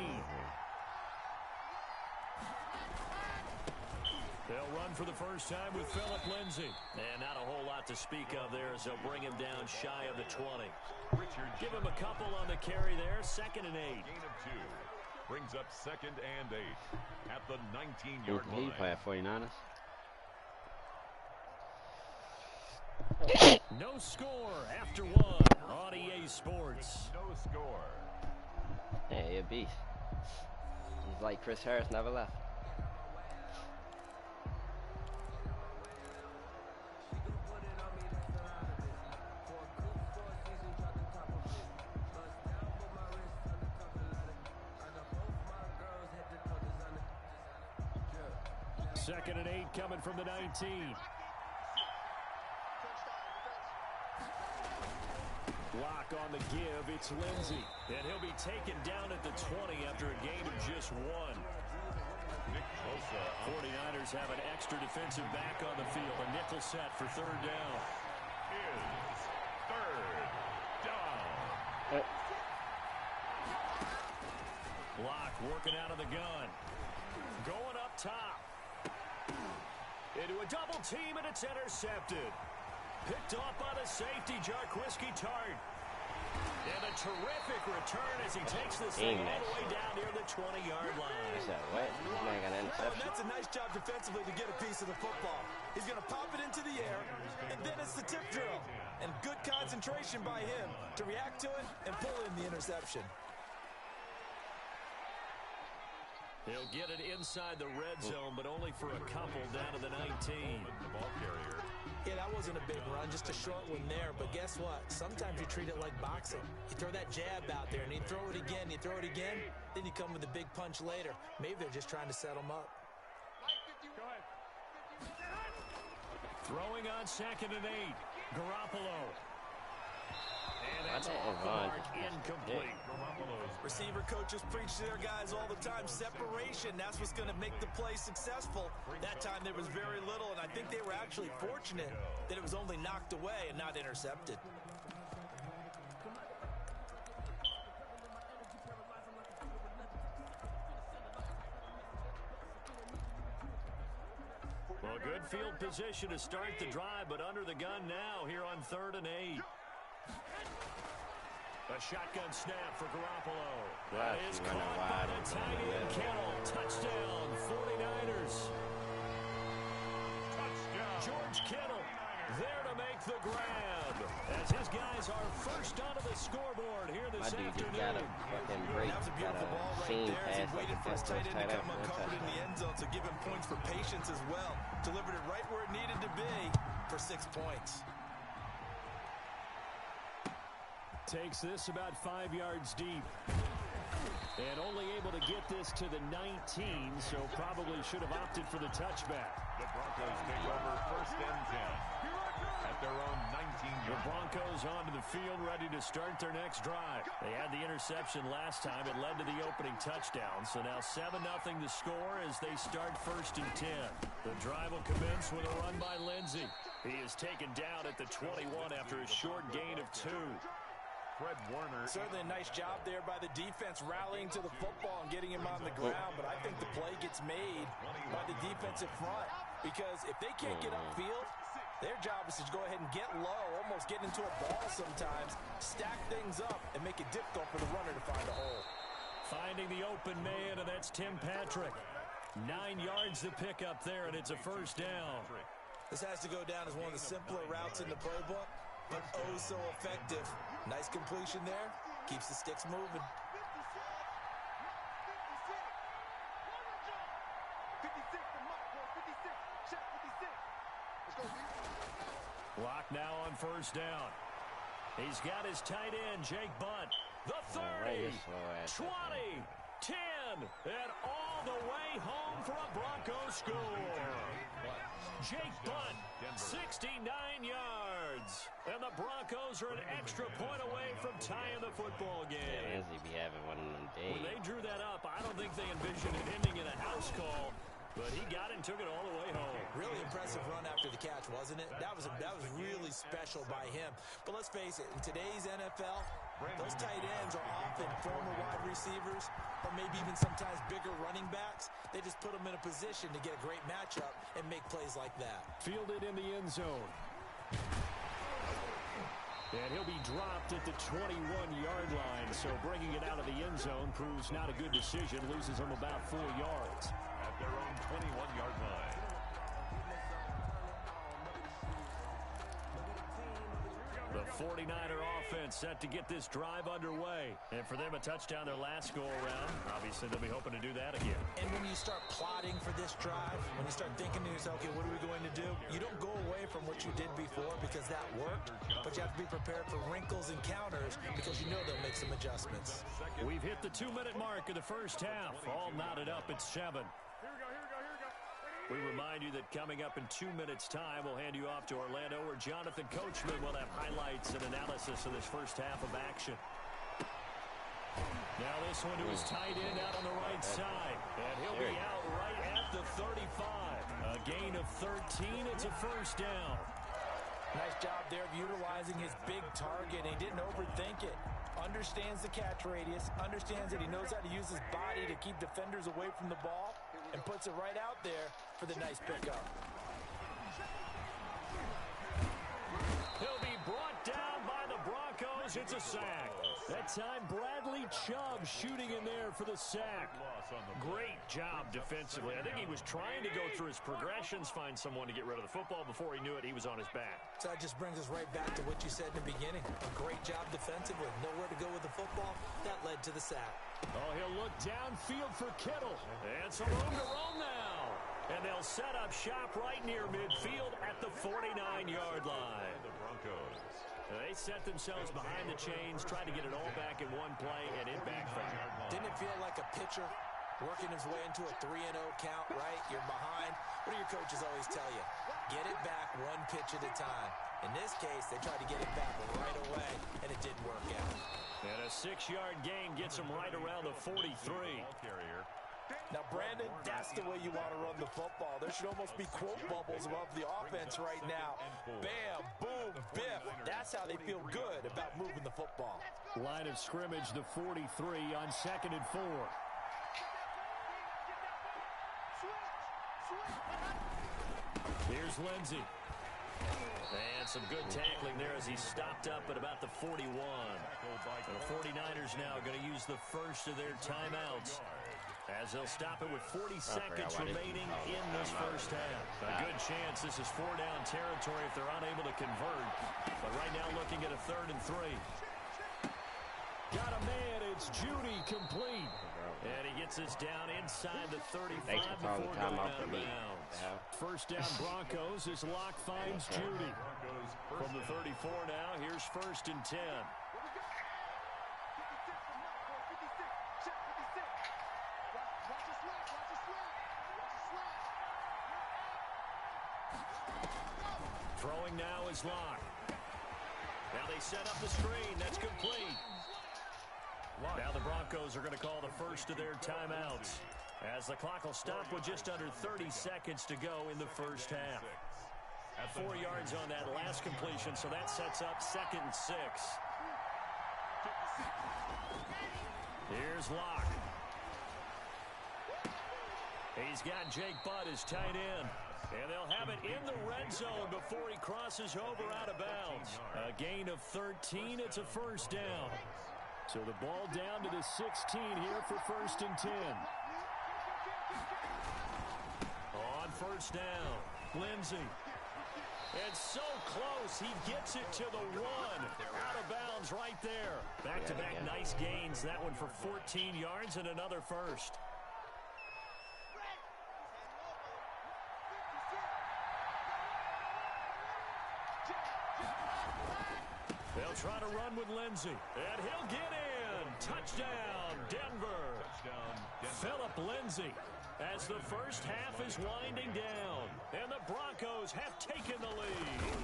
Speaker 1: They'll run for the first time with Phillip Lindsay. And not a whole lot to speak of there as they'll bring him down shy of the 20. Give him a couple on the carry there. 2nd and 8.
Speaker 2: Gain of 2. Brings up 2nd and 8 at the 19-yard line.
Speaker 4: He play at 49ers.
Speaker 1: No score after 1 on EA Sports.
Speaker 2: No score.
Speaker 4: Yeah, he a beast. He's like Chris Harris, never left.
Speaker 1: Second and 8 coming from the 19. Block on the give. It's Lindsay. And he'll be taken down at the 20 after a gain of just 1. 49ers have an extra defensive back on the field. A nickel set for 3rd down.
Speaker 2: Is 3rd down.
Speaker 1: Block working out of the gun. Going up top. Into a double team, and it's intercepted. Picked off by the safety, Jarquiski Tart. And a terrific return as he takes this thing all the way down near the 20-yard line.
Speaker 4: Is that what? He's not got an interception.
Speaker 5: That's a nice job defensively to get a piece of the football. He's going to pop it into the air, and then it's the tip drill. And good concentration by him to react to it and pull in the interception.
Speaker 1: He'll get it inside the red zone, but only for a couple down to the 19.
Speaker 2: The ball carrier.
Speaker 5: Yeah, that wasn't a big run, just a short one there. But guess what? Sometimes you treat it like boxing. You throw that jab out there, and you throw it again, you throw it again, then you come with a big punch later. Maybe they're just trying to set him up.
Speaker 1: Throwing on 2nd and 8. Garoppolo. And that's
Speaker 4: off
Speaker 1: the mark, incomplete.
Speaker 5: Receiver coaches preach to their guys all the time. Separation, that's what's going to make the play successful. That time there was very little, and I think they were actually fortunate that it was only knocked away and not intercepted.
Speaker 1: Well, good field position to start the drive, but under the gun now here on 3rd and 8. A shotgun snap for Garoppolo. That is caught by the tight end Kittle. Touchdown, 49ers.
Speaker 2: Touchdown.
Speaker 1: George Kittle there to make the grab. As his guys are first onto the scoreboard here this afternoon.
Speaker 4: My dude got a fucking break.
Speaker 5: That was a beautiful ball right there as he waited for his tight end to come uncovered in the end zone. So give him points for patience as well. Delivered it right where it needed to be for 6 points.
Speaker 1: Takes this about 5 yards deep. And only able to get this to the 19, so probably should have opted for the touchback.
Speaker 2: The Broncos take over 1st and 10 at their own 19-yard.
Speaker 1: The Broncos onto the field, ready to start their next drive. They had the interception last time. It led to the opening touchdown. So now 7-0 the score as they start 1st and 10. The drive will commence with a run by Lindsay. He is taken down at the 21 after a short gain of 2.
Speaker 2: Fred Warner.
Speaker 5: Certainly a nice job there by the defense rallying to the football and getting him on the ground, but I think the play gets made by the defensive front because if they can't get upfield, their job is to go ahead and get low, almost get into a ball sometimes, stack things up, and make it difficult for the runner to find a hole.
Speaker 1: Finding the open man, and that's Tim Patrick. 9 yards to pick up there, and it's a 1st down.
Speaker 5: This has to go down as one of the simpler routes in the playbook, but oh so effective. Nice completion there. Keeps the sticks moving.
Speaker 6: 56, check 56. Let's go, B.
Speaker 1: Block now on 1st down. He's got his tight end, Jake Bunt. The 30, 20, 10, and all the way home for a Broncos score. Jake Bunt, 69 yards. And the Broncos are an extra point away from tying the football game.
Speaker 4: Yeah, Lindsay be having one of them days.
Speaker 1: When they drew that up, I don't think they envisioned it ending in a house call. But he got it and took it all the way home.
Speaker 5: Really impressive run after the catch, wasn't it? That was really special by him. But let's face it, in today's NFL, those tight ends are often former wide receivers or maybe even sometimes bigger running backs. They just put them in a position to get a great matchup and make plays like that.
Speaker 1: Fielded in the end zone. And he'll be dropped at the 21-yard line. So bringing it out of the end zone proves not a good decision. Loses him about 4 yards.
Speaker 2: At their own 21-yard line.
Speaker 1: The 49er offense set to get this drive underway. And for them, a touchdown their last go-around. Obviously, they'll be hoping to do that again.
Speaker 5: And when you start plotting for this drive, when you start thinking to yourself, okay, what are we going to do? You don't go away from what you did before because that worked, but you have to be prepared for wrinkles and counters because you know they'll make some adjustments.
Speaker 1: We've hit the 2-minute mark of the first half. All knotted up at 7. We remind you that coming up in 2 minutes' time, we'll hand you off to Orlando, where Jonathan Coachman will have highlights and analysis of this first half of action. Now this one to his tight end out on the right side. And he'll be out right at the 35. A gain of 13. It's a first down.
Speaker 5: Nice job there of utilizing his big target. He didn't overthink it. Understands the catch radius. Understands that he knows how to use his body to keep defenders away from the ball. And puts it right out there for the nice pickup.
Speaker 1: He'll be brought down by the Broncos. It's a sack. That time, Bradley Chubb shooting in there for the sack. Great job defensively. I think he was trying to go through his progressions, find someone to get rid of the football. Before he knew it, he was on his back.
Speaker 5: So that just brings us right back to what you said in the beginning. A great job defensively. Nowhere to go with the football. That led to the sack.
Speaker 1: Oh, he'll look downfield for Kittle. And some room to roam now. And they'll set up shop right near midfield at the 49-yard line.
Speaker 2: The Broncos.
Speaker 1: They set themselves behind the chains, tried to get it all back in one play, and it backfired.
Speaker 5: Didn't it feel like a pitcher working his way into a 3-0 count, right? You're behind. What do your coaches always tell you? Get it back one pitch at a time. In this case, they tried to get it back right away, and it didn't work out.
Speaker 1: And a 6-yard gain gets him right around the 43.
Speaker 5: Now, Brandon, that's the way you want to run the football. There should almost be quote bubbles above the offense right now. Bam, boom, biff. That's how they feel good about moving the football.
Speaker 1: Line of scrimmage, the 43 on 2nd and 4. Here's Lindsey. And some good tackling there as he stopped up at about the 41. And the 49ers now going to use the first of their timeouts, as they'll stop it with 40 seconds remaining in this first half. A good chance this is 4-down territory if they're unable to convert. But right now looking at a 3rd and 3. Got a man, it's Judy, complete. And he gets this down inside the 35 before going out of bounds. First down Broncos as Locke finds Judy. From the 34 now, here's 1st and 10. Throwing now is Locke. Now they set up the screen. That's complete. Now the Broncos are going to call the first of their timeouts, as the clock will stop with just under 30 seconds to go in the first half. 4 yards on that last completion, so that sets up 2nd and 6. Here's Locke. He's got Jake Butt as tight end. And they'll have it in the red zone before he crosses over out of bounds. A gain of 13. It's a first down. So the ball down to the 16 here for 1st and 10. On first down, Lindsey. And so close, he gets it to the 1. Out of bounds right there. Back-to-back nice gains. That one for 14 yards and another first. They'll try to run with Lindsey. And he'll get in. Touchdown, Denver. Philip Lindsey, as the first half is winding down. And the Broncos have taken the lead.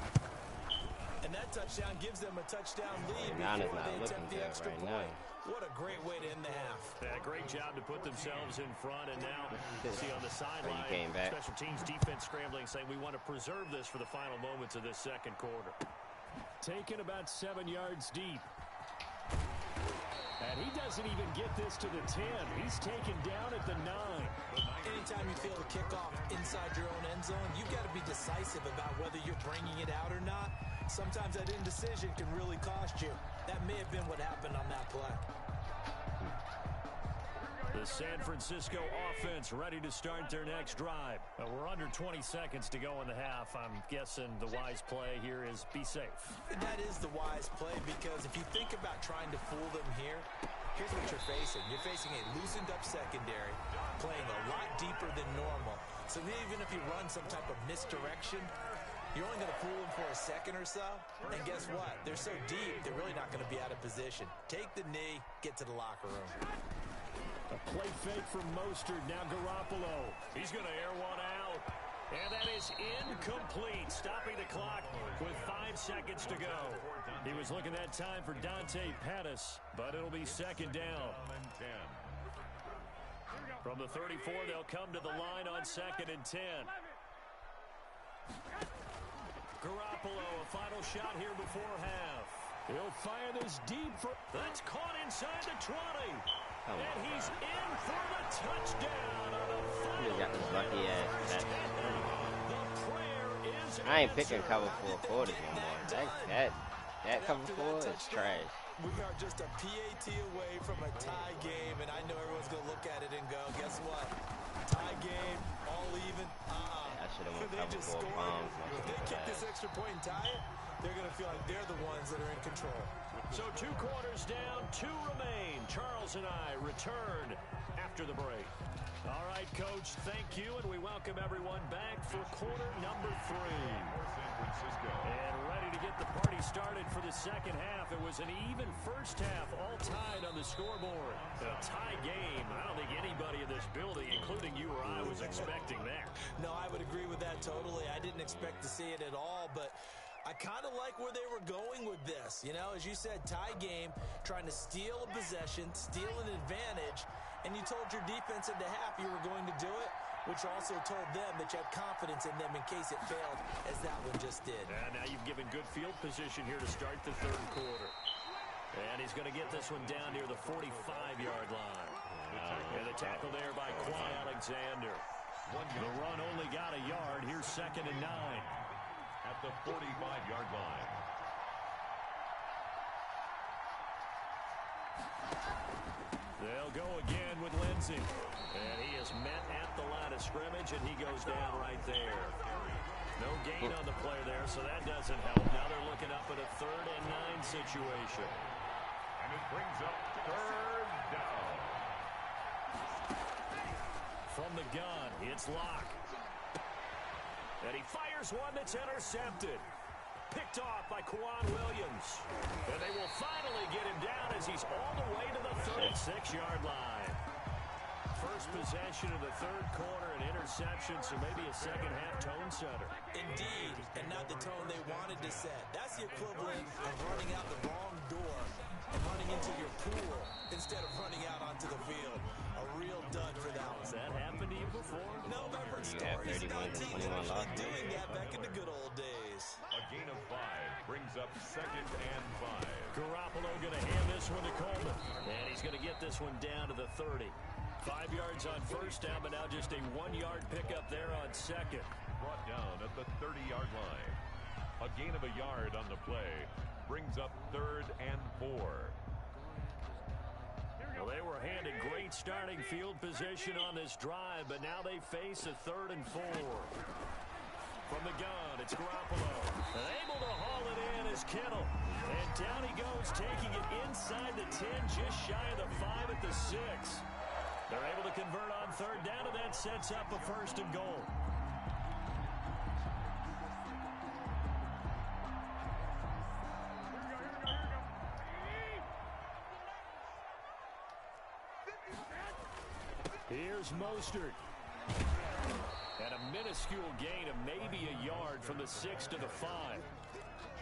Speaker 5: And that touchdown gives them a touchdown lead
Speaker 4: Now
Speaker 5: before
Speaker 4: not
Speaker 5: they
Speaker 4: looking
Speaker 5: attempt the
Speaker 4: good
Speaker 5: extra
Speaker 4: right
Speaker 5: point.
Speaker 4: now.
Speaker 5: What a great way to end the half.
Speaker 1: Yeah, great job to put themselves in front, and now see on the sideline,
Speaker 4: came back.
Speaker 1: special teams defense scrambling, saying we want to preserve this for the final moments of this second quarter. Taken about 7 yards deep. And he doesn't even get this to the 10. He's taken down at the 9.
Speaker 5: Anytime you feel a kickoff inside your own end zone, you've got to be decisive about whether you're bringing it out or not. Sometimes that indecision can really cost you. That may have been what happened on that play.
Speaker 1: The San Francisco offense ready to start their next drive. We're under 20 seconds to go in the half. I'm guessing the wise play here is be safe.
Speaker 5: That is the wise play, because if you think about trying to fool them here, here's what you're facing. You're facing a loosened up secondary, playing a lot deeper than normal. So even if you run some type of misdirection, you're only going to fool them for a second or so. And guess what? They're so deep, they're really not going to be out of position. Take the knee, get to the locker room.
Speaker 1: A play fake from Mostert. Now Garoppolo. He's going to air one out. And that is incomplete. Stopping the clock with 5 seconds to go. He was looking that time for Dante Pettis, but it'll be second down. From the 34, they'll come to the line on 2nd and 10. Garoppolo, a final shot here before half. He'll fire this deep for... That's caught inside the 20. And he's in for the touchdown on a final.
Speaker 4: Got this lucky ass.
Speaker 1: The prayer is
Speaker 4: I ain't picking cover 4 quarters anymore. That cover 4 is trash.
Speaker 5: We are just a PAT away from a tie game, and I know everyone's going to look at it and go, guess what? Tie game, all even.
Speaker 4: I should have went
Speaker 5: They
Speaker 4: cover
Speaker 5: just
Speaker 4: 4
Speaker 5: scored.
Speaker 4: bombs.
Speaker 5: If they kick this extra point and tie it, they're going to feel like they're the ones that are in control.
Speaker 1: So 2 quarters down, 2 remain. Charles and I return after the break. All right, Coach, thank you, and we welcome everyone back for quarter number 3. And ready to get the party started for the second half. It was an even first half, all tied on the scoreboard. A tie game. I don't think anybody in this building, including you or I, was expecting that.
Speaker 5: No, I would agree with that totally. I didn't expect to see it at all, but I kind of like where they were going with this. You know, as you said, tie game, trying to steal a possession, steal an advantage, and you told your defense at the half you were going to do it, which also told them that you had confidence in them in case it failed, as that one just did.
Speaker 1: And now you've given good field position here to start the third quarter. And he's going to get this one down near the 45-yard line. And the tackle there by Quan Alexander. The run only got a yard. Here's 2nd and 9.
Speaker 2: At the 45-yard line.
Speaker 1: They'll go again with Lindsey. And he is met at the line of scrimmage, and he goes down right there. No gain on the play there, so that doesn't help. Now they're looking up at a 3rd and 9 situation.
Speaker 2: And it brings up 3rd down.
Speaker 1: From the gun, it's Locke. And he fires one that's intercepted. Picked off by Kwan Williams. And they will finally get him down as he's all the way to the 36-yard line. First possession of the third quarter, an interception, so maybe a second-half tone setter.
Speaker 5: Indeed, and not the tone they wanted to set. That's the equivalent of running out the wrong door and running into your pool instead of running out onto the field. A real dud for that one.
Speaker 1: Has that happened to you before?
Speaker 5: No, I've heard
Speaker 4: You have
Speaker 5: stories
Speaker 4: 31
Speaker 5: about
Speaker 4: to
Speaker 5: teams
Speaker 4: 21
Speaker 5: actually
Speaker 4: losses.
Speaker 5: doing that back in the good old days.
Speaker 2: A gain of 5 brings up 2nd and 5.
Speaker 1: Garoppolo going to hand this one to Coleman. And he's going to get this one down to the 30. 5 yards on first down, but now just a 1-yard pickup there on second.
Speaker 2: Brought down at the 30-yard line. A gain of a yard on the play brings up 3rd and 4.
Speaker 1: Well, they were handed great starting field position on this drive, but now they face a 3rd and 4. From the gun, it's Garoppolo. And able to haul it in is Kittle. And down he goes, taking it inside the 10, just shy of the 5 at the 6. They're able to convert on 3rd down, and that sets up a 1st and goal. Here's Mostert. And a minuscule gain of maybe a yard from the 6 to the 5.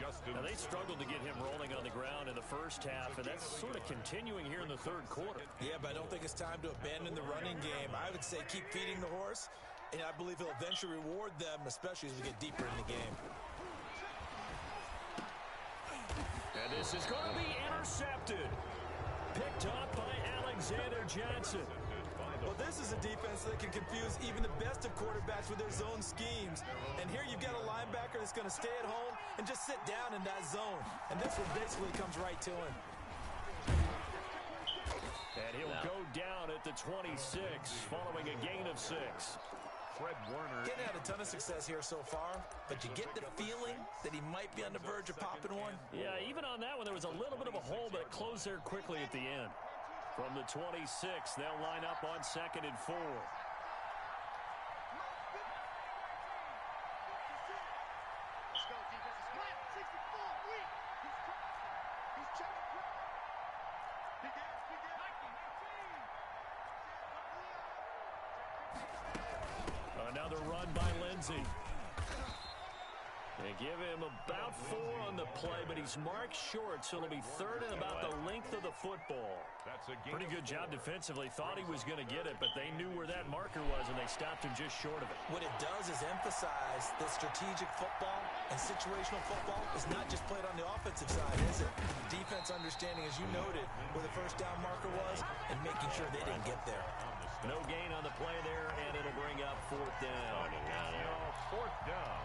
Speaker 1: Now, they struggled to get him rolling on the ground in the first half, and that's sort of continuing here in the third quarter.
Speaker 5: Yeah, but I don't think it's time to abandon the running game. I would say keep feeding the horse, and I believe he'll eventually reward them, especially as we get deeper in the game.
Speaker 1: And this is going to be intercepted. Picked up by Alexander Johnson.
Speaker 5: Well, this is a defense that can confuse even the best of quarterbacks with their zone schemes. And here you've got a linebacker that's going to stay at home and just sit down in that zone. And this one basically comes right to him.
Speaker 1: And he'll go down at the 26 following a gain of 6.
Speaker 2: Fred Warner.
Speaker 5: He hadn't had a ton of success here so far, but you get the feeling that he might be on the verge of popping one.
Speaker 1: Yeah, even on that one, there was a little bit of a hole, but it closed there quickly at the end. From the 26, they'll line up on 2nd and 4.
Speaker 6: Let's go, defense. Split. 64. Weak. He's checking quick. Big ass.
Speaker 1: Another run by Lindsey. They give him about 4 on the play, but he's marked short, so it'll be 3rd and about the length of the football. Pretty good job defensively. Thought he was going to get it, but they knew where that marker was, and they stopped him just short of it.
Speaker 5: What it does is emphasize that strategic football and situational football is not just played on the offensive side, is it? Defense understanding, as you noted, where the first down marker was and making sure they didn't get there.
Speaker 1: No gain on the play there, and it'll bring up 4th down.
Speaker 2: 4th down.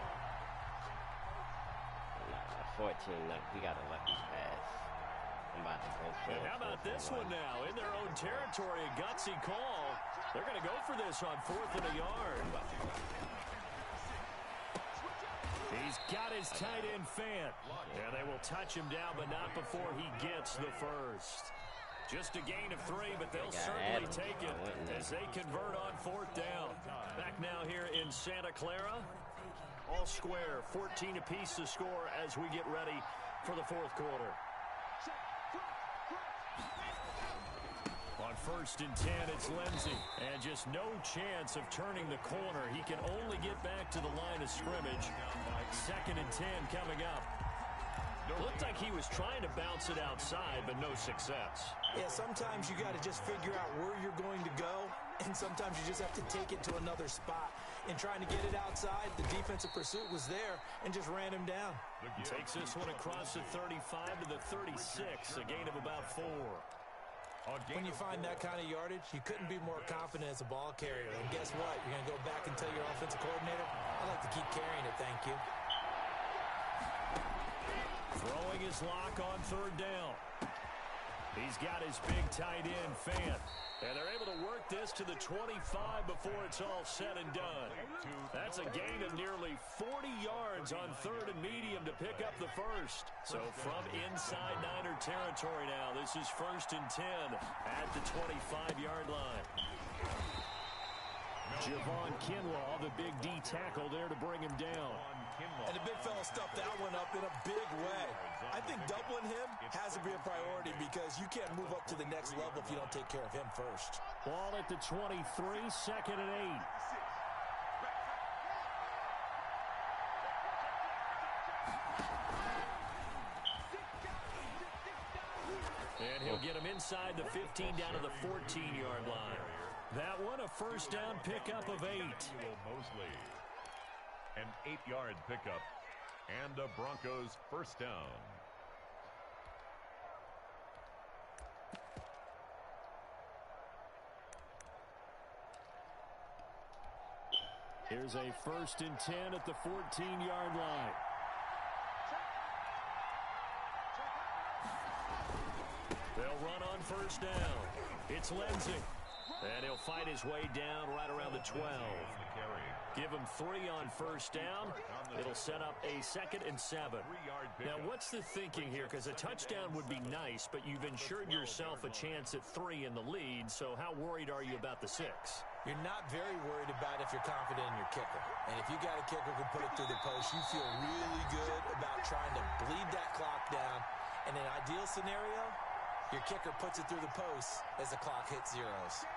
Speaker 4: 14, we got a lucky pass. I'm about to go for it.
Speaker 1: How about this one now? In their own territory, a gutsy call. They're going to go for this on 4th and a yard. He's got his tight end Fant. And they will touch him down, but not before he gets the first. Just a gain of 3, but they'll certainly take it as they convert on 4th down. Back now here in Santa Clara. All square, 14 apiece to score as we get ready for the 4th quarter. On 1st and 10, it's Lindsey. And just no chance of turning the corner. He can only get back to the line of scrimmage. 2nd and 10 coming up. Looked like he was trying to bounce it outside, but no success.
Speaker 5: Yeah, sometimes you got to just figure out where you're going to go, and sometimes you just have to take it to another spot. In trying to get it outside, the defensive pursuit was there and just ran him down.
Speaker 1: Takes this one across the 35 to the 36, a gain of about 4.
Speaker 5: When you find that kind of yardage, you couldn't be more confident as a ball carrier. And guess what? You're going to go back and tell your offensive coordinator, I'd like to keep carrying it, thank you.
Speaker 1: Throwing his lock on 3rd down. He's got his big tight end, Fant. And they're able to work this to the 25 before it's all said and done. That's a gain of nearly 40 yards on 3rd and medium to pick up the first. So from inside Niner territory now, this is 1st and 10 at the 25-yard line. Javon Kinlaw, the big D tackle there to bring him down.
Speaker 5: And the big fella stuffed that one up in a big way. I think doubling him has to be a priority because you can't move up to the next level if you don't take care of him first.
Speaker 1: Ball at the 23, 2nd and 8. And he'll get him inside the 15 down to the 14-yard line. That one, a 1st down pickup of 8.
Speaker 2: Mosley. An 8-yard pickup. And the Broncos 1st down.
Speaker 1: Here's a 1st and 10 at the 14-yard line. They'll run on 1st down. It's Lindsey. And he'll fight his way down right around the 12. Give him 3 on 1st down. It'll set up a 2nd and 7. Now, what's the thinking here? Because a touchdown would be nice, but you've ensured yourself a chance at 3 in the lead. So how worried are you about the 6?
Speaker 5: You're not very worried about if you're confident in your kicker. And if you got a kicker who can put it through the post, you feel really good about trying to bleed that clock down. In an ideal scenario, your kicker puts it through the post as the clock hits zeros.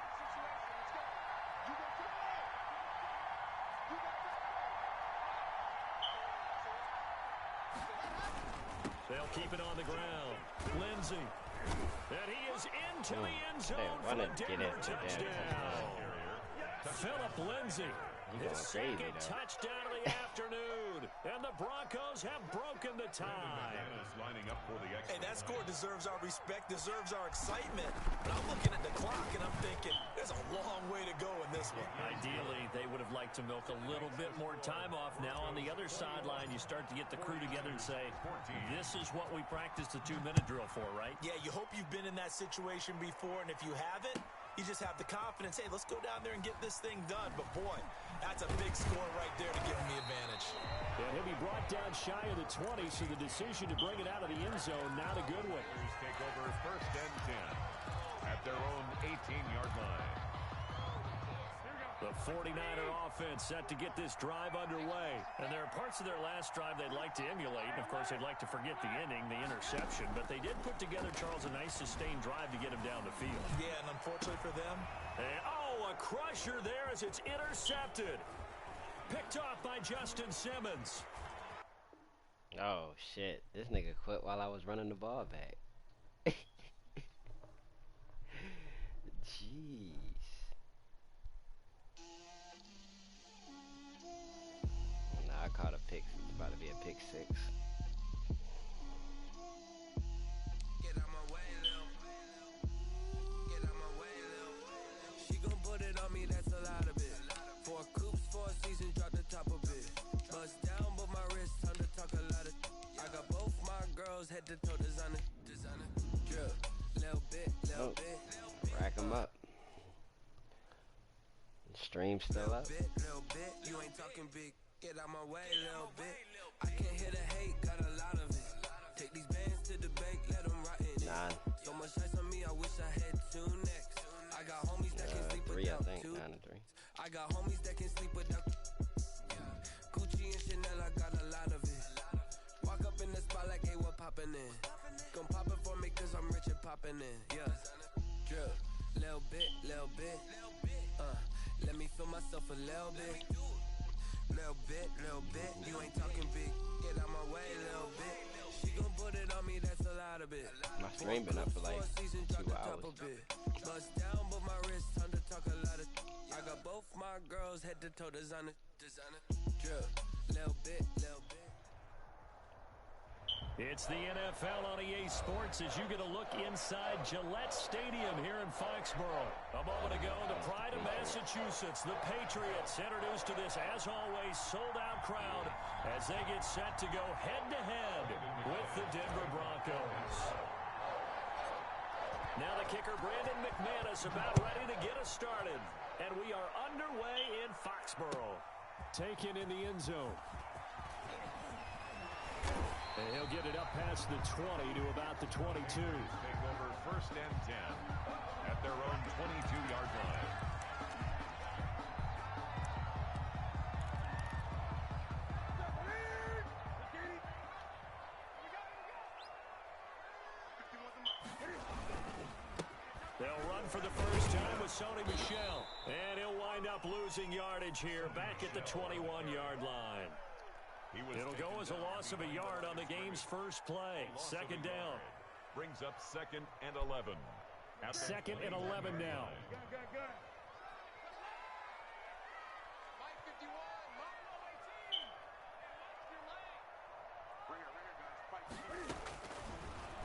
Speaker 1: They'll keep it on the ground. Lindsey. And he is into the end zone for a Denver touchdown. Philip Lindsey. His second touchdown of the afternoon. And the Broncos have broken the tie.
Speaker 5: Hey, that score deserves our respect, deserves our excitement. But I'm looking at the clock, and I'm thinking, there's a long way to go in this one.
Speaker 1: Ideally, they would have liked to milk a little bit more time off. Now on the other sideline, you start to get the crew together and say, this is what we practiced the 2-minute drill for, right?
Speaker 5: Yeah, you hope you've been in that situation before, and if you haven't, you just have the confidence, hey, let's go down there and get this thing done. But, boy, that's a big score right there to give him the advantage.
Speaker 1: And he'll be brought down shy of the 20, so the decision to bring it out of the end zone, not a good one.
Speaker 2: Take over first and 10 at their own 18-yard line.
Speaker 1: The 49er offense set to get this drive underway. And there are parts of their last drive they'd like to emulate. And, of course, they'd like to forget the inning, the interception. But they did put together, Charles, a nice sustained drive to get him down the field.
Speaker 5: Yeah, and unfortunately for them.
Speaker 1: And, a crusher there as it's intercepted. Picked off by Justin Simmons.
Speaker 4: Oh, shit. This nigga quit while I was running the ball back. Jeez. Nah, I caught a pick. It's about to be a pick 6.
Speaker 8: Get out my way, Lil. Get out my way, Lil. She gon' put it on me, that's a lot of it. 4 coops, 4 seasons, drop the top of it. Bust down, but my wrist, time to talk a lot of. I got both my girls head to toe designer. Drip, little bit.
Speaker 4: Rack them up. Stream still up.
Speaker 8: Little bit, you ain't talking big. Get out my way, little bit. I can't hear the hate, got a lot of it. Take these bands to the bank, let them rot in it.
Speaker 4: 9.
Speaker 8: So much ice on me, I wish I had 2 next. I got homies that can sleep
Speaker 4: 3, I
Speaker 8: without
Speaker 4: think.
Speaker 8: 2.
Speaker 4: 9 and 3.
Speaker 8: I got homies that can sleep without. Gucci and Chanel, I got a lot of it. Walk up in the spot like, hey, what poppin' in? Gon' pop it for me cause I'm rich and poppin' in. Yeah. Drip, little bit. Let me feel myself a little bit. Little bit. You ain't talking big. Get out my way, little bit. She gon' put it on me, that's a lot of it.
Speaker 4: My stream been up for like 2 hours.
Speaker 8: Bust down, but my wrist, time to talk a lot of. I got both my girls head to toe designer. Drip, little bit.
Speaker 1: It's the NFL on EA Sports as you get a look inside Gillette Stadium here in Foxborough. A moment ago, the pride of Massachusetts, the Patriots, introduced to this, as always, sold-out crowd as they get set to go head-to-head with the Denver Broncos. Now the kicker, Brandon McManus, about ready to get us started. And we are underway in Foxborough. Taken in the end zone. And he'll get it up past the 20 to about the 22.
Speaker 2: Take over first and 10 at their own 22-yard line.
Speaker 1: They'll run for the first time with Sony Michel. And he'll wind up losing yardage here back at the 21-yard line. It'll go as a loss of a yard on the game's first play. Second down.
Speaker 2: Brings up 2nd and 11.
Speaker 1: 2nd and 11 now.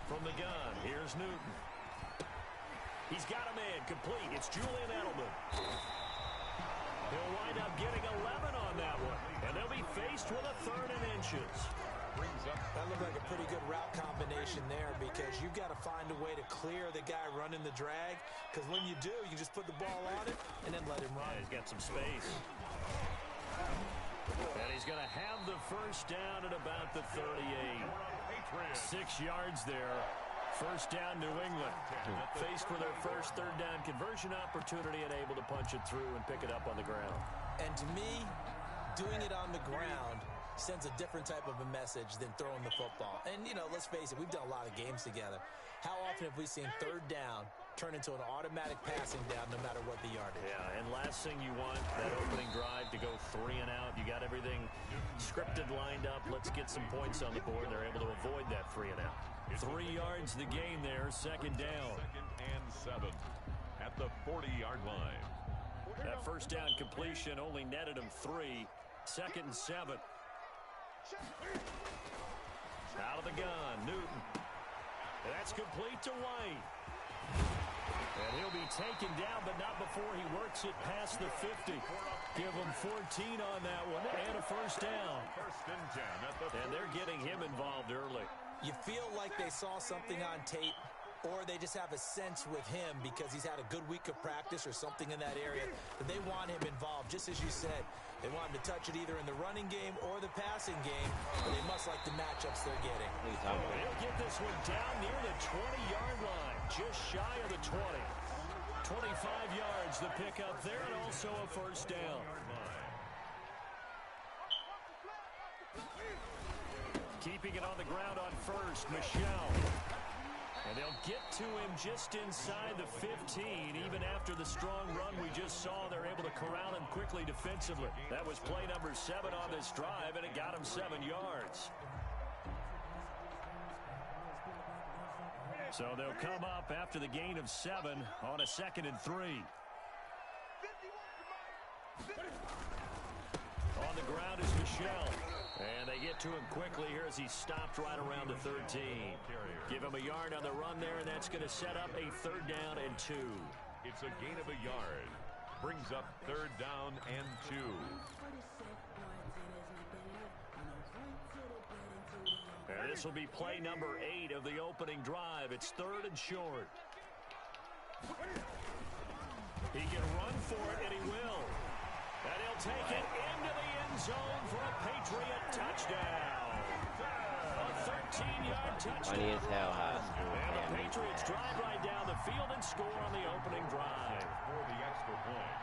Speaker 1: From the gun, here's Newton. He's got a man complete. It's Julian Edelman. He'll wind up getting 11 on that one. And they'll be faced with a 3rd and inches.
Speaker 5: That looked like a pretty good route combination there because you've got to find a way to clear the guy running the drag. Because when you do, you just put the ball on it and then let him run.
Speaker 1: Yeah, he's got some space. And he's going to have the first down at about the 38. 6 yards there. First down, New England. Faced with their first 3rd down conversion opportunity and able to punch it through and pick it up on the ground.
Speaker 5: And to me, doing it on the ground sends a different type of a message than throwing the football. And, you know, let's face it, we've done a lot of games together. How often have we seen 3rd down turn into an automatic passing down no matter what the yardage.
Speaker 1: Yeah, and last thing you want, that opening drive to go 3 and out. You got everything scripted, lined up. Let's get some points on the board. They're able to avoid that 3 and out. 3 yards the gain there, second down.
Speaker 2: 2nd and 7 at the 40-yard line.
Speaker 1: That first down completion only netted him 3. 2nd and 7. Out of the gun, Newton. And that's complete to White. And he'll be taken down, but not before he works it past the 50. Give him 14 on that one, and a first down.
Speaker 2: 1st and 10 at the
Speaker 1: And they're getting him involved early.
Speaker 5: You feel like they saw something on tape, or they just have a sense with him because he's had a good week of practice or something in that area that they want him involved. Just as you said, they want him to touch it either in the running game or the passing game, but they must like the matchups they're getting.
Speaker 1: He'll get this one down near the 20-yard line, just shy of the 20. 25 yards the pickup there, and also a first down. Keeping it on the ground on first, Michelle. And they'll get to him just inside the 15. Even after the strong run we just saw, they're able to corral him quickly defensively. That was play number 7 on this drive, and it got him 7 yards. So they'll come up after the gain of 7 on a 2nd and 3. On the ground is Michelle. And they get to him quickly here as he stopped right around the 13. Give him a yard on the run there, and that's going to set up a 3rd down and 2.
Speaker 2: It's a gain of a yard. Brings up 3rd down and 2.
Speaker 1: And this will be play number 8 of the opening drive. It's 3rd and short. He can run for it, and he will. And he'll take it into the end zone for a Patriot touchdown. A 13-yard touchdown.
Speaker 4: Funny as hell, high school.
Speaker 1: And the Patriots drive right down the field and score on the opening drive.
Speaker 2: For the extra point.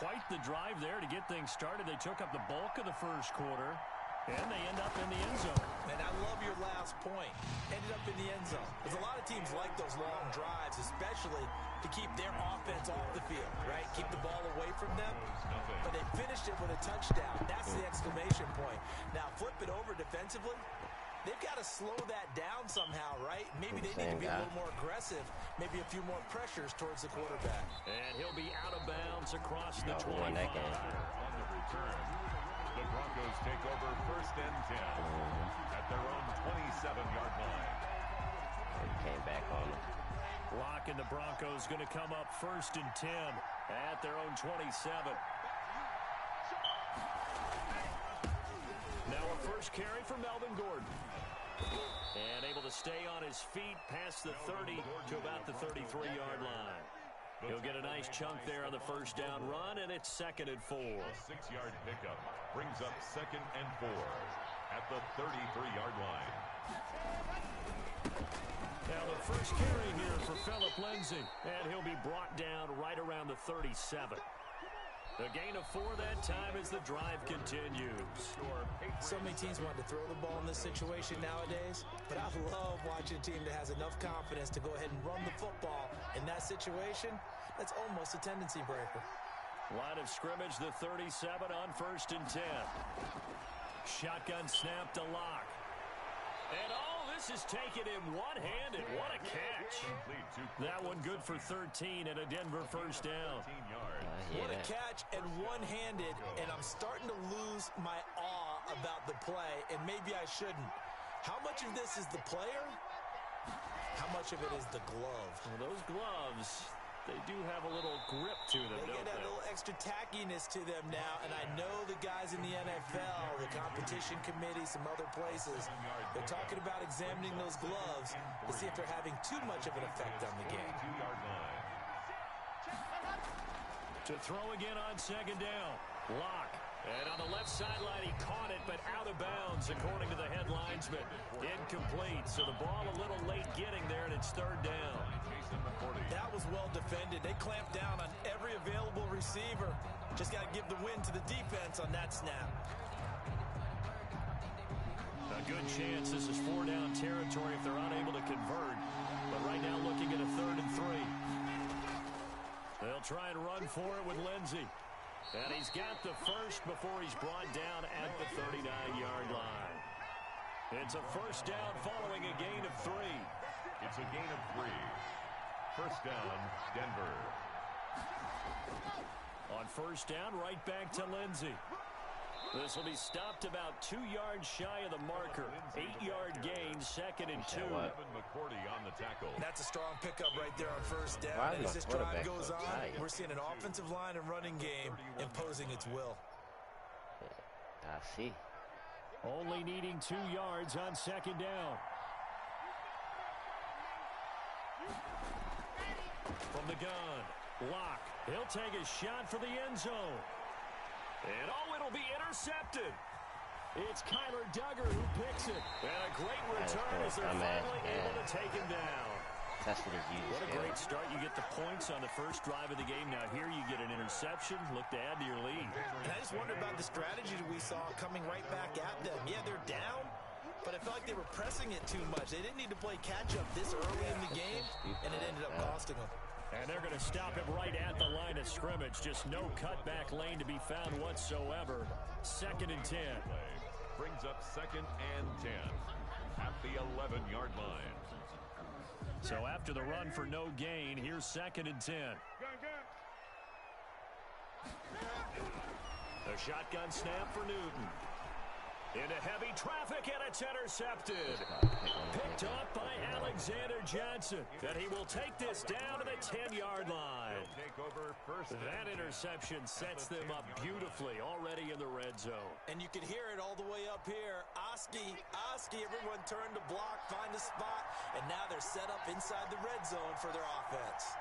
Speaker 1: Quite the drive there to get things started. They took up the bulk of the first quarter, and they end up in the end zone.
Speaker 5: And I love your last point. Ended up in the end zone. Because a lot of teams like those long drives, especially to keep their offense off the field, right? Keep the ball away from them. But they finished it with a touchdown. That's the exclamation point. Now, flip it over defensively. They've got to slow that down somehow, right? Maybe they need to be a little more aggressive. Maybe a few more pressures towards the quarterback.
Speaker 1: And he'll be out of bounds across the 25.
Speaker 2: On the return. The Broncos take over 1st and 10 at their own 27-yard line.
Speaker 4: He came back on him.
Speaker 1: Locke and the Broncos going to come up 1st and 10 at their own 27. Now a first carry for Melvin Gordon. And able to stay on his feet past the 30 to about the 33-yard line. He'll get a nice chunk there on the first down run, and it's 2nd and 4.
Speaker 2: A 6-yard pickup brings up 2nd and 4 at the 33-yard line.
Speaker 1: Now the first carry here for Phillip Lindsay, and he'll be brought down right around the 37. The gain of 4 that time as the drive continues.
Speaker 5: So many teams want to throw the ball in this situation nowadays, but I love watching a team that has enough confidence to go ahead and run the football. In that situation, that's almost a tendency breaker.
Speaker 1: Line of scrimmage, the 37 on 1st and 10. Shotgun snap to Locke. And this is taken in one-handed. What a catch. That one good for 13 and a Denver first down.
Speaker 5: What a catch and one-handed, and I'm starting to lose my awe about the play, and maybe I shouldn't. How much of this is the player? How much of it is the glove?
Speaker 1: Well, those gloves, they do have a little grip to them,
Speaker 5: They get a little extra tackiness to them now, and I know the guys in the NFL, the competition committee, some other places, they're talking about examining those gloves to see if they're having too much of an effect on the game.
Speaker 1: To throw again on 2nd down. Locke. And on the left sideline, he caught it, but out of bounds, according to the head linesman. Incomplete, so the ball a little late getting there, and it's 3rd down.
Speaker 5: That was well defended. They clamped down on every available receiver. Just got to give the win to the defense on that snap.
Speaker 1: A good chance this is 4-down territory if they're unable to convert. But right now looking at a 3rd and 3. They'll try and run for it with Lindsey. And he's got the first before he's brought down at the 39-yard line. It's a first down following a gain of 3.
Speaker 2: It's a gain of 3. First down, Denver.
Speaker 1: On first down, right back to Lindsey. This will be stopped about 2 yards shy of the marker. 8-yard gain, second and 2.
Speaker 2: McCourty on the tackle.
Speaker 5: That's a strong pickup right there on first down. As this drive goes on, we're seeing an offensive line and running game imposing its will.
Speaker 4: I see.
Speaker 1: Only needing 2 yards on second down. From the gun, Locke. He'll take a shot for the end zone. And it'll be intercepted. It's Kyler Duggar who picks it. And a great return as they're finally able to take him down.
Speaker 4: That's what he's used.
Speaker 1: What a great start. You get the points on the first drive of the game. Now here you get an interception. Look to add to your lead.
Speaker 5: And I just wonder about the strategy that we saw coming right back at them. Yeah, they're down, but I felt like they were pressing it too much. They didn't need to play catch-up this early in the game, and it ended up costing them.
Speaker 1: And they're going to stop him right at the line of scrimmage. Just no cutback lane to be found whatsoever. Second and 10.
Speaker 2: Brings up second and 10 at the 11-yard line.
Speaker 1: So after the run for no gain, here's second and 10. A shotgun snap for Newton. Into heavy traffic, and it's intercepted. Picked up by Alexander Johnson. And he will take this down to the 10-yard line. That interception sets them up beautifully already in the red zone.
Speaker 5: And you can hear it all the way up here. Oski, everyone turned to block, find a spot, and now they're set up inside the red zone for their offense.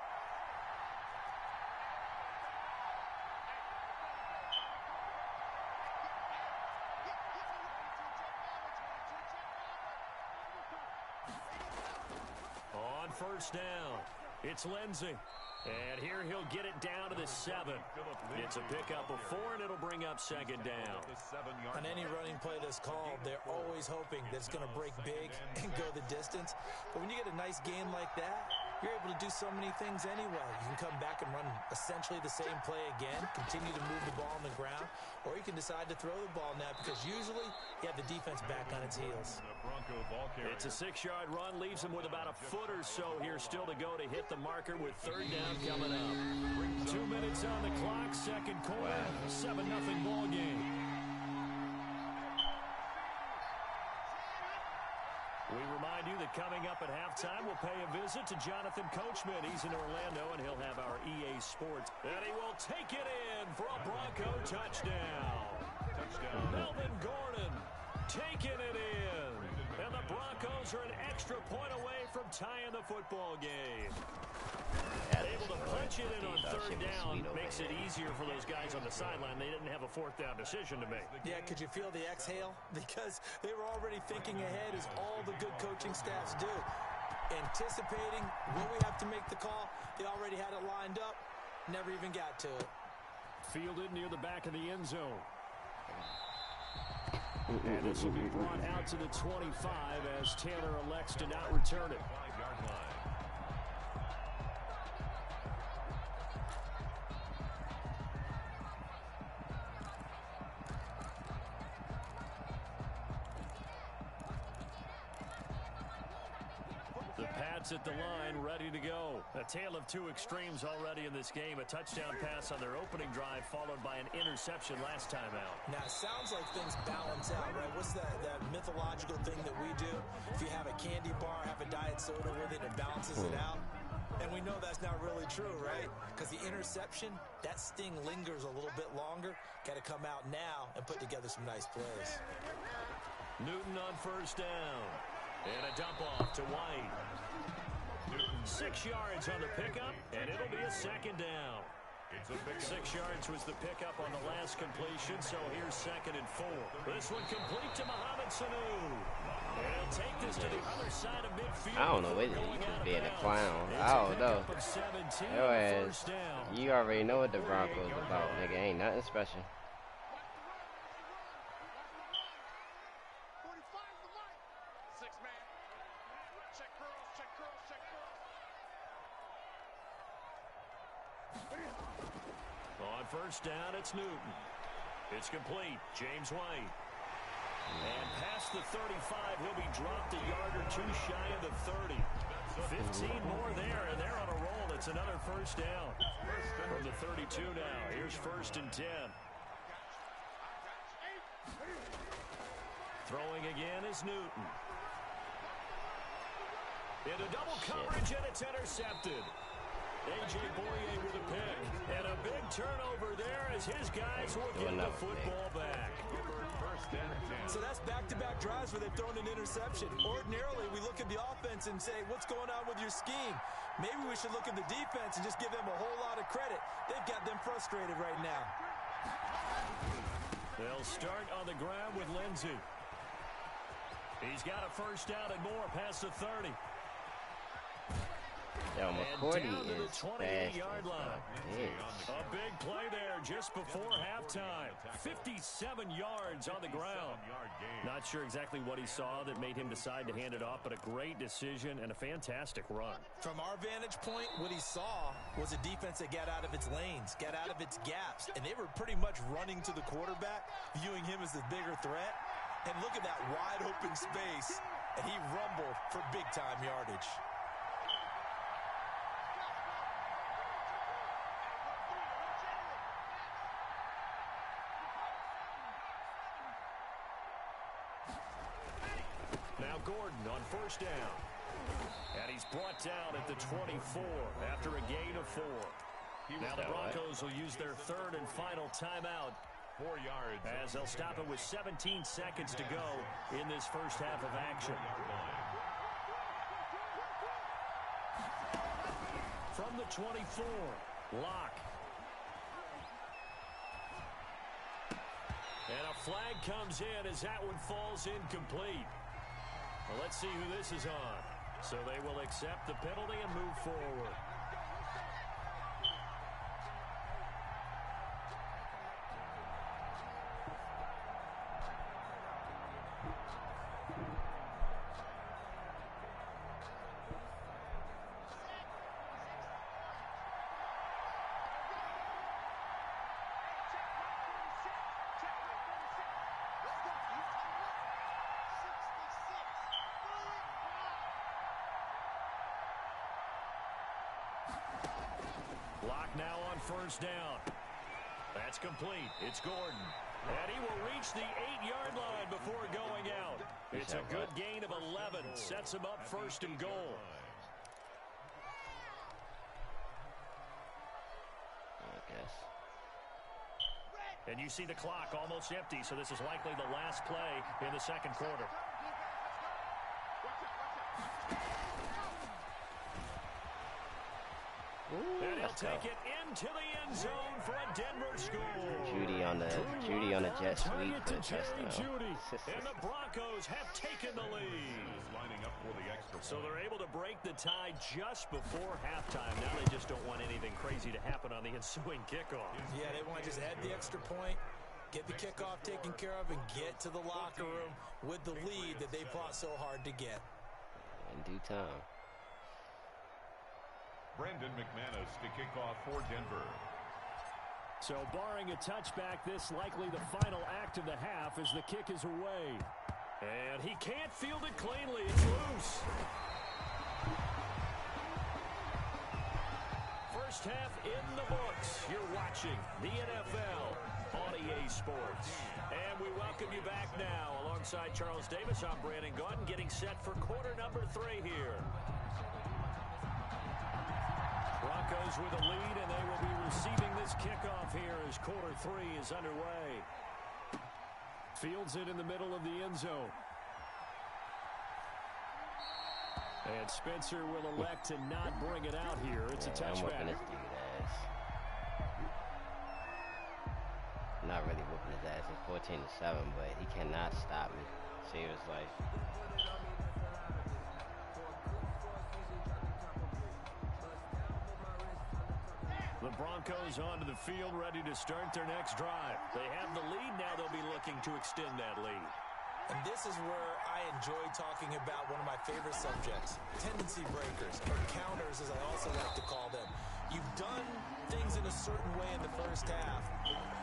Speaker 1: First down. It's Lindsey. And here he'll get it down to the 7. It's a pickup of 4, and it'll bring up second down.
Speaker 5: On any running play that's called, they're always hoping that it's going to break big and go the distance. But when you get a nice gain like that, you're able to do so many things anyway. You can come back and run essentially the same play again, continue to move the ball on the ground, or you can decide to throw the ball now because usually you have the defense back on its heels.
Speaker 1: It's a 6-yard run, leaves him with about a foot or so here still to go to hit the marker with third down coming up. 2 minutes on the clock, second quarter, 7-0 ball game. We remind you that coming up at halftime, we'll pay a visit to Jonathan Coachman. He's in Orlando, and he'll have our EA Sports. And he will take it in for a Bronco touchdown. Melvin Gordon taking it in. And the Broncos are an extra point away from tying the football game. Able to punch it in on third down makes it easier for those guys on the sideline. They didn't have a fourth down decision to make.
Speaker 5: Yeah, could you feel the exhale? Because they were already thinking ahead, as all the good coaching staffs do. Anticipating, will we have to make the call? They already had it lined up, never even got to it.
Speaker 1: Fielded near the back of the end zone. And this will be brought out to the 25 as Taylor elects to not return it.
Speaker 2: 5-yard line.
Speaker 1: The Pats at the line, ready to go. A tale of two extremes already in this game. A touchdown pass on their opening drive, followed by an interception last time out.
Speaker 5: Now, it sounds like things balance out, right? What's that mythological thing that we do? If you have a candy bar, have a diet soda with it, it balances it out. And we know that's not really true, right? Because the interception, that sting lingers a little bit longer. Got to come out now and put together some nice plays.
Speaker 1: Newton on first down. And a dump off to White. 6 yards on the pickup, and it'll be a second down. 6 yards was the pickup on the last completion, so here's second and 4. This one complete to Mohamed Sanu. And he'll take this to the other side of midfield.
Speaker 4: I don't know whether you can be a clown. I don't know. Your ass, you already know what the Broncos about, nigga. Ain't nothing special.
Speaker 1: On first down, it's Newton. It's complete. James White. And past the 35, he'll be dropped a yard or two shy of the 30. 15 more there, and they're on a roll. It's another first down. From the 32 now, here's first and 10. Throwing again is Newton. Into double coverage, and it's intercepted. A.J. Boye with a pick. And a big turnover there as his guys will get the football back.
Speaker 5: So that's back-to-back drives where they've thrown an interception. Ordinarily, we look at the offense and say, what's going on with your scheme? Maybe we should look at the defense and just give them a whole lot of credit. They've got them frustrated right now.
Speaker 1: They'll start on the ground with Lindsey. He's got a first down and more past the 30.
Speaker 4: Yo, McCourty is fast.
Speaker 1: A big play there just before halftime. 57 yards on the ground. Not sure exactly what he saw that made him decide to hand it off, but a great decision and a fantastic run.
Speaker 5: From our vantage point, what he saw was a defense that got out of its lanes, got out of its gaps, and they were pretty much running to the quarterback, viewing him as the bigger threat. And look at that wide open space, and he rumbled for big-time yardage.
Speaker 1: Now Gordon on first down. And he's brought down at the 24 after a gain of 4. Now the Broncos will use their third and final timeout.
Speaker 2: 4 yards.
Speaker 1: As they'll stop it with 17 seconds to go in this first half of action. From the 24, Locke. And a flag comes in as that one falls incomplete. Well, let's see who this is on. So they will accept the penalty and move forward. Lock now on first down. That's complete. It's Gordon. And he will reach the 8-yard line before going out. It's a good gain of 11. Sets him up first and goal.
Speaker 4: I guess.
Speaker 1: And you see the clock almost empty, so this is likely the last play in the second quarter. And he'll take it into the end zone for a Denver score.
Speaker 4: Judy on the jet sweep for the touchdown.
Speaker 1: And the Broncos have taken the lead.
Speaker 2: Lining up for the extra.
Speaker 1: So they're able to break the tie just before halftime. Now they just don't want anything crazy to happen on the ensuing kickoff.
Speaker 5: Yeah, they want to just add the extra point, get the kickoff taken care of, and get to the locker room with the lead that they fought so hard to get.
Speaker 4: In due time.
Speaker 2: Brendan McManus to kick off for Denver.
Speaker 1: So barring a touchback, this likely the final act of the half as the kick is away. And he can't field it cleanly. It's loose. First half in the books. You're watching the NFL on EA Sports. And we welcome you back now. Alongside Charles Davis, I'm Brandon Gaudin, getting set for quarter number 3 here. Broncos with a lead, and they will be receiving this kickoff here as quarter 3 is underway. Fields it in the middle of the end zone. And Spencer will elect to not bring it out here. It's a touchback.
Speaker 4: I'm whooping this dude's ass. Not really whooping his ass. It's 14-7, but he cannot stop me. Save his life.
Speaker 1: The Broncos onto the field, ready to start their next drive. They have the lead now. They'll be looking to extend that lead.
Speaker 5: And this is where I enjoy talking about one of my favorite subjects, tendency breakers, or counters as I also like to call them. You've done things certain way in the first half,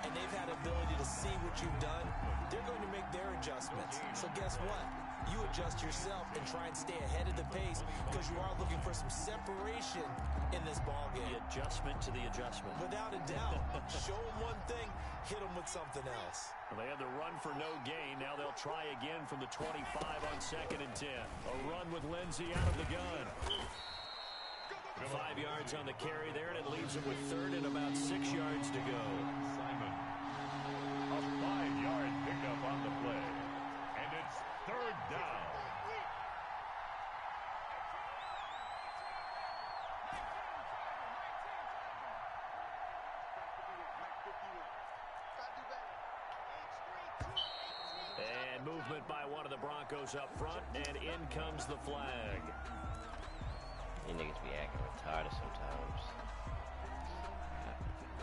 Speaker 5: and they've had the ability to see what you've done, they're going to make their adjustments. So guess what? You adjust yourself and try and stay ahead of the pace because you are looking for some separation in this ball game.
Speaker 1: The adjustment to the adjustment.
Speaker 5: Without a doubt. Show them one thing, hit them with something else.
Speaker 1: Well, they had the run for no gain. Now they'll try again from the 25 on 2nd and 10. A run with Lindsey out of the gun. 5 yards on the carry there, and it leaves him with 3rd and about 6 yards to go.
Speaker 2: Simon. A 5-yard pickup on the play. And it's 3rd down.
Speaker 1: And movement by one of the Broncos up front, and in comes the flag.
Speaker 4: You niggas be acting retarded sometimes.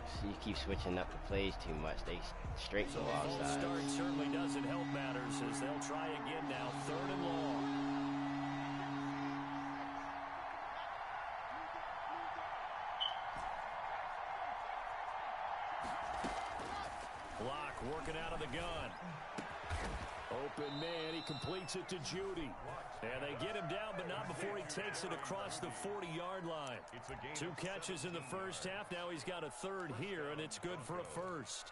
Speaker 4: So you keep switching up the plays too much. They straight
Speaker 1: So
Speaker 4: go
Speaker 1: the false
Speaker 4: outside.
Speaker 1: start certainly doesn't help matters as they'll try again now, 3rd and long. Block working out of the gun. Open man, he completes it to Judy. And they get him down, but not before he takes it across the 40-yard line. 2 catches in the first half. Now he's got a 3rd here, and it's good for a 1st.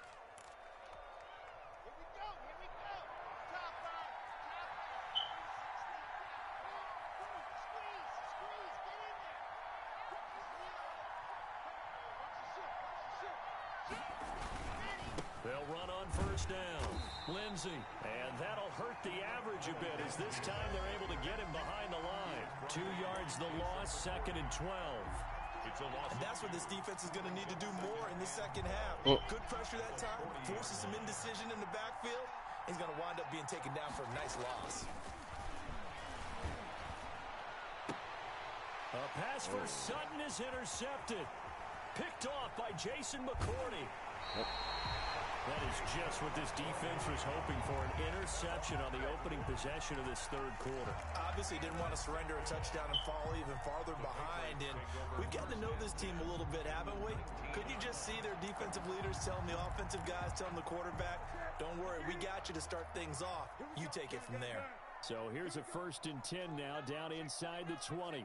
Speaker 1: They'll run on 1st down. Lindsey, and that'll hurt the average a bit as this time they're able to get him behind the line. 2 yards the loss, 2nd and 12.
Speaker 2: It's a loss.
Speaker 5: And that's what this defense is going to need to do more in the second half. Good pressure that time, forces some indecision in the backfield. He's going to wind up being taken down for a nice loss.
Speaker 1: A pass for Sutton is intercepted. Picked off by Jason McCourty. That is just what this defense was hoping for, an interception on the opening possession of this 3rd quarter.
Speaker 5: Obviously didn't want to surrender a touchdown and fall even farther behind. And we've gotten to know this team a little bit, haven't we? Couldn't you just see their defensive leaders telling the offensive guys, telling the quarterback, don't worry, we got you to start things off. You take it from there.
Speaker 1: So here's a 1st and 10 now, down inside the 20.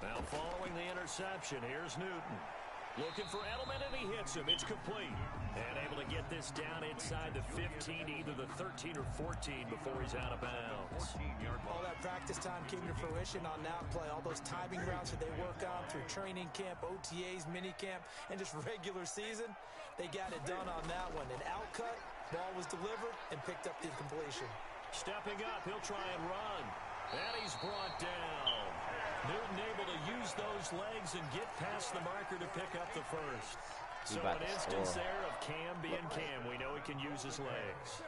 Speaker 1: Now following the interception, here's Newton. Looking for Edelman, and he hits him. It's complete. And able to get this down inside the 15, either the 13 or 14 before he's out of bounds.
Speaker 5: All that practice time came to fruition on that play. All those timing routes that they work on through training camp, OTAs, minicamp, and just regular season, they got it done on that one. An out cut, ball was delivered, and picked up the completion.
Speaker 1: Stepping up, he'll try and run. And he's brought down. Newton able to use those legs and get past the marker to pick up the 1st. So an instance there of Cam being Cam. We know he can use his legs.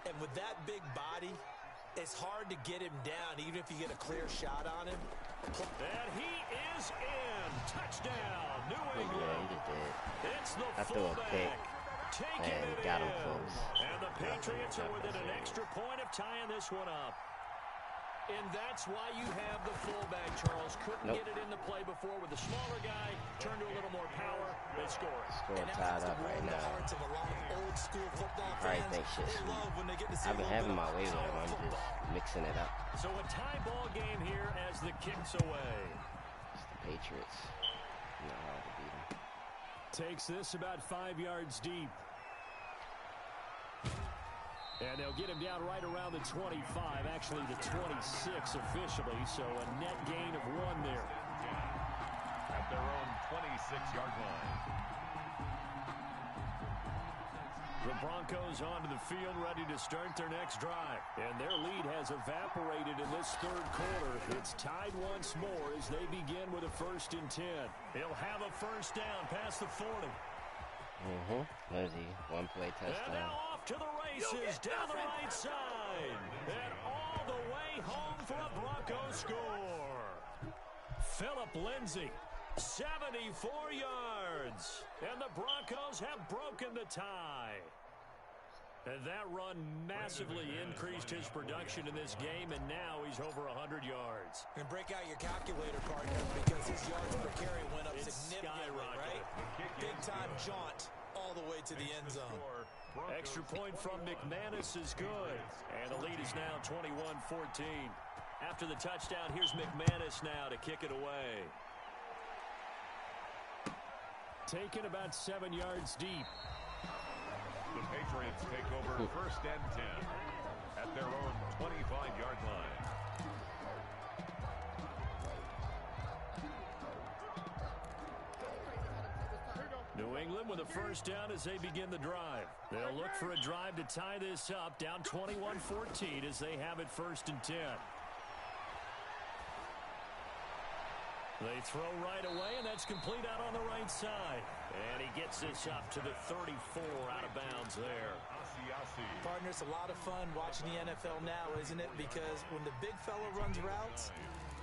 Speaker 5: And with that big body, it's hard to get him down, even if you get a clear shot on him.
Speaker 1: And he is in. Touchdown, New England.
Speaker 4: Yeah, he did.
Speaker 1: It's the
Speaker 4: I threw a pick.
Speaker 1: fullback. Taking it
Speaker 4: got him
Speaker 1: in.
Speaker 4: close.
Speaker 1: And the Patriots are within an extra point of tying this one up. And that's why you have the fullback, Charles. Couldn't get it into play before with the smaller guy. Turned to a little more power. They score.
Speaker 4: Score tied up right now.
Speaker 5: Old school football
Speaker 4: Probably
Speaker 5: fans,
Speaker 4: think shit
Speaker 5: they
Speaker 4: sweet.
Speaker 5: love when they get to see
Speaker 4: I've been
Speaker 5: a
Speaker 4: having
Speaker 5: little
Speaker 4: my
Speaker 5: bit
Speaker 4: way
Speaker 5: of
Speaker 4: with him. I'm
Speaker 5: football.
Speaker 4: just mixing it up.
Speaker 1: So a tie ball game here as the kick's away.
Speaker 4: It's the Patriots. You know how to beat them.
Speaker 1: Takes this about 5 yards deep. And they'll get him down right around the 25, actually the 26 officially, so a net gain of 1 there.
Speaker 2: At their own 26-yard line.
Speaker 1: The Broncos onto the field, ready to start their next drive. And their lead has evaporated in this 3rd quarter. It's tied once more as they begin with a 1st and 10. He'll have a 1st down past the 40.
Speaker 4: Lindsey, 1 play
Speaker 1: And
Speaker 4: touchdown.
Speaker 1: now off to the races down the right side. And all the way home for a Broncos score. Philip Lindsey, 74 yards. And the Broncos have broken the tie. And that run massively increased his production in this game, and now he's over 100 yards.
Speaker 5: And break out your calculator, partner, because his yards per carry went up significantly, right? Big-time jaunt all the way to the end zone.
Speaker 1: Extra point from McManus is good. And the lead is now 21-14. After the touchdown, here's McManus now to kick it away. Taken about 7 yards deep.
Speaker 2: The Patriots take over first and 10 at their own 25-yard line.
Speaker 1: New England with a first down as they begin the drive. They'll look for a drive to tie this up, down 21-14 as they have it first and 10. They throw right away, and that's complete out on the right side. And he gets this up to the 34 out of bounds there.
Speaker 5: Partner, it's a lot of fun watching the NFL now, isn't it? Because when the big fella runs routes,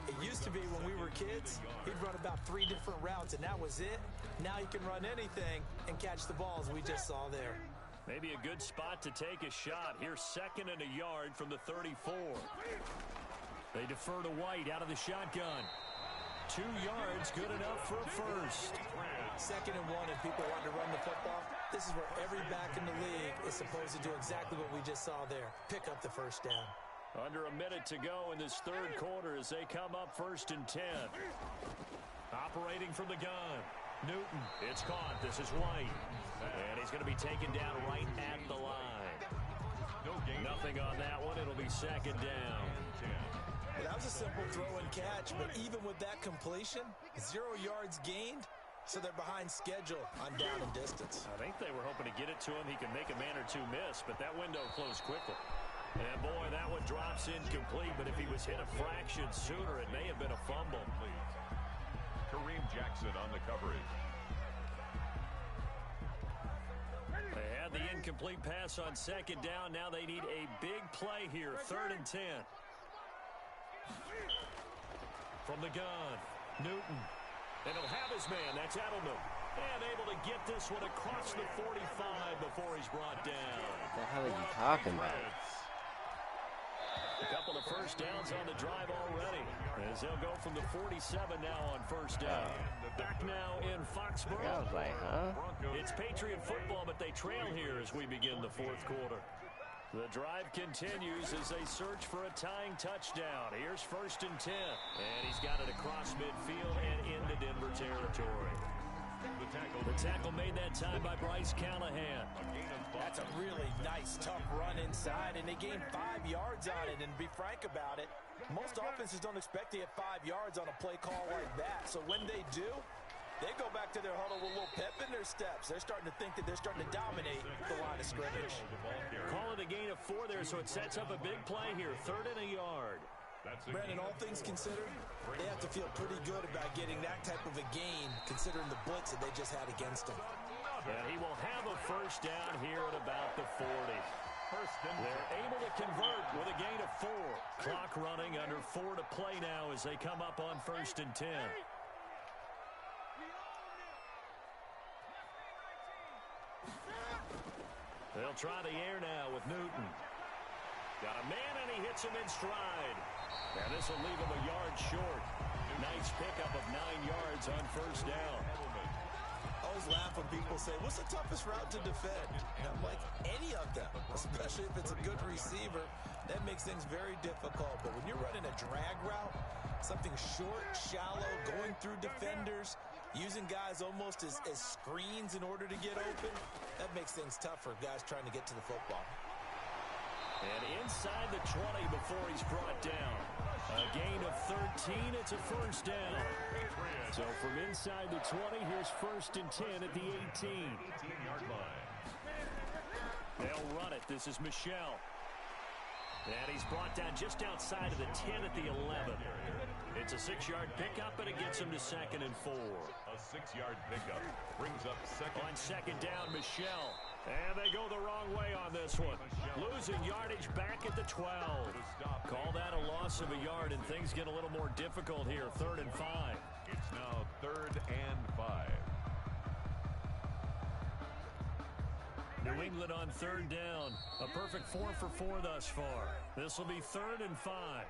Speaker 5: it used to be when we were kids, he'd run about 3 different routes, and that was it. Now he can run anything and catch the balls we just saw there.
Speaker 1: Maybe a good spot to take a shot. Here's 2nd and a yard from the 34. They defer to White out of the shotgun. 2 yards, good enough for a first.
Speaker 5: 2nd and 1, and people want to run the football. This is where every back in the league is supposed to do exactly what we just saw there. Pick up the first down.
Speaker 1: Under a minute to go in this third quarter as they come up first and 10. Operating from the gun. Newton, it's caught. This is White. And he's going to be taken down right at the line. Nothing on that one. It'll be 2nd down.
Speaker 5: Well, that was a simple throw and catch, but even with that completion, 0 yards gained, so they're behind schedule on down and distance.
Speaker 1: I think they were hoping to get it to him. He can make a man or two miss, but that window closed quickly. And, boy, that one drops incomplete, but if he was hit a fraction sooner, it may have been a fumble.
Speaker 2: Kareem Jackson on the coverage.
Speaker 1: They had the incomplete pass on 2nd down. Now they need a big play here, 3rd and 10. From the gun, Newton. And he'll have his man. That's Edelman. And able to get this one across the 45 before he's brought down.
Speaker 4: What the hell are you talking about?
Speaker 1: A couple of first downs on the drive already. As they'll go from the 47 now on first down. Back now in Foxborough.
Speaker 4: I was like, huh?
Speaker 1: It's Patriot football, but they trail here as we begin the fourth quarter. The drive continues as they search for a tying touchdown. Here's 1st and 10. And he's got it across midfield and into Denver territory. The tackle made that time by Bryce Callahan.
Speaker 5: That's a really nice, tough run inside, and they gained 5 yards on it. And to be frank about it, most offenses don't expect to get 5 yards on a play call like that. So when they do, they go back to their huddle with a little pep in their steps. They're starting to think that they're starting to dominate the line of scrimmage.
Speaker 1: Call it a gain of 4 there, so it sets up a big play here. 3rd and a yard.
Speaker 5: Brandon, all things considered, they have to feel pretty good about getting that type of a gain, considering the blitz that they just had against them.
Speaker 1: And he will have a first down here at about the 40. They're able to convert with a gain of 4. Clock running under 4 to play now as they come up on 1st and 10. They'll try the air now with Newton. Got a man, and he hits him in stride. And this will leave him a yard short. Nice pickup of 9 yards on first down.
Speaker 5: I always laugh when people say, what's the toughest route to defend? And I'm like, any of them, especially if it's a good receiver. That makes things very difficult. But when you're running a drag route, something short, shallow, going through defenders, using guys almost as screens in order to get open, that makes things tough for guys trying to get to the football.
Speaker 1: And inside the 20 before he's brought down. A gain of 13, it's a first down. So from inside the 20, here's 1st and 10 at the 18.
Speaker 2: 18-yard line.
Speaker 1: They'll run it. This is Michelle. And he's brought down just outside of the 10 at the 11. It's a 6-yard pickup, and it gets him to 2nd and 4.
Speaker 2: A 6-yard pickup brings up 2nd.
Speaker 1: On 2nd down, Michelle. And they go the wrong way on this one. Losing yardage back at the 12. Call that a loss of a yard, and things get a little more difficult here. 3rd and 5.
Speaker 2: It's now 3rd and 5.
Speaker 1: New New England on third down. A perfect 4 for 4 thus far. This will be 3rd and 5.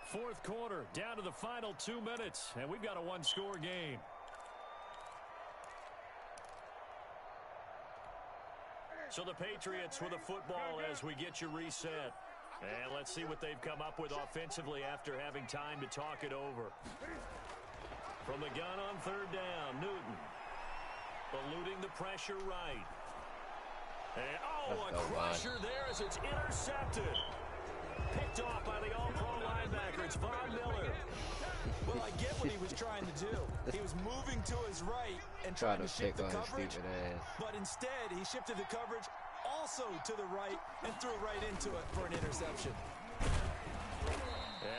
Speaker 1: Fourth quarter, down to the final 2 minutes, and we've got a one-score game. So the Patriots with a football as we get you reset. And let's see what they've come up with offensively after having time to talk it over. From the gun on third down, Newton. Eluding the pressure right. And, a crusher there as it's intercepted. Picked off by the all-pro linebacker. It's Von Miller.
Speaker 5: Well, I get what he was trying to do. He was moving to his right and trying to shift the coverage. But instead, he shifted the coverage also to the right and threw right into it for an interception.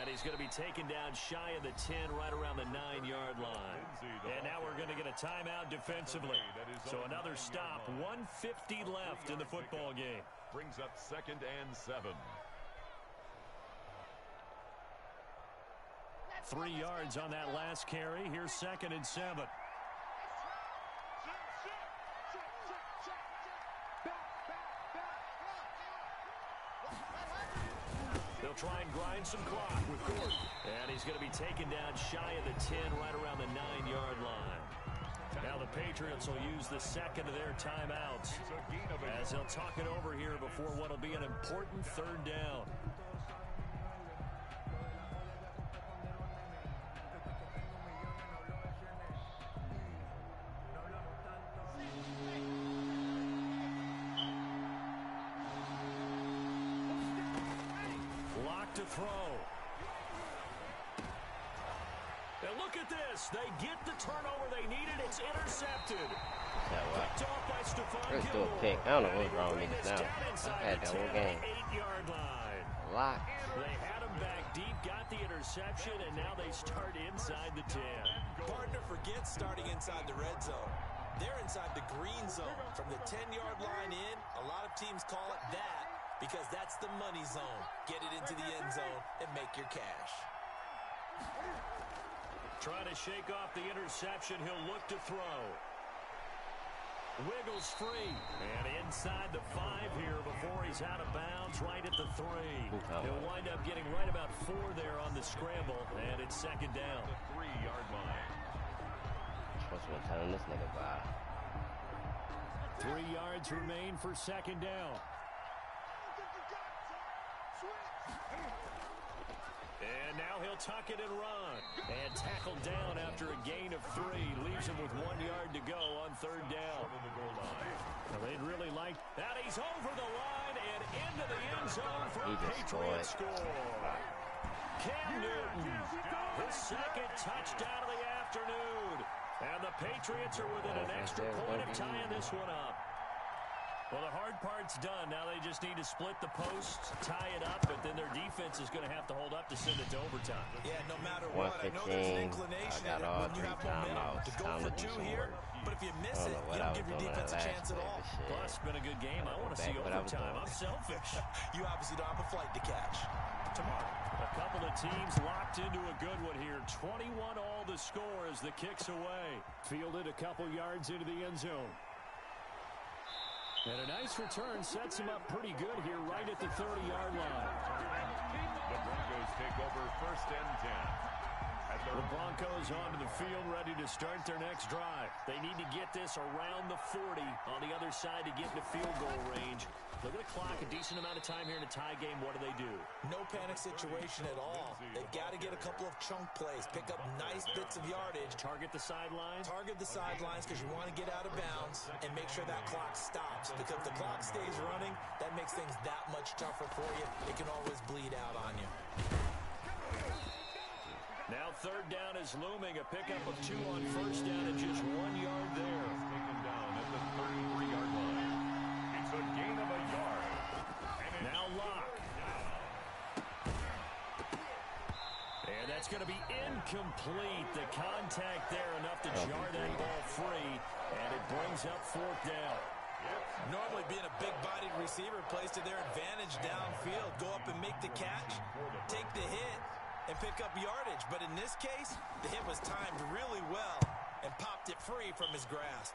Speaker 1: And he's going to be taken down shy of the 10, right around the 9-yard line. And now we're going to get a timeout defensively. So another stop, 1:50 left in the football game.
Speaker 2: Brings up 2nd and 7.
Speaker 1: 3 yards on that last carry. Here's 2nd and 7. They'll try and grind some clock with Gordon. And he's going to be taken down shy of the 10, right around the 9-yard line. Now the Patriots will use the second of their timeouts as they'll talk it over here before what will be an important 3rd down. To throw. And look at this. They get the turnover they needed. It's intercepted. Picked off by Stephon
Speaker 4: Let's do a pick. I don't know what's wrong with me now. I had that whole game.
Speaker 1: 8-yard line.
Speaker 4: Lock.
Speaker 1: They had him back deep, got the interception, and now they start inside the 10.
Speaker 5: Partner forgets starting inside the red zone. They're inside the green zone. From the 10-yard line in, a lot of teams call it that, because that's the money zone. Get it into the end zone and make your cash.
Speaker 1: Trying to shake off the interception. He'll look to throw. Wiggles free. And inside the 5 here before he's out of bounds, right at the 3. He'll wind up getting right about 4 there on the scramble, and it's 2nd down.
Speaker 2: The 3-yard line.
Speaker 4: Supposed to be telling this nigga bye.
Speaker 1: 3 yards remain for 2nd down. And now he'll tuck it and run. And tackled down after a gain of 3. Leaves him with 1 yard to go on 3rd down. Well, they'd really like that. He's over the line and into the end zone for a Patriot score. Cam Newton, his 2nd touchdown of the afternoon. And the Patriots are within an extra point of tying this one up. Well, the hard part's done. Now they just need to split the posts, tie it up, but then their defense is going to have to hold up to send it to overtime.
Speaker 5: Yeah, no matter what, I know there's an inclination in it when you have momentum to go for 2 here, but if you miss it, you don't give your defense a chance at all.
Speaker 1: Plus, it's been a good game. I want to see overtime. I'm selfish.
Speaker 5: You obviously don't have a flight to catch.
Speaker 1: Tomorrow, a couple of teams locked into a good one here. 21 all the score as the kick's away. Fielded a couple yards into the end zone. And a nice return sets him up pretty good here right at the 30-yard line.
Speaker 2: The Broncos take over 1st and 10.
Speaker 1: The Broncos onto the field ready to start their next drive. They need to get this around the 40 on the other side to get into field goal range. Look at the clock, a decent amount of time here in a tie game. What do?
Speaker 5: No panic situation at all. They've got to get a couple of chunk plays, pick up nice bits of yardage.
Speaker 1: Target the sidelines?
Speaker 5: Target the sidelines because you want to get out of bounds and make sure that clock stops. Because if the clock stays running, that makes things that much tougher for you. It can always bleed out on you.
Speaker 1: Now 3rd down is looming. A pickup of 2 on 1st down and just 1 yard there.
Speaker 2: Taken down at the 33-yard line. It's a gain of a yard.
Speaker 1: Now Locke. And that's going to be incomplete. The contact there enough to jar that ball free. And it brings up 4th down.
Speaker 5: Normally being a big-bodied receiver plays to their advantage downfield. Go up and make the catch, take the hit, and pick up yardage. But in this case, the hit was timed really well and popped it free from his grasp.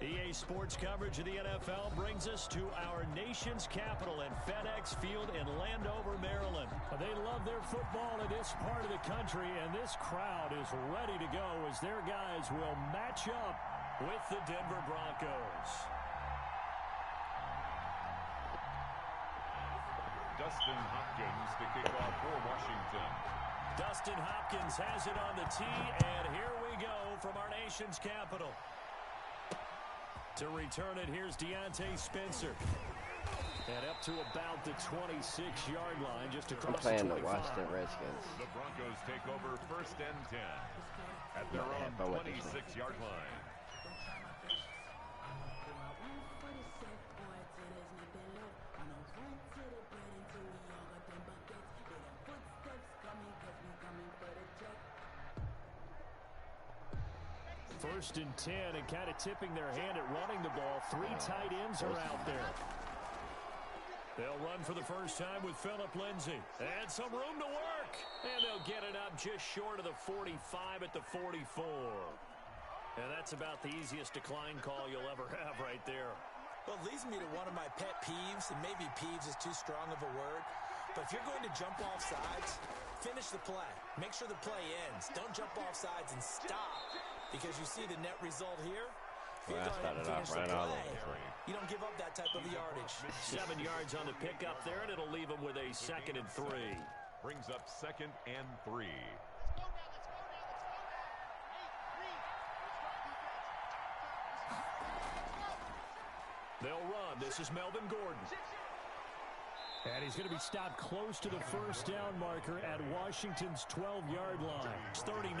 Speaker 1: EA Sports coverage of the NFL brings us to our nation's capital at FedEx Field in Landover, Maryland. They love their football in this part of the country, and this crowd is ready to go as their guys will match up with the Denver Broncos.
Speaker 2: Dustin Hopkins to kick off for Washington.
Speaker 1: Dustin Hopkins has it on the tee, and here we go from our nation's capital. To return it, here's Deontay Spencer. And up to about the 26-yard line, just across the 25.
Speaker 4: The Washington Redskins.
Speaker 2: The Broncos take over 1st and 10 at their own 26-yard line.
Speaker 1: First and 10, and kind of tipping their hand at running the ball. 3 tight ends are out there. They'll run for the first time with Phillip Lindsay. And some room to work. And they'll get it up just short of the 45 at the 44. And that's about the easiest decline call you'll ever have right there.
Speaker 5: Well, it leads me to one of my pet peeves, and maybe peeves is too strong of a word. But if you're going to jump off sides, finish the play. Make sure the play ends. Don't jump off sides and stop. Because you see the net result here. If
Speaker 4: well, I started off right all over.
Speaker 5: You don't give up that type of yardage.
Speaker 1: 7 yards on the pickup there, and it'll leave them with a 2nd and 3.
Speaker 2: Brings up 2nd and 3.
Speaker 1: They'll run. This is Melvin Gordon. And he's going to be stopped close to the first down marker at Washington's 12-yard line. It's 39. 9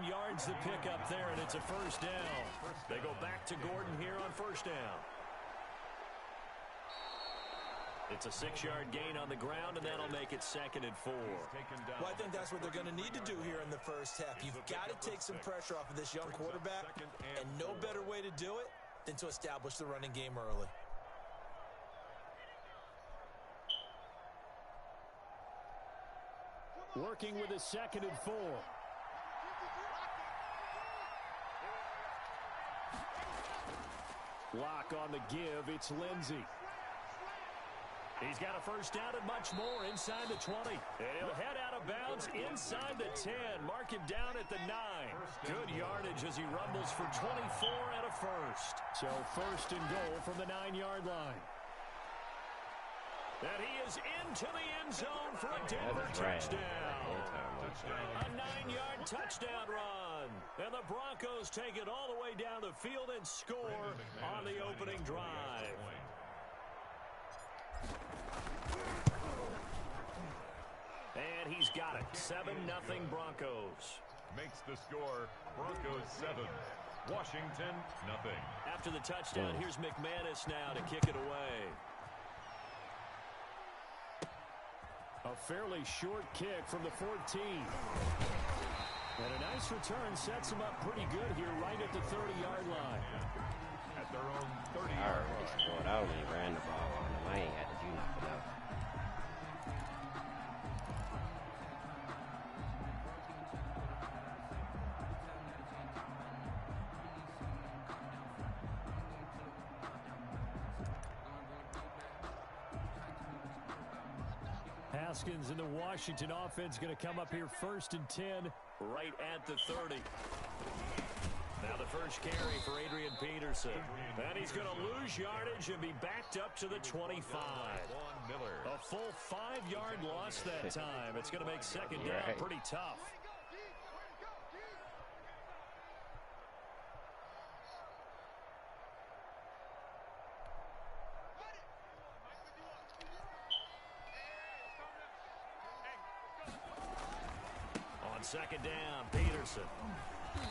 Speaker 1: yards to pick up there, and it's a first down. They go back to Gordon here on first down. It's a 6-yard gain on the ground, and that'll make it 2nd and 4.
Speaker 5: Well, I think that's what they're going to need to do here in the first half. You've got to take some pressure off of this young quarterback, and no better way to do it than to establish the running game early.
Speaker 1: Working with a 2nd and 4. Lock on the give. It's Lindsay. He's got a first down and much more inside the 20. And he'll head out of bounds inside the 10. Mark him down at the 9. Good yardage as he rumbles for 24 and a first. So first and goal from the 9-yard line. And he is into the end zone for a Denver touchdown. A 9-yard touchdown run. And the Broncos take it all the way down the field and score on the opening drive. And he's got it. 7-0 Broncos.
Speaker 2: Makes the score Broncos 7. Washington, nothing.
Speaker 1: After the touchdown, here's McManus now to kick it away. A fairly short kick from the 14. And a nice return sets him up pretty good here right at the 30-yard line.
Speaker 2: At their own 30-yard line.
Speaker 4: I only ran the ball on the lane. How did you knock it out?
Speaker 1: Haskins and the Washington offense going to come up here 1st and 10 right at the 30. Now the first carry for Adrian Peterson. And he's going to lose yardage and be backed up to the 25. A full 5-yard loss that time. It's going to make 2nd down pretty tough. On 2nd down, Peterson.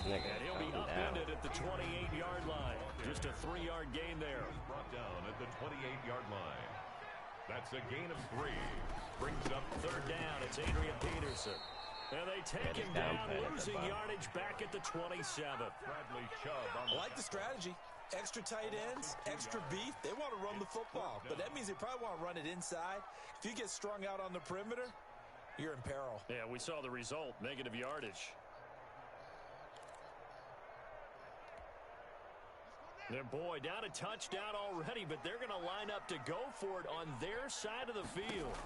Speaker 1: And he'll be upended at the 28-yard line. Just a 3-yard gain there.
Speaker 2: Brought down at the 28-yard line. That's a gain of 3. Brings up
Speaker 1: 3rd down. It's Adrian Peterson. And they take him down, losing yardage back at the 27.
Speaker 2: Bradley Chubb on
Speaker 5: I like the strategy. Extra tight ends, extra beef. They want to run the football, but that means they probably want to run it inside. If you get strung out on the perimeter, you're in peril.
Speaker 1: Yeah, we saw the result, negative yardage. Their boy down a touchdown already, but they're going to line up to go for it on their side of the field.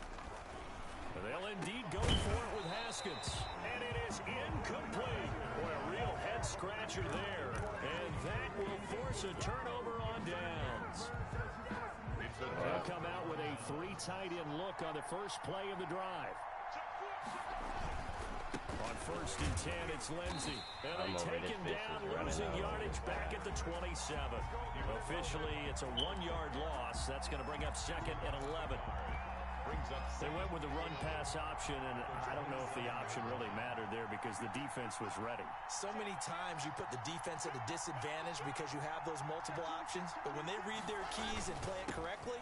Speaker 1: They'll indeed go for it with Haskins. And it is incomplete. Boy, a real head-scratcher there. And that will force a turnover on downs. They'll come out with a 3 tight end look on the first play of the drive. On 1st and 10, it's Lindsey. And they take him down, losing yardage back at the 27. Officially, it's a 1-yard loss. That's going to bring up 2nd and 11. They went with the run-pass option, and I don't know if the option really mattered there because the defense was ready.
Speaker 5: So many times you put the defense at a disadvantage because you have those multiple options, but when they read their keys and play it correctly,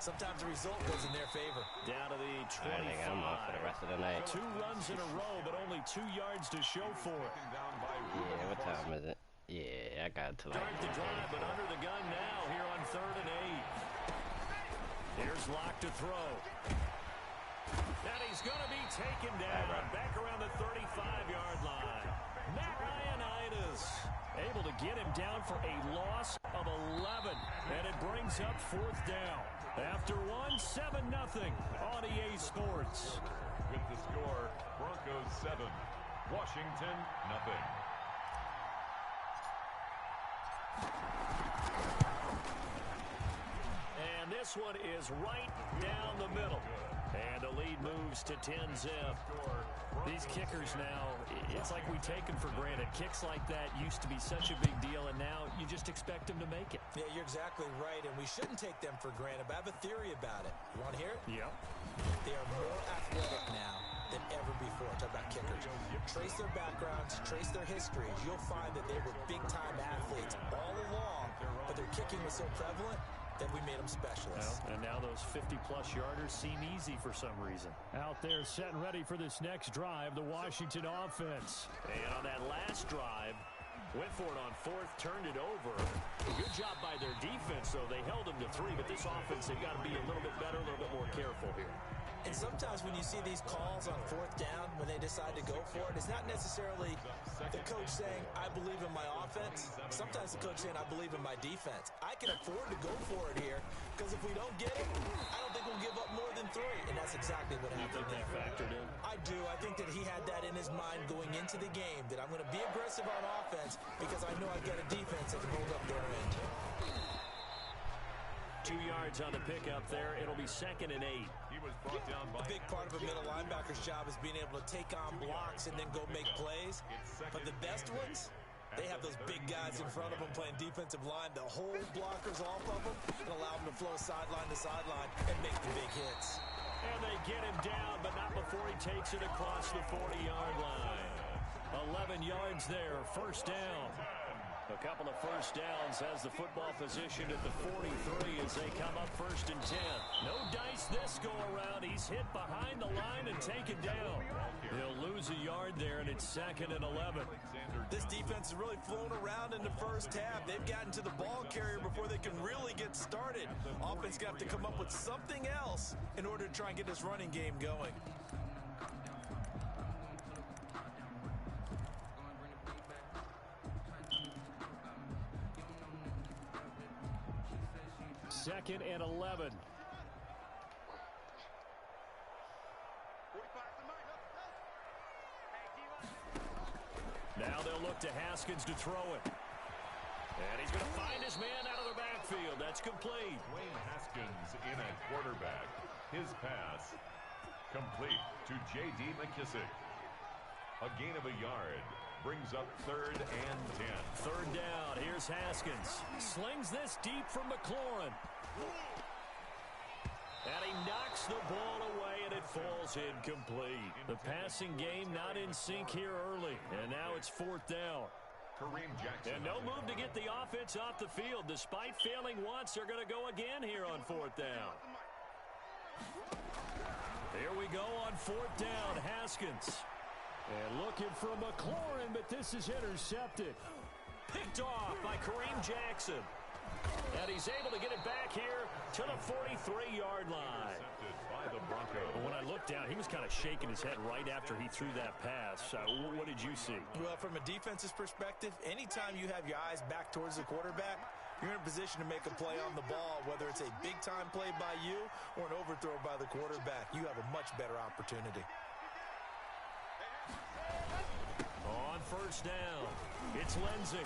Speaker 5: sometimes the result goes in their favor.
Speaker 1: Down to the 25.
Speaker 4: I think I'm off for the rest of the night.
Speaker 1: 2 runs in a row, but only 2 yards to show for it.
Speaker 4: Yeah, what time is it? Yeah, I got to
Speaker 1: Start the drive, but under the gun now here on 3rd and 8. Here's Locke to throw. And he's going to be taken down back around the 35-yard line. Matt Ioannidis able to get him down for a loss of 11. And it brings up 4th down. After 7-0 on EA Sports.
Speaker 2: With the score, Broncos 7, Washington nothing.
Speaker 1: And this one is right down the middle. And the lead moves to 10-zip. These kickers now, it's like we take them for granted. Kicks like that used to be such a big deal, and now you just expect them to make it.
Speaker 5: Yeah, you're exactly right, and we shouldn't take them for granted, but I have a theory about it. You want to hear it?
Speaker 1: Yep.
Speaker 5: They are more athletic now than ever before. Talk about kickers. Trace their backgrounds, trace their histories. You'll find that they were big-time athletes all along, but their kicking was so prevalent that we made them specialists.
Speaker 1: Well, and now those 50-plus yarders seem easy for some reason. Out there set and ready for this next drive, the Washington offense. And on that last drive, went for it on 4th, turned it over. Good job by their defense, though. They held them to 3, but this offense, they've got to be a little bit better, a little bit more careful here.
Speaker 5: And sometimes when you see these calls on 4th down, when they decide to go for it, it's not necessarily the coach saying, I believe in my offense. Sometimes the coach saying, I believe in my defense. I can afford to go for it here because if we don't get it, I don't think we'll give up more than 3. And that's exactly what happened there.
Speaker 1: Factored in?
Speaker 5: I do. I think that he had that in his mind going into the game, that I'm going to be aggressive on offense because I know I've got a defense that can hold up their end.
Speaker 1: 2 yards on the pickup there. It'll be 2nd and 8.
Speaker 2: He was brought down by
Speaker 5: a big part of a middle linebacker's job is being able to take on blocks and then go make plays. But the best ones, they have those big guys in front of them playing defensive line to hold blockers off of them and allow them to flow sideline to sideline and make the big hits.
Speaker 1: And they get him down, but not before he takes it across the 40-yard line. 11 yards there, 1st down. A couple of 1st downs has the football positioned at the 43 as they come up 1st and 10. No dice this go around. He's hit behind the line and taken down. He'll lose a yard there, and it's 2nd and 11.
Speaker 5: This defense has really flown around in the first half. They've gotten to the ball carrier before they can really get started. Offense got to come up with something else in order to try and get this running game going.
Speaker 1: Second and 11. Now they'll look to Haskins to throw it. And he's going to find his man out of the backfield. That's complete.
Speaker 2: Wayne Haskins in at quarterback. His pass complete to J.D. McKissick. A gain of a yard. Brings up 3rd and 10.
Speaker 1: 3rd down. Here's Haskins. Slings this deep from McLaurin. And he knocks the ball away, and it falls incomplete. The passing game not in sync here early. And now it's 4th down.
Speaker 2: Kareem Jackson.
Speaker 1: And no move to get the offense off the field. Despite failing once, they're going to go again here on 4th down. Here we go on 4th down. Haskins. And looking for McLaurin, but this is intercepted. Picked off by Kareem Jackson. And he's able to get it back here to the 43-yard line.
Speaker 2: By the Broncos.
Speaker 1: When I looked down, he was kind of shaking his head right after he threw that pass. What did you see?
Speaker 3: Well, from a defense's perspective, anytime you have your eyes back towards the quarterback, you're in a position to make a play on the ball, whether it's a big-time play by you or an overthrow by the quarterback. You have a much better opportunity.
Speaker 1: On first down, it's Lindsey.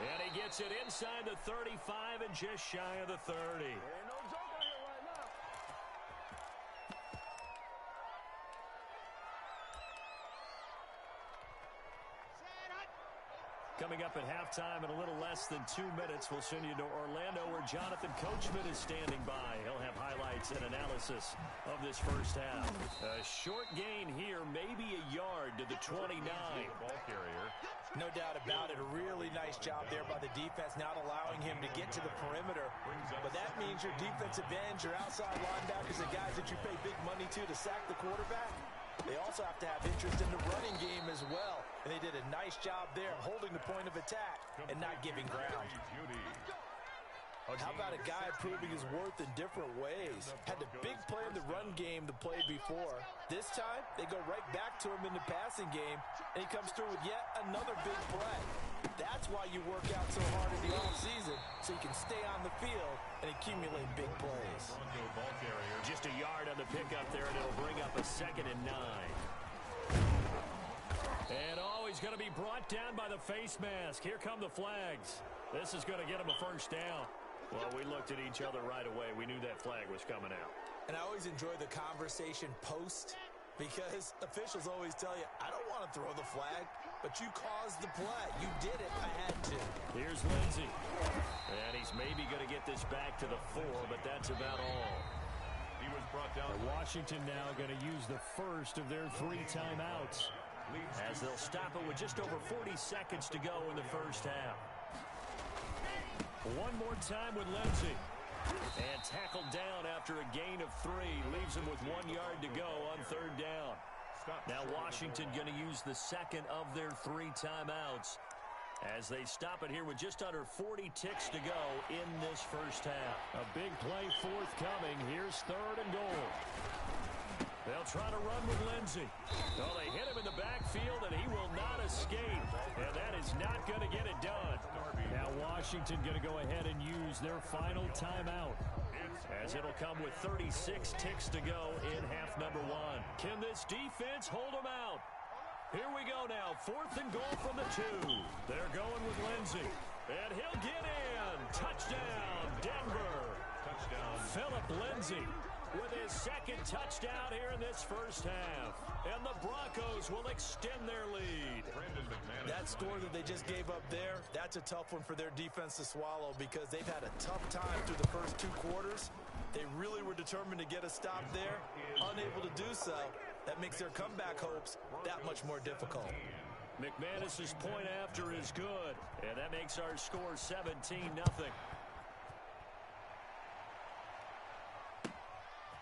Speaker 1: And he gets it inside the 35 and just shy of the 30. Coming up at halftime in a little less than 2 minutes, we'll send you to Orlando where Jonathan Coachman is standing by. He'll have highlights and analysis of this first half. A short gain here, maybe a yard to the 29.
Speaker 2: Ball carrier.
Speaker 3: No doubt about it. A really nice job there by the defense, not allowing him to get to the perimeter. But that means your defensive ends, your outside linebackers, the guys that you pay big money to sack the quarterback, they also have to have interest in the running game as well. And they did a nice job there holding the point of attack and not giving ground. How about a guy proving his worth in different ways? Had the big play in the run game the play before. This time, they go right back to him in the passing game, and he comes through with yet another big play. That's why you work out so hard in the offseason, so you can stay on the field and accumulate big plays.
Speaker 1: Just a yard on the pickup there, and it'll bring up a 2nd and 9. And he's going to be brought down by the face mask. Here come the flags. This is going to get him a first down. Well, we looked at each other right away. We knew that flag was coming out.
Speaker 3: And I always enjoy the conversation post because officials always tell you, I don't want to throw the flag, but you caused the play. You did it. I had to.
Speaker 1: Here's Lindsey. And he's maybe going to get this back to the 4, but that's about all.
Speaker 2: He was brought down.
Speaker 1: Washington now going to use the first of their 3 timeouts as they'll stop it with just over 40 seconds to go in the first half. One more time with Lindsey. And tackled down after a gain of 3. Leaves him with 1 yard to go on 3rd down. Now Washington going to use the second of their 3 timeouts as they stop it here with just under 40 ticks to go in this first half. A big play forthcoming. Here's 3rd and goal. They'll try to run with Lindsey. Oh, they hit him in the backfield, and he will not escape. And that is not going to get it done. Now Washington going to go ahead and use their final timeout, as it'll come with 36 ticks to go in half number 1. Can this defense hold them out? Here we go now. 4th and goal from the 2. They're going with Lindsey. And he'll get in. Touchdown, Denver.
Speaker 2: Touchdown.
Speaker 1: Philip Lindsey with his 2nd touchdown here in this first half. And the Broncos will extend their lead.
Speaker 3: That score that they just gave up there, that's a tough one for their defense to swallow because they've had a tough time through the first 2 quarters. They really were determined to get a stop there, unable to do so. That makes their comeback hopes that much more difficult.
Speaker 1: McManus's point after is good, and that makes our score 17-0.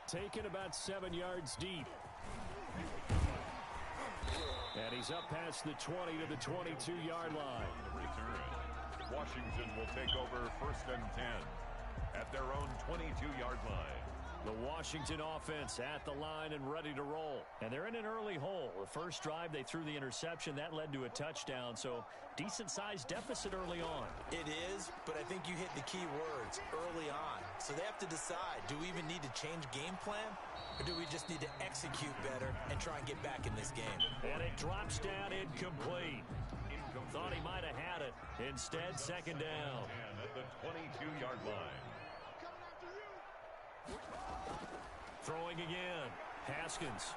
Speaker 1: Taken about 7 yards deep. And he's up past the 20 to the 22-yard line.
Speaker 2: Return. Washington will take over 1st and 10 at their own 22-yard line.
Speaker 1: The Washington offense at the line and ready to roll. And they're in an early hole. The first drive, they threw the interception. That led to a touchdown, so decent-sized deficit early on.
Speaker 3: It is, but I think you hit the key words, early on. So they have to decide, do we even need to change game plan? Or do we just need to execute better and try and get back in this game?
Speaker 1: And it drops down incomplete. Thought he might have had it. Instead, 2nd down.
Speaker 2: And at the 22-yard line.
Speaker 1: Throwing again. Haskins.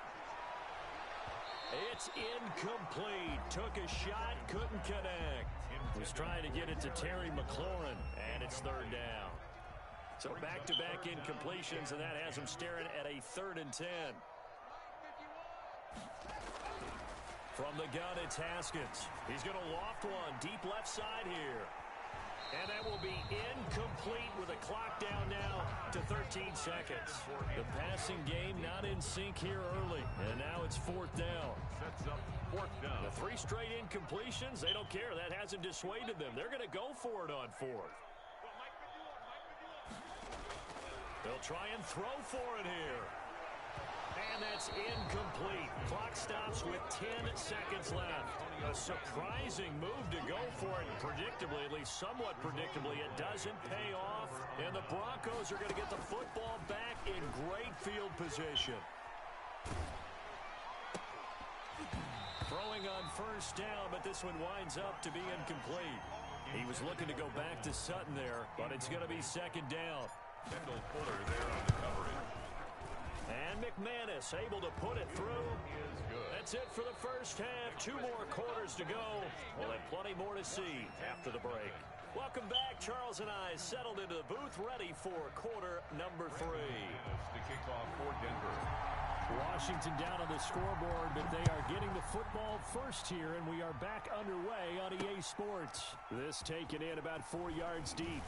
Speaker 1: It's incomplete. Took a shot, couldn't connect. Was trying to get it to Terry McLaurin, and it's 3rd down. So back-to-back incompletions, and that has him staring at a 3rd and 10. From the gun, it's Haskins. He's going to loft one deep left side here. And that will be incomplete with a clock down now to 13 seconds. The passing game not in sync here early. And now it's 4th down.
Speaker 2: Sets up 4th down.
Speaker 1: The 3 straight incompletions, they don't care. That hasn't dissuaded them. They're going to go for it on 4th. They'll try and throw for it here. And that's incomplete. Clock stops with 10 seconds left. A surprising move to go for it. Predictably, at least somewhat predictably, it doesn't pay off. And the Broncos are going to get the football back in great field position. Throwing on first down, but this one winds up to be incomplete. He was looking to go back to Sutton there, but it's going to be second down.
Speaker 2: Kendall Fuller there on the coverage.
Speaker 1: And McManus able to put it through. That's it for the first half. 2 more quarters to go. We'll have plenty more to see after the break. Welcome back. Charles and I settled into the booth, ready for quarter number 3.
Speaker 2: To kick off for Denver.
Speaker 1: Washington down on the scoreboard, but they are getting the football first here, and we are back underway on EA Sports. This taken in about 4 yards deep.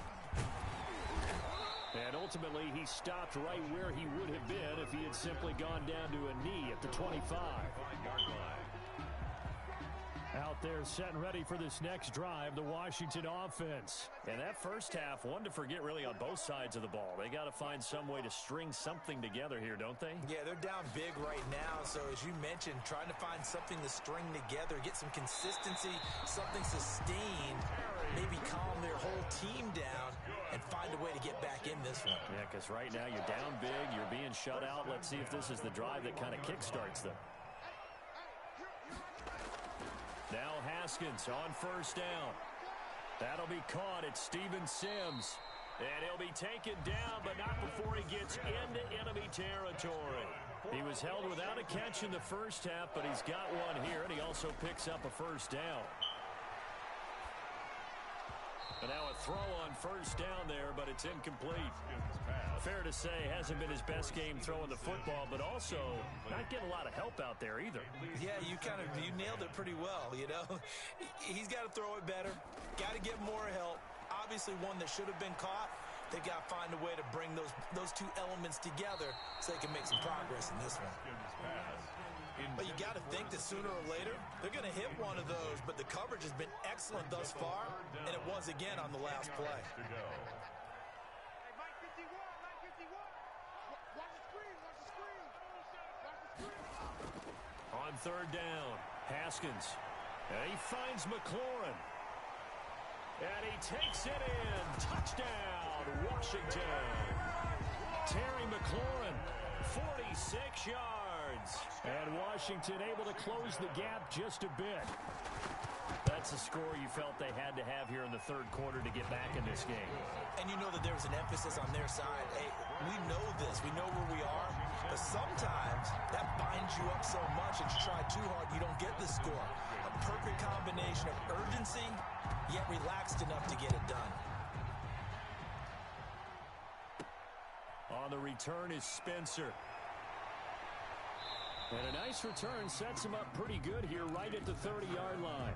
Speaker 1: And ultimately, he stopped right where he would have been if he had simply gone down to a knee at the 25-yard line. Out there set and ready for this next drive, the Washington offense. And that first half, one to forget really on both sides of the ball. They got to find some way to string something together here, don't they?
Speaker 3: Yeah, they're down big right now. So as you mentioned, trying to find something to string together, get some consistency, something sustained, maybe calm their whole team down and find a way to get back in this one.
Speaker 1: Yeah, because right now you're down big, you're being shut out. Let's see if this is the drive that kind of kickstarts them. Now Haskins on first down. That'll be caught at Steven Sims. And he'll be taken down, but not before he gets into enemy territory. He was held without a catch in the first half, but he's got one here, and he also picks up a first down. And now a throw on first down there, but it's incomplete. Fair to say, hasn't been his best game throwing the football, but also not getting a lot of help out there either.
Speaker 3: Yeah, you nailed it pretty well, you know. He's got to throw it better, got to get more help. Obviously one that should have been caught. They got to find a way to bring those 2 elements together so they can make some progress in this one. But you got to think that sooner or later, they're going to hit one of those. But the coverage has been excellent thus far, and it was again on the last play.
Speaker 1: On third down, Haskins. And he finds McLaurin. And he takes it in. Touchdown, Washington. Terry McLaurin, 46 yards. And Washington able to close the gap just a bit. That's a score you felt they had to have here in the third quarter to get back in this game.
Speaker 3: And you know that there was an emphasis on their side. Hey, we know this. We know where we are. But sometimes that binds you up so much that you try too hard, you don't get the score. A perfect combination of urgency, yet relaxed enough to get it done.
Speaker 1: On the return is Spencer. And a nice return sets him up pretty good here right at the 30-yard line.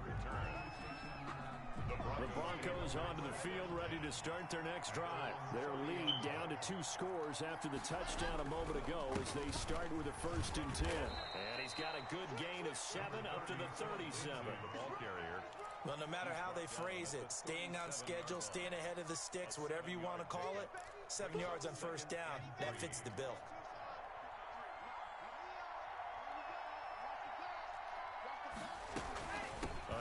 Speaker 1: The Broncos onto the field ready to start their next drive. Their lead down to 2 scores after the touchdown a moment ago as they start with a 1st and 10. And he's got a good gain of 7 up to the 37.
Speaker 2: The ball carrier.
Speaker 3: Well, no matter how they phrase it, staying on schedule, staying ahead of the sticks, whatever you want to call it, 7 yards on first down, that fits the bill.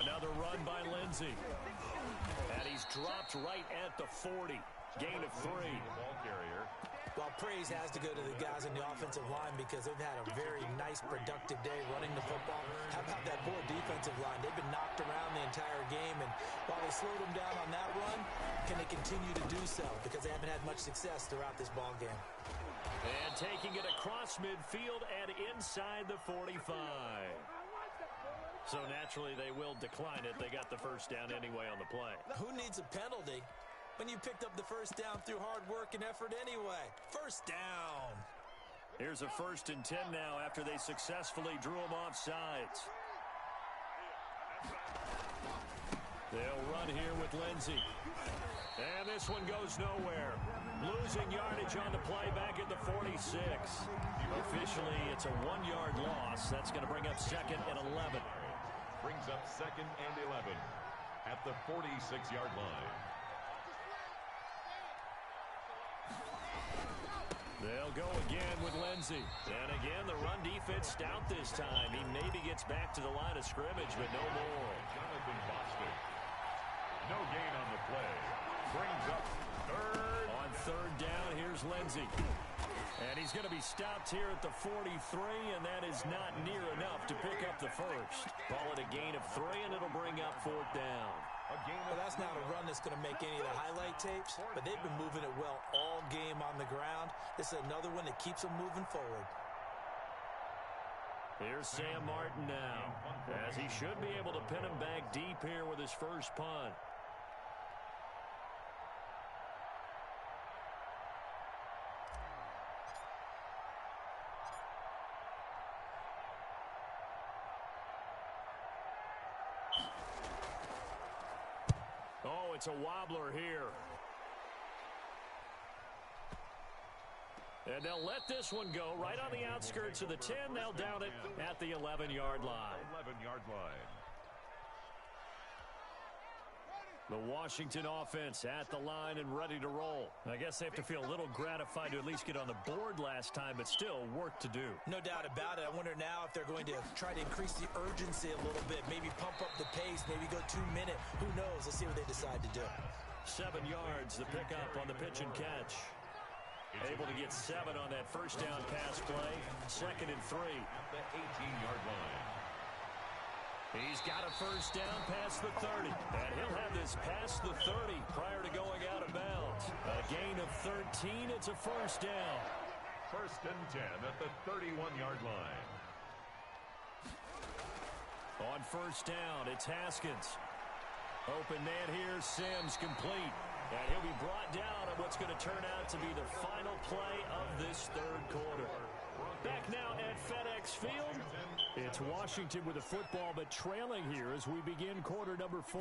Speaker 1: Another run by Lindsey. And he's dropped right at the 40. Gain of 3.
Speaker 2: Ball carrier.
Speaker 3: Well, praise has to go to the guys in the offensive line because they've had a very nice, productive day running the football. How about that poor defensive line? They've been knocked around the entire game, and while they slowed them down on that run, can they continue to do so? Because they haven't had much success throughout this ball game.
Speaker 1: And taking it across midfield and inside the 45. So naturally, they will decline it. They got the first down anyway on the play.
Speaker 3: Who needs a penalty when you picked up the first down through hard work and effort anyway? First down.
Speaker 1: Here's a 1st and 10 now after they successfully drew him off sides. They'll run here with Lindsey. And this one goes nowhere. Losing yardage on the play back at the 46. Officially, it's a 1-yard loss. That's going to bring up 2nd and 11.
Speaker 2: Brings up 2nd and 11 at the 46-yard line.
Speaker 1: They'll go again with Lindsey. And again, the run defense stout this time. He maybe gets back to the line of scrimmage, but no more.
Speaker 2: Jonathan Bostic. No gain on the play. Brings up third.
Speaker 1: On third down, here's Lindsey. And he's going to be stopped here at the 43, and that is not near enough to pick up the first. Call it a gain of 3, and it'll bring up fourth down.
Speaker 5: Well, that's not a run that's going to make any of the highlight tapes, but they've been moving it well all game on the ground. This is another one that keeps them moving forward.
Speaker 1: Here's Sam Martin now, as he should be able to pin him back deep here with his first punt. Oh, it's a wobbler here. And they'll let this one go right on the outskirts of the 10. They'll down it at the 11-yard line.
Speaker 2: 11-yard line.
Speaker 1: The Washington offense at the line and ready to roll. I guess they have to feel a little gratified to at least get on the board last time, but still work to do.
Speaker 5: No doubt about it. I wonder now if they're going to try to increase the urgency a little bit, maybe pump up the pace, maybe go 2 minute. Who knows? Let's see what they decide to do.
Speaker 1: 7 yards, the pickup on the pitch and catch. Able to get 7 on that first down pass play. 2nd and 3.
Speaker 2: At the 18-yard line.
Speaker 1: He's got a first down past the 30. And he'll have this past the 30 prior to going out of bounds. A gain of 13. It's a first down.
Speaker 2: 1st and 10 at the 31-yard line.
Speaker 1: On first down, it's Haskins. Open man here, Sims complete. And he'll be brought down on what's going to turn out to be the final play of this third quarter. Back now at FedEx Field. It's Washington with the football, but trailing here as we begin quarter number 4.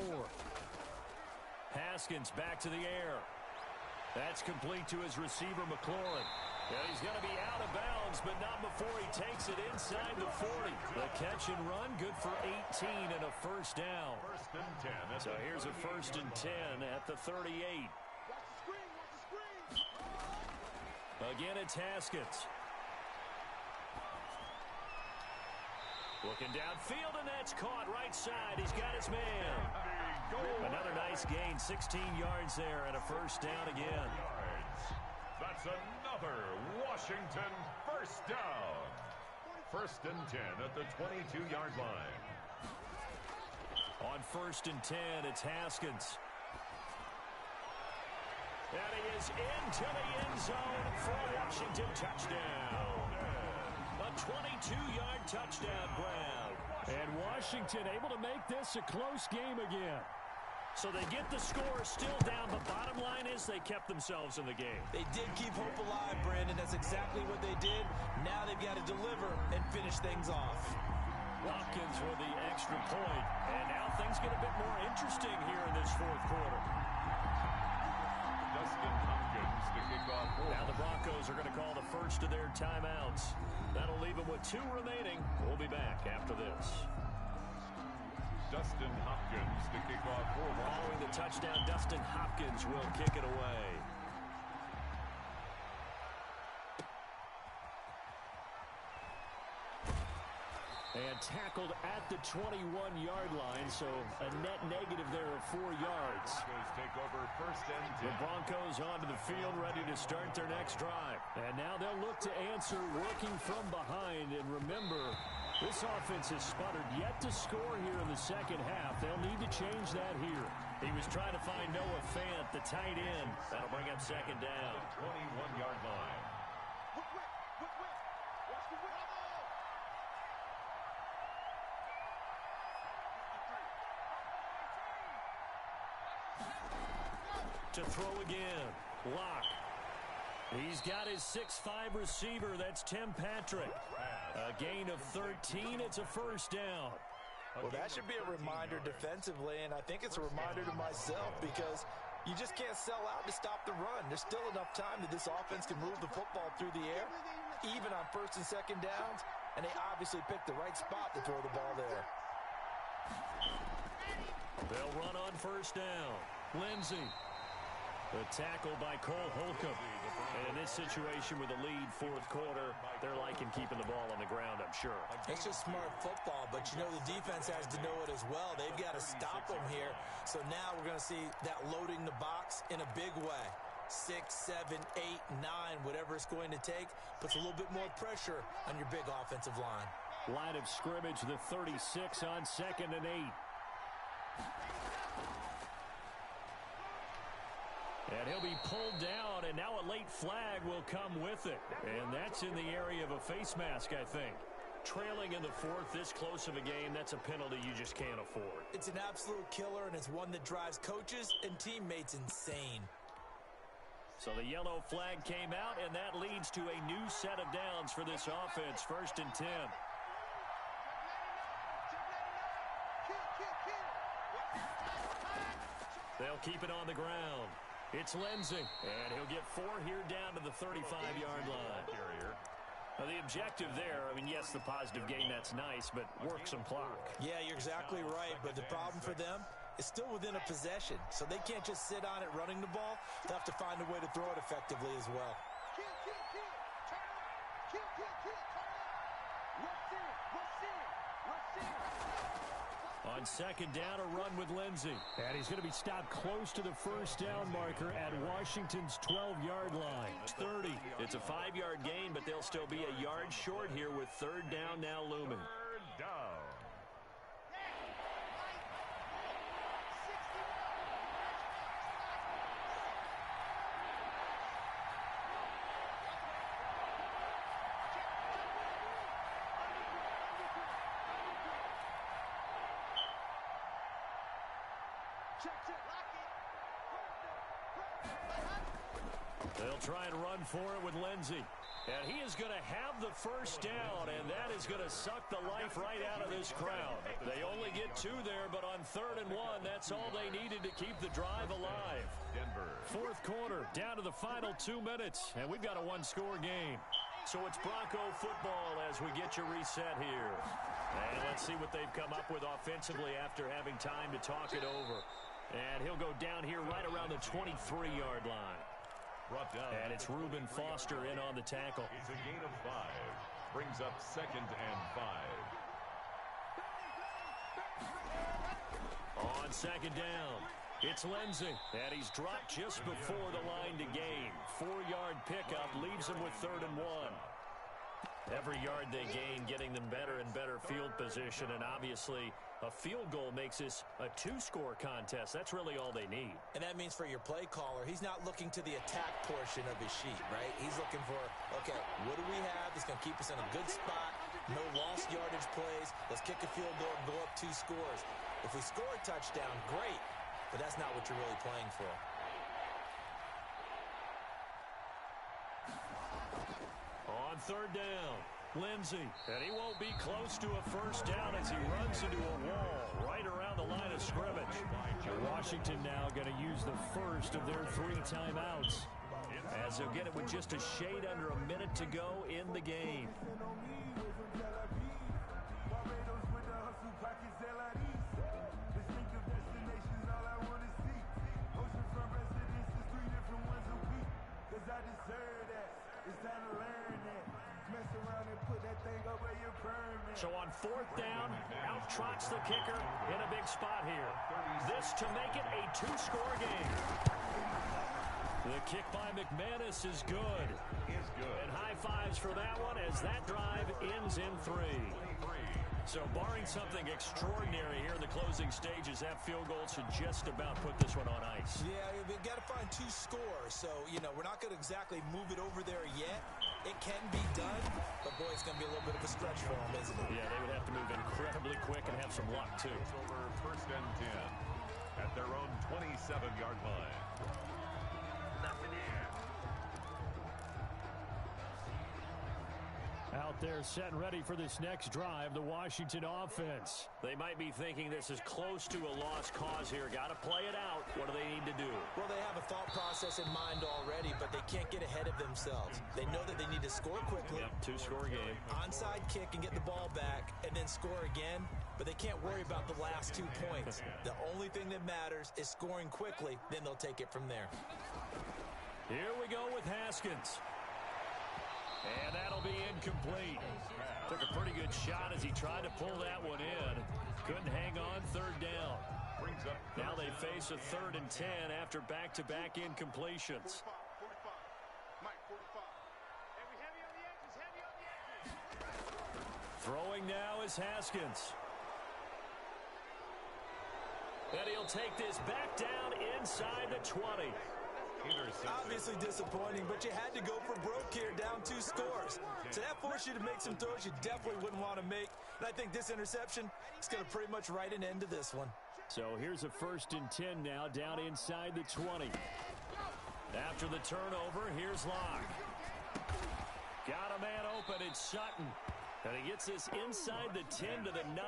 Speaker 1: Haskins back to the air. That's complete to his receiver, McLaurin. And he's going to be out of bounds, but not before he takes it inside the 40. The catch and run, good for 18 and a first down.
Speaker 2: 1st and 10.
Speaker 1: So here's a 1st and 10 at the 38. Again, it's Haskins. Looking downfield, and that's caught right side. He's got his man. Another nice gain, 16 yards there, and a first down again.
Speaker 2: That's another Washington first down. 1st and 10 at the 22-yard line.
Speaker 1: On 1st and 10, it's Haskins. And he is into the end zone for a Washington touchdown. A 22-yard touchdown grab. And Washington able to make this a close game again. So they get the score still down, but bottom line is they kept themselves in the game.
Speaker 5: They did keep hope alive, Brandon. That's exactly what they did. Now they've got to deliver and finish things off.
Speaker 1: Hopkins with the extra point. And now things get a bit more interesting here in this fourth quarter.
Speaker 2: Dustin Hopkins to kick off.
Speaker 1: Now the Broncos are going to call the first of their timeouts. That'll leave them with 2 remaining. We'll be back after this.
Speaker 2: Dustin Hopkins to kick off.
Speaker 1: Following the touchdown, Dustin Hopkins will kick it away. And tackled at the 21-yard line, so a net negative there of 4 yards.
Speaker 2: Broncos take over 1st and 10.
Speaker 1: The Broncos onto the field, ready to start their next drive. And now they'll look to answer working from behind. And remember, this offense has sputtered yet to score here in the second half. They'll need to change that here. He was trying to find Noah Fant, the tight end. That'll bring up 2nd down.
Speaker 2: 21-yard line.
Speaker 1: To throw again. Locke. He's got his 6'5 receiver. That's Tim Patrick. A gain of 13. It's a first down.
Speaker 5: Well, that should be a reminder defensively, and I think it's a reminder to myself because you just can't sell out to stop the run. There's still enough time that this offense can move the football through the air, even on 1st and 2nd downs, and they obviously picked the right spot to throw the ball there.
Speaker 1: They'll run on first down. Lindsey. The tackle by Cole Holcomb. And in this situation with a lead fourth quarter, they're liking keeping the ball on the ground, I'm sure.
Speaker 5: It's just smart football, but you know the defense has to know it as well. They've got to stop them here. So now we're going to see that loading the box in a big way. 6, 7, 8, 9, whatever it's going to take, puts a little bit more pressure on your big offensive line.
Speaker 1: Line of scrimmage, the 36 on 2nd and 8. And he'll be pulled down, and now a late flag will come with it. And that's in the area of a face mask, I think. Trailing in the fourth, this close of a game, that's a penalty you just can't afford.
Speaker 5: It's an absolute killer, and it's one that drives coaches and teammates insane.
Speaker 1: So the yellow flag came out, and that leads to a new set of downs for this offense. 1st and 10. They'll keep it on the ground. It's Lindsey, and he'll get 4 here down to the 35-yard line. Now, the objective there, I mean, yes, the positive gain, that's nice, but work some clock.
Speaker 5: Yeah, you're exactly right, but the problem for them is still within a possession, so they can't just sit on it running the ball. They'll have to find a way to throw it effectively as well.
Speaker 1: On 2nd down, a run with Lindsey. And he's going to be stopped close to the first down marker at Washington's 12-yard line. 30. It's a 5-yard gain, but they'll still be a yard short here with 3rd down now looming.
Speaker 2: 3rd down.
Speaker 1: They'll try and run for it with Lindsey. And he is going to have the first down, and that is going to suck the life right out of this crowd. They only get 2 there, but on 3rd and 1, that's all they needed to keep the drive alive.
Speaker 2: Denver.
Speaker 1: 4th quarter, down to the final 2 minutes, and we've got a 1-score game. So it's Bronco football as we get you reset here. And let's see what they've come up with offensively after having time to talk it over. And he'll go down here right around the 23-yard line. And it's Reuben Foster in on the tackle.
Speaker 2: It's a gain of 5. Brings up 2nd and 5.
Speaker 1: On 2nd down, it's Lindsey. And he's dropped just before the line to gain. 4-yard pickup leaves him with 3rd and 1. Every yard they gain, getting them better and better field position. And obviously, a field goal makes this a 2-score contest. That's really all they need.
Speaker 5: And that means for your play caller, he's not looking to the attack portion of his sheet, right? He's looking for, okay, what do we have that's going to keep us in a good spot? No lost yardage plays. Let's kick a field goal and go up 2 scores. If we score a touchdown, great. But that's not what you're really playing for.
Speaker 1: On 3rd down, Lindsey. And he won't be close to a first down as he runs into a wall right around the line of scrimmage. Washington now going to use the first of their 3 timeouts, as they'll get it with just a shade under a minute to go in the game. So on 4th down, out trots the kicker in a big spot here. This to make it a 2-score game. The kick by McManus is good. And high fives for that one as that drive ends in 3. So barring something extraordinary here in the closing stages, that field goal should just about put this one on ice.
Speaker 5: Yeah, we've got to find 2 scores. So, you know, we're not going to exactly move it over there yet. It can be done, but boy, it's going to be a little bit of a stretch for them, isn't it?
Speaker 1: Yeah, they would have to move incredibly quick and have some luck, too.
Speaker 2: Over 1st and 10 at their own 27-yard line.
Speaker 1: Out there set and ready for this next drive, the Washington offense. They might be thinking this is close to a lost cause here. Got to play it out. What do they need to do?
Speaker 5: Well, they have a thought process in mind already, but they can't get ahead of themselves. They know that they need to score quickly.
Speaker 1: Yep, 2-score game.
Speaker 5: Onside kick and get the ball back and then score again, but they can't worry about the last 2 points. The only thing that matters is scoring quickly, then they'll take it from there.
Speaker 1: Here we go with Haskins. And that'll be incomplete. Took a pretty good shot as he tried to pull that one in. Couldn't hang on, third down. Now they face a 3rd and 10 after back-to-back incompletions. Throwing now is Haskins. And he'll take this back down inside the 20.
Speaker 5: Obviously disappointing, but you had to go for broke here, down 2 scores. So that forced you to make some throws you definitely wouldn't want to make. And I think this interception is going to pretty much write an end to this one.
Speaker 1: So here's a 1st and 10 now, down inside the 20. After the turnover, here's Locke. Got a man open, it's Sutton. And he gets this inside the 10 to the 9.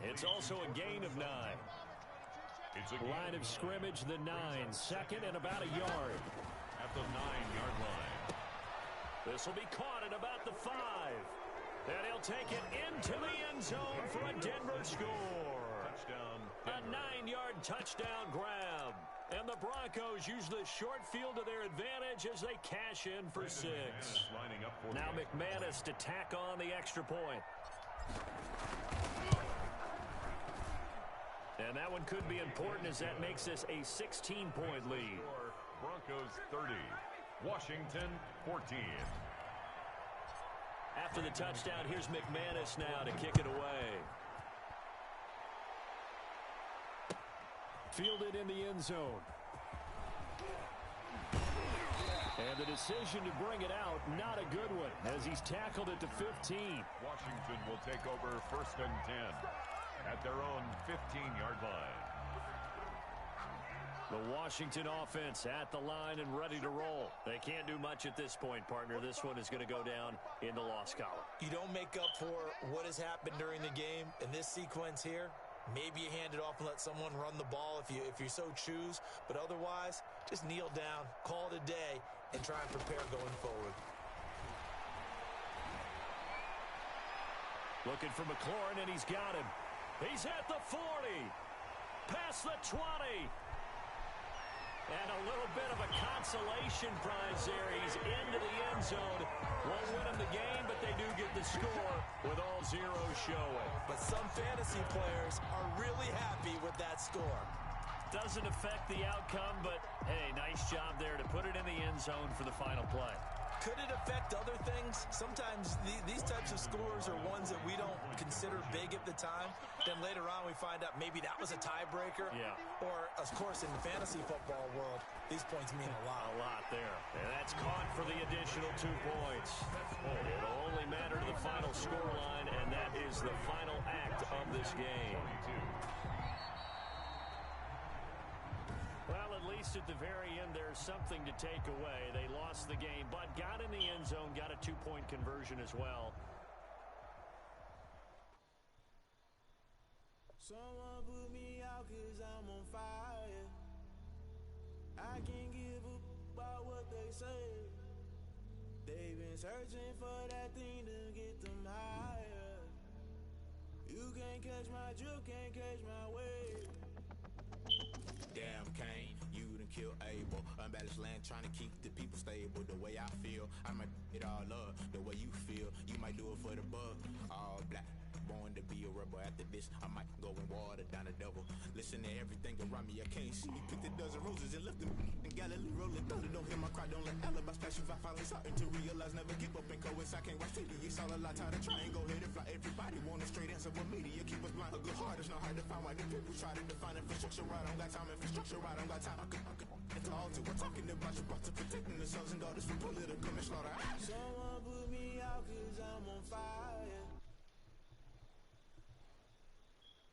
Speaker 1: It's also a gain of 9. Line of scrimmage, the 9. 2nd and about a yard.
Speaker 2: At the 9-yard line.
Speaker 1: This will be caught at about the 5. And he'll take it into the end zone for a Denver score.
Speaker 2: Touchdown.
Speaker 1: A 9-yard touchdown grab. And the Broncos use the short field to their advantage as they cash in for 6. Now McManus to tack on the extra point. And that one could be important as that makes this a 16-point lead.
Speaker 2: Broncos 30, Washington 14.
Speaker 1: After the touchdown, here's McManus now to kick it away. Fielded in the end zone. And the decision to bring it out, not a good one, as he's tackled it to 15.
Speaker 2: Washington will take over 1st and 10 at their own 15-yard line.
Speaker 1: The Washington offense at the line and ready to roll. They can't do much at this point, partner. This one is going to go down in the loss column.
Speaker 5: You don't make up for what has happened during the game in this sequence here. Maybe you hand it off and let someone run the ball if you so choose. But otherwise, just kneel down, call it a day, and try and prepare going forward.
Speaker 1: Looking for McLaurin, and he's got him. He's at the 40. Past the 20. And a little bit of a consolation prize there. He's into the end zone. Won't win him the game, but they do get the score with all zeros showing.
Speaker 5: But some fantasy players are really happy with that score.
Speaker 1: Doesn't affect the outcome, but hey, nice job there to put it in the end zone for the final play.
Speaker 5: Could it affect other things? Sometimes these types of scores are ones that we don't consider big at the time. Then later on we find out maybe that was a tiebreaker.
Speaker 1: Yeah.
Speaker 5: Or, of course, in the fantasy football world, these points mean a lot.
Speaker 1: A lot there. And that's caught for the additional 2 points. It'll only matter to the final scoreline, and that is the final act of this game. Well, at least at the very end, there's something to take away. They lost the game, but got in the end zone, got a 2-point conversion as well.
Speaker 8: Someone put me out 'cause I'm on fire. I can't give up about what they say. They've been searching for that thing to get them higher. You can't catch my drift, can't catch my wave. Damn, Kane, you done killed Abel. Unbalanced land, trying to keep the people stable. The way I feel, I might it all up. The way you feel, you might do it for the buck. All black, born to be a rebel. After this, I might go and water down the devil. Listen to everything around me, I can't see. Picked a dozen roses and left them in Galilee. Rolling thunder, don't hear my cry, don't let alibis pass you. I finally starting to realize, never give up and coincide. Can't watch TV, it's all a lot. Tired of trying, go ahead and fly. Everybody want a straight answer with media. Keep us blind, a good heart, it's not hard to find. Why the people try to define infrastructure right? I don't got time, infrastructure right, I don't got time. I could it's all to we're talking about you brought to protecting the sons and daughters from political and slaughter.